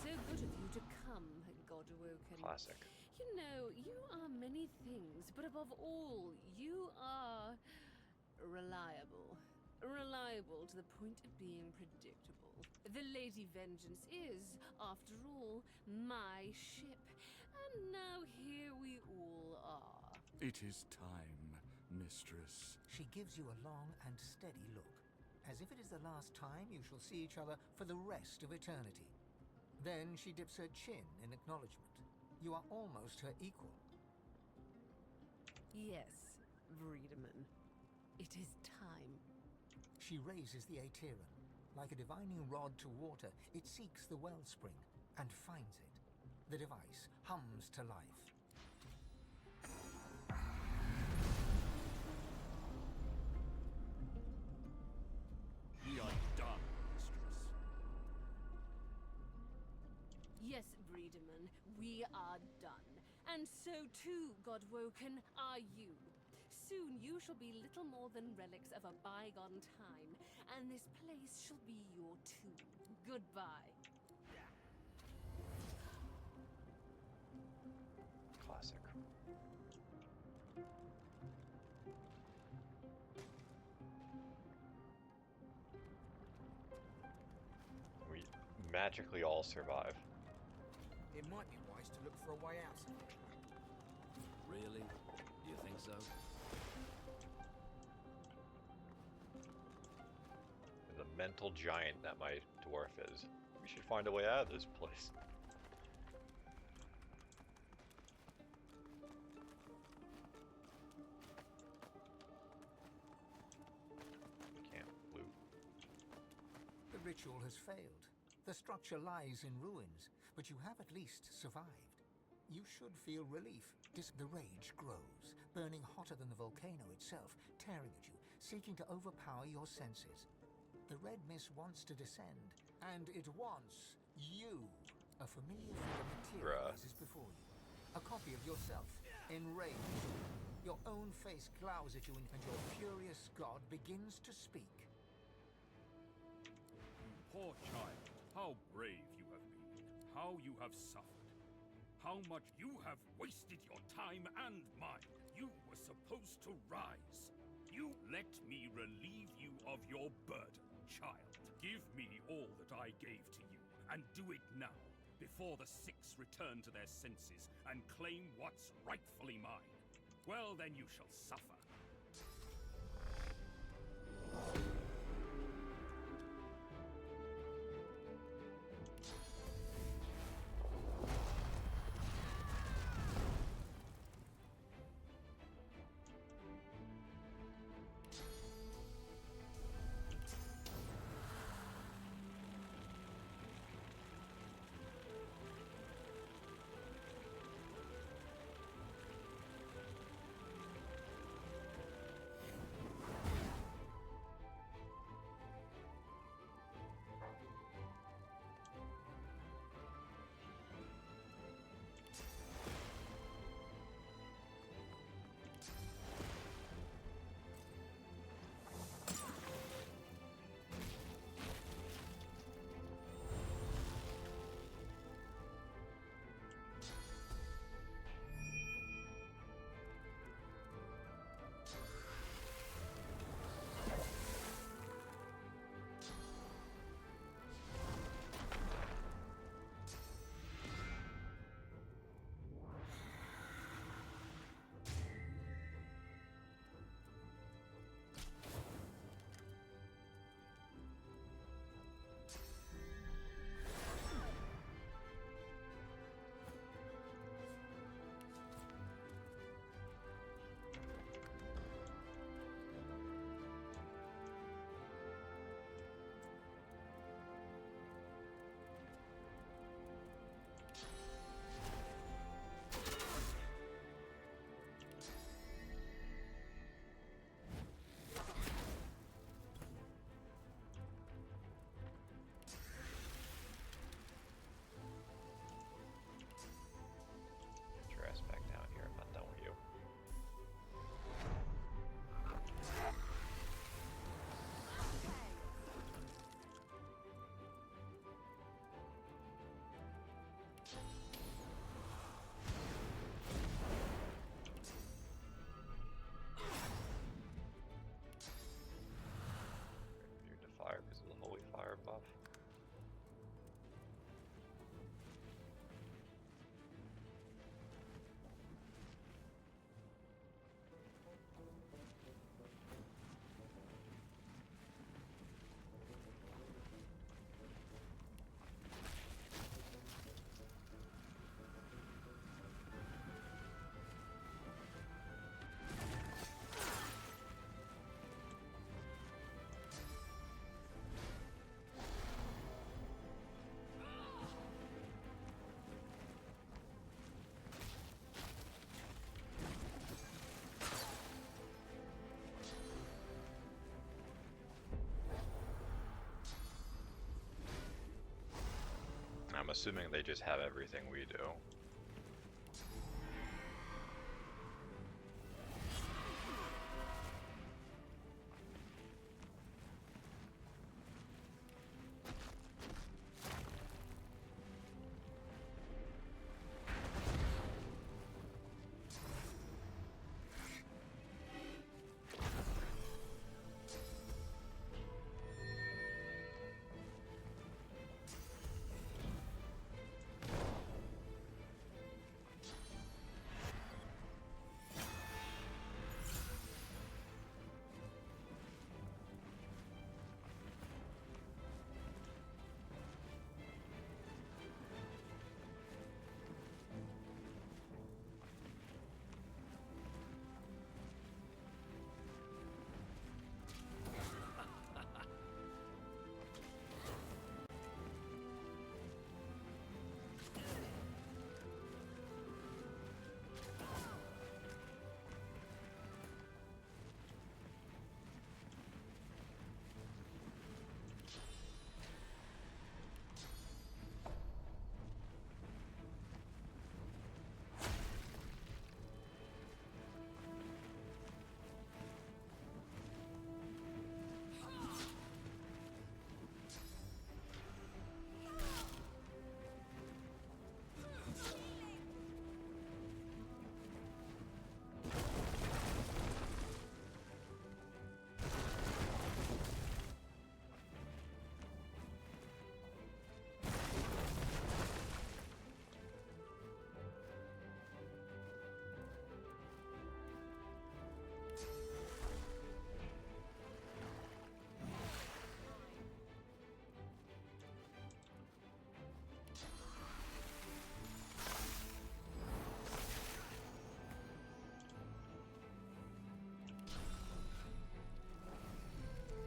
Speaker 12: So good of you to come, God Awoken.
Speaker 2: Classic.
Speaker 12: You know, you are many things, but above all, you are reliable. Reliable to the point of being predictable. The Lady Vengeance is, after all, my ship. And now here we all are.
Speaker 7: It is time, mistress.
Speaker 4: She gives you a long and steady look, as if it is the last time you shall see each other for the rest of eternity. Then she dips her chin in acknowledgement. You are almost her equal.
Speaker 12: Yes, Vredeman. It is time.
Speaker 4: She raises the Aeteran. Like a divining rod to water, it seeks the wellspring and finds it. The device hums to life.
Speaker 7: We are done, mistress.
Speaker 12: Yes, Vredeman, we are done. And so too, Godwoken, are you. Soon you shall be little more than relics of a bygone time, and this place shall be your tomb. Goodbye.
Speaker 2: Classic. magically all survive.
Speaker 9: It might be wise to look for a way out of here.
Speaker 8: Really? Do you think so?
Speaker 2: The mental giant that my dwarf is. We should find a way out of this place. Can't loot.
Speaker 4: The ritual has failed. The structure lies in ruins, but you have at least survived. You should feel relief. The rage grows, burning hotter than the volcano itself, tearing at you, seeking to overpower your senses. The red mist wants to descend, and it wants you. A familiar figure materializes before you. A copy of yourself, enraged. Your own face glowers at you, and your furious god begins to speak.
Speaker 21: Poor child, how brave you have been, how you have suffered, how much you have wasted your time and mine. You were supposed to rise. You let me relieve you of your burden, child. Give me all that I gave to you, and do it now, before the Six return to their senses and claim what's rightfully mine. Well, then you shall suffer.
Speaker 2: I'm assuming they just have everything we do.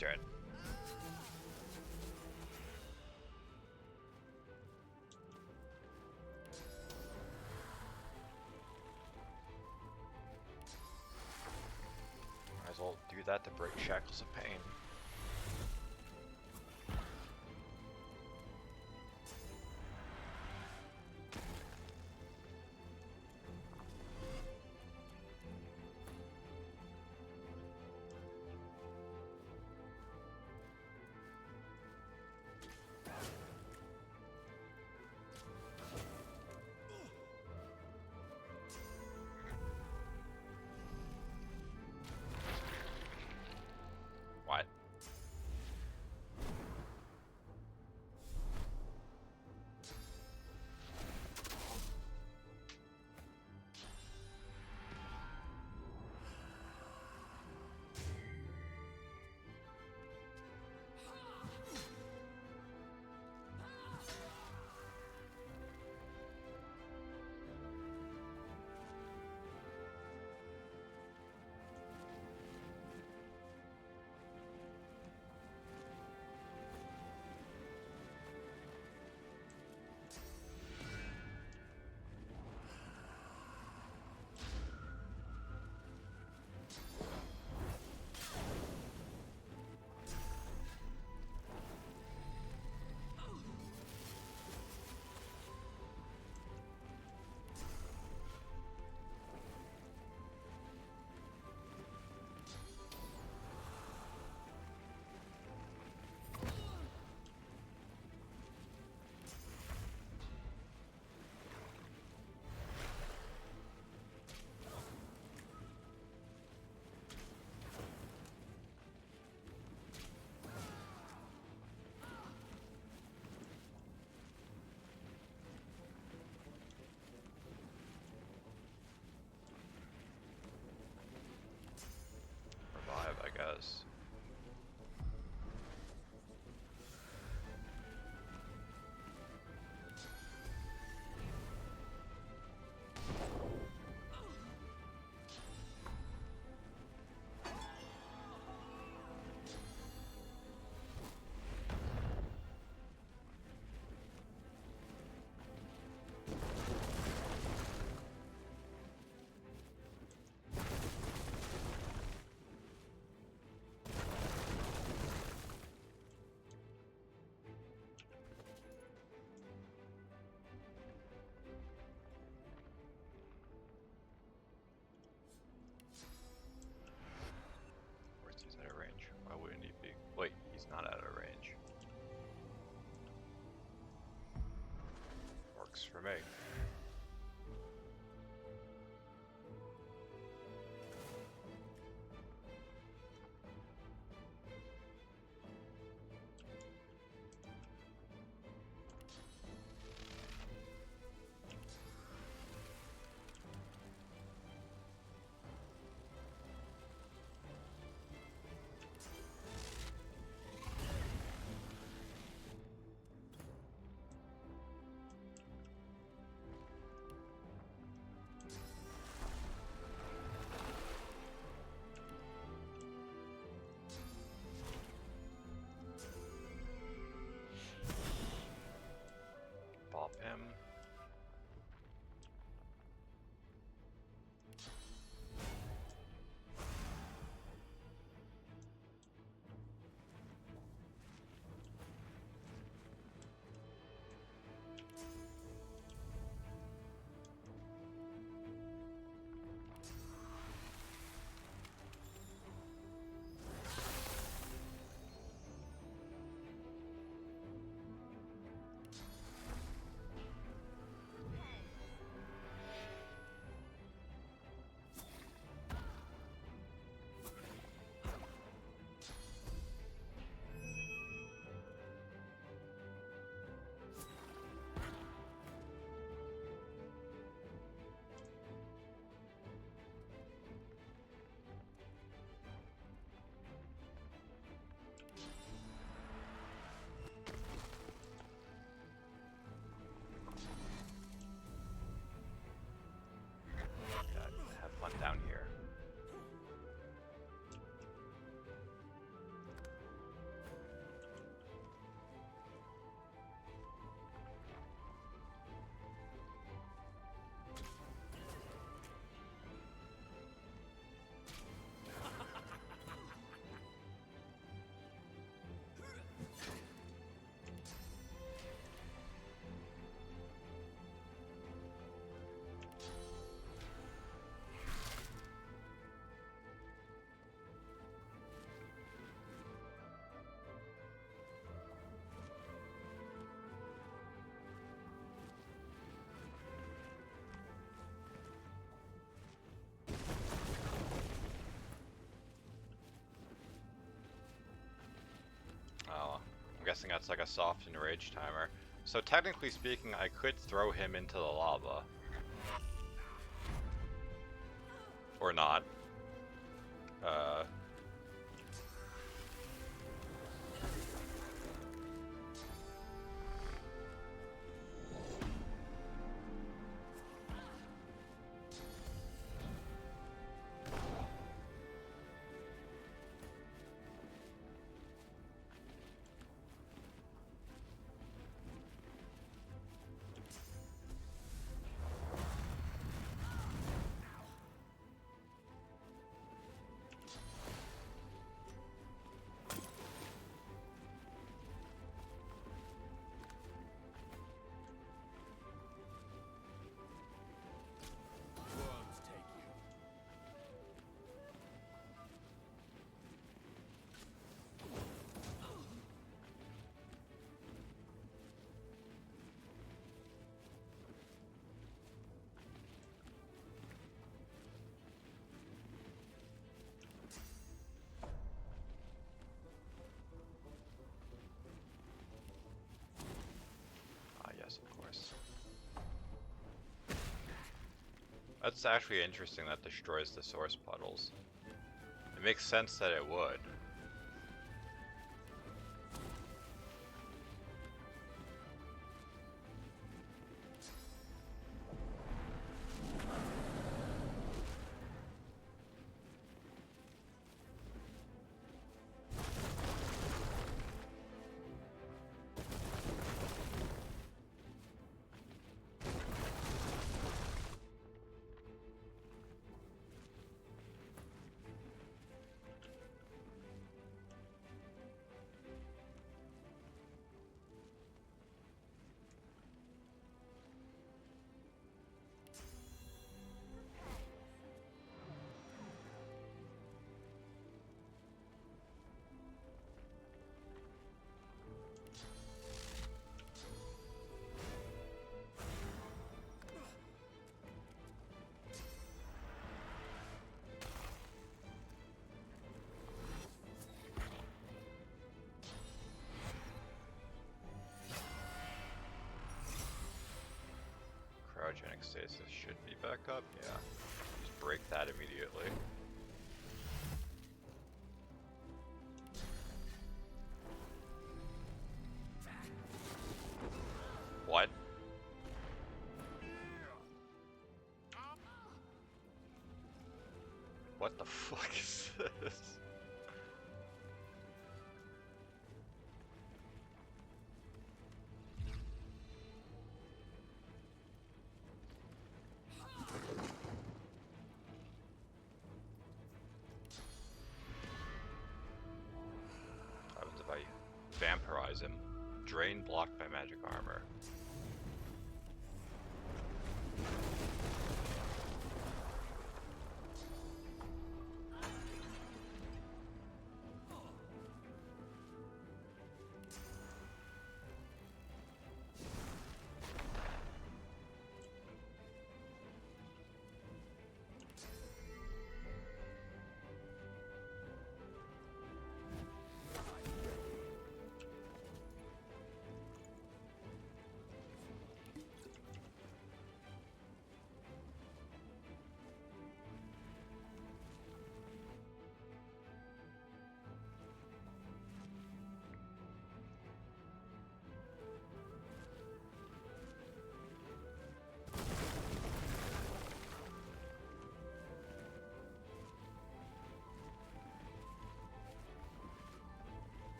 Speaker 2: turn. Might as well do that to break shackles of pain. What? guessing that's like a softened rage timer. So technically speaking, I could throw him into the lava. Or not. That's actually interesting that destroys the source puddles. It makes sense that it would. Cryogenic stasis should be back up, yeah. Just break that immediately. What? What the fuck is this? What happens if I vampirize him? Drain blocked by magic armor.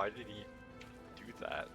Speaker 2: Why did he do that?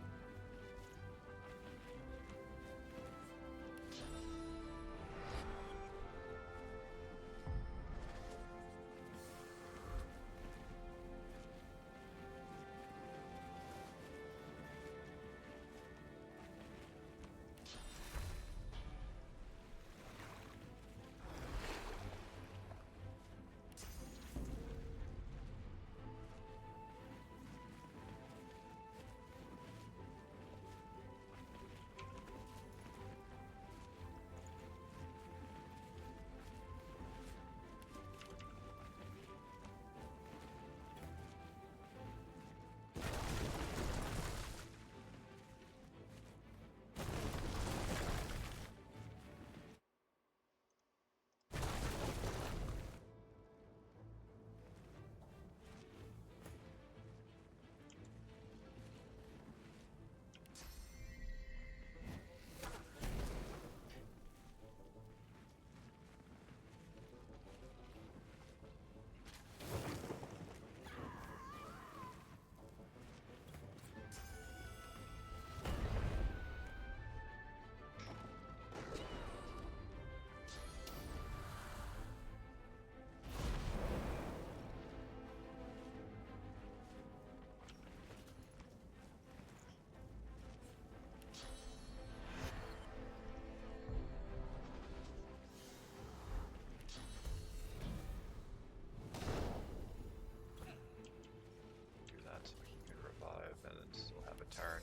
Speaker 2: And then still have a turn.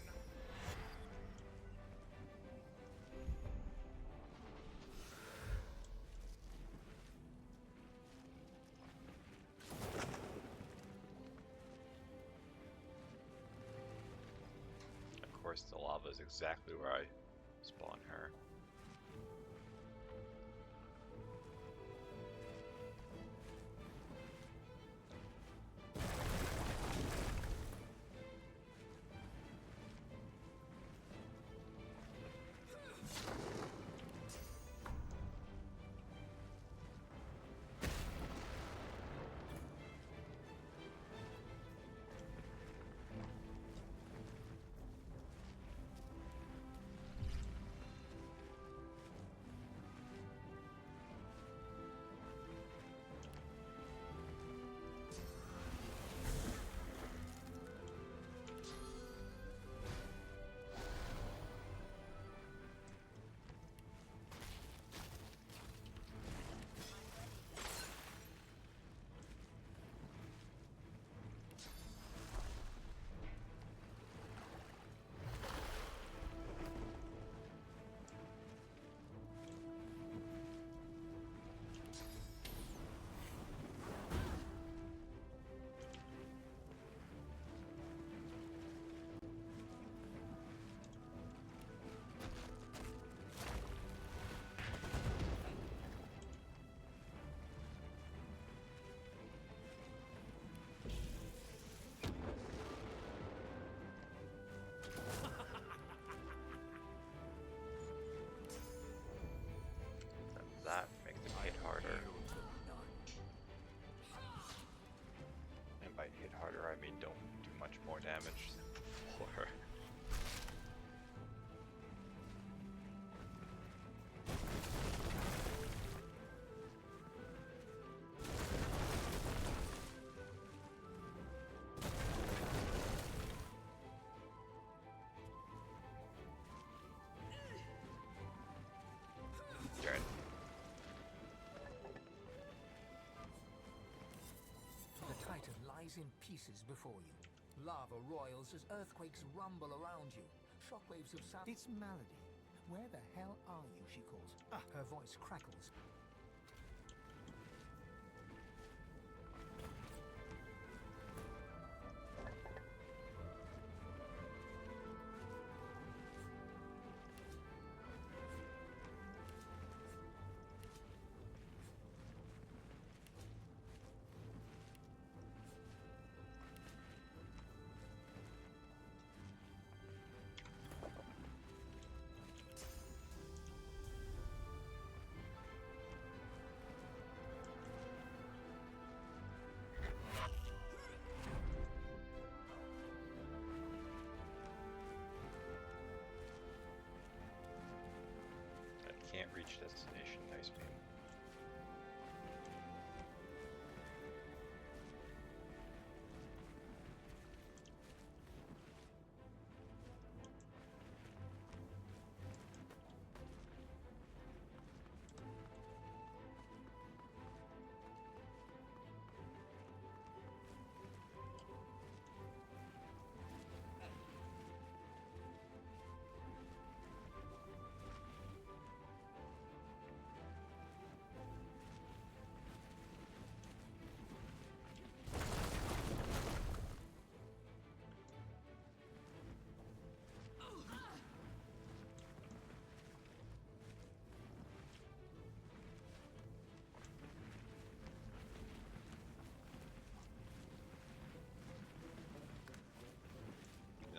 Speaker 2: Of course, the lava is exactly where I spawn her. That makes them hit harder. And by hit harder, I mean don't do much more damage than before. Turn.
Speaker 4: The Titan lies in pieces before you. Lava roils as earthquakes rumble around you. Shockwaves of sound. It's Malady. Where the hell are you, she calls. Her voice crackles.
Speaker 2: Reach destination, nice beam.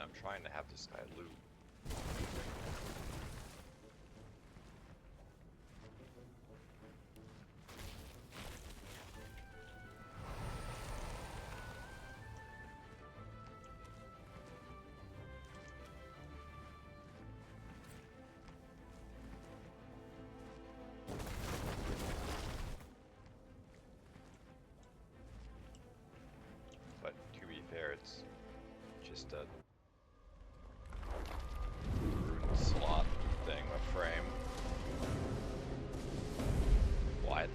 Speaker 2: I'm trying to have this guy loot. But to be fair, it's just a slot thing, a frame. What?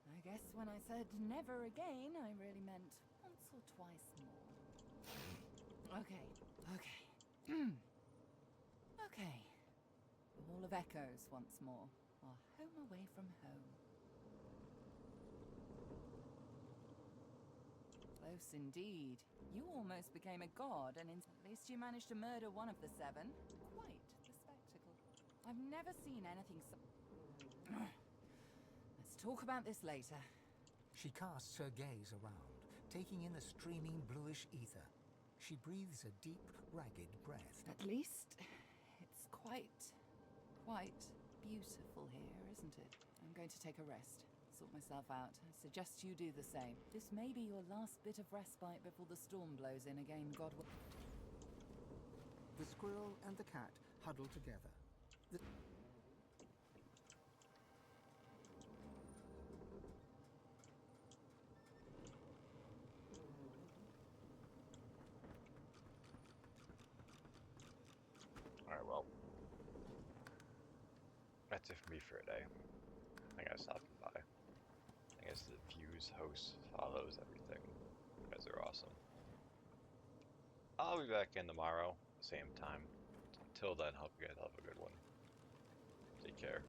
Speaker 14: I guess when I said never again, I really meant once or twice more. Okay. Okay. The Wall of Echoes once more. Our home away from home. Close indeed. You almost became a god, and at least you managed to murder one of the 7. Quite the spectacle. I've never seen anything so... Let's talk about this later.
Speaker 4: She casts her gaze around, taking in the streaming bluish ether. She breathes a deep, ragged breath.
Speaker 14: At least it's quite beautiful here, isn't it? I'm going to take a rest, sort myself out. I suggest you do the same. This may be your last bit of respite before the storm blows in again, God will...
Speaker 4: The squirrel and the cat huddle together.
Speaker 2: Alright, well. That's it for me for a day. I gotta stop by. I guess the views, host, follows, everything. You guys are awesome. I'll be back in tomorrow, same time. Until then, hope you guys have a good one. Take care.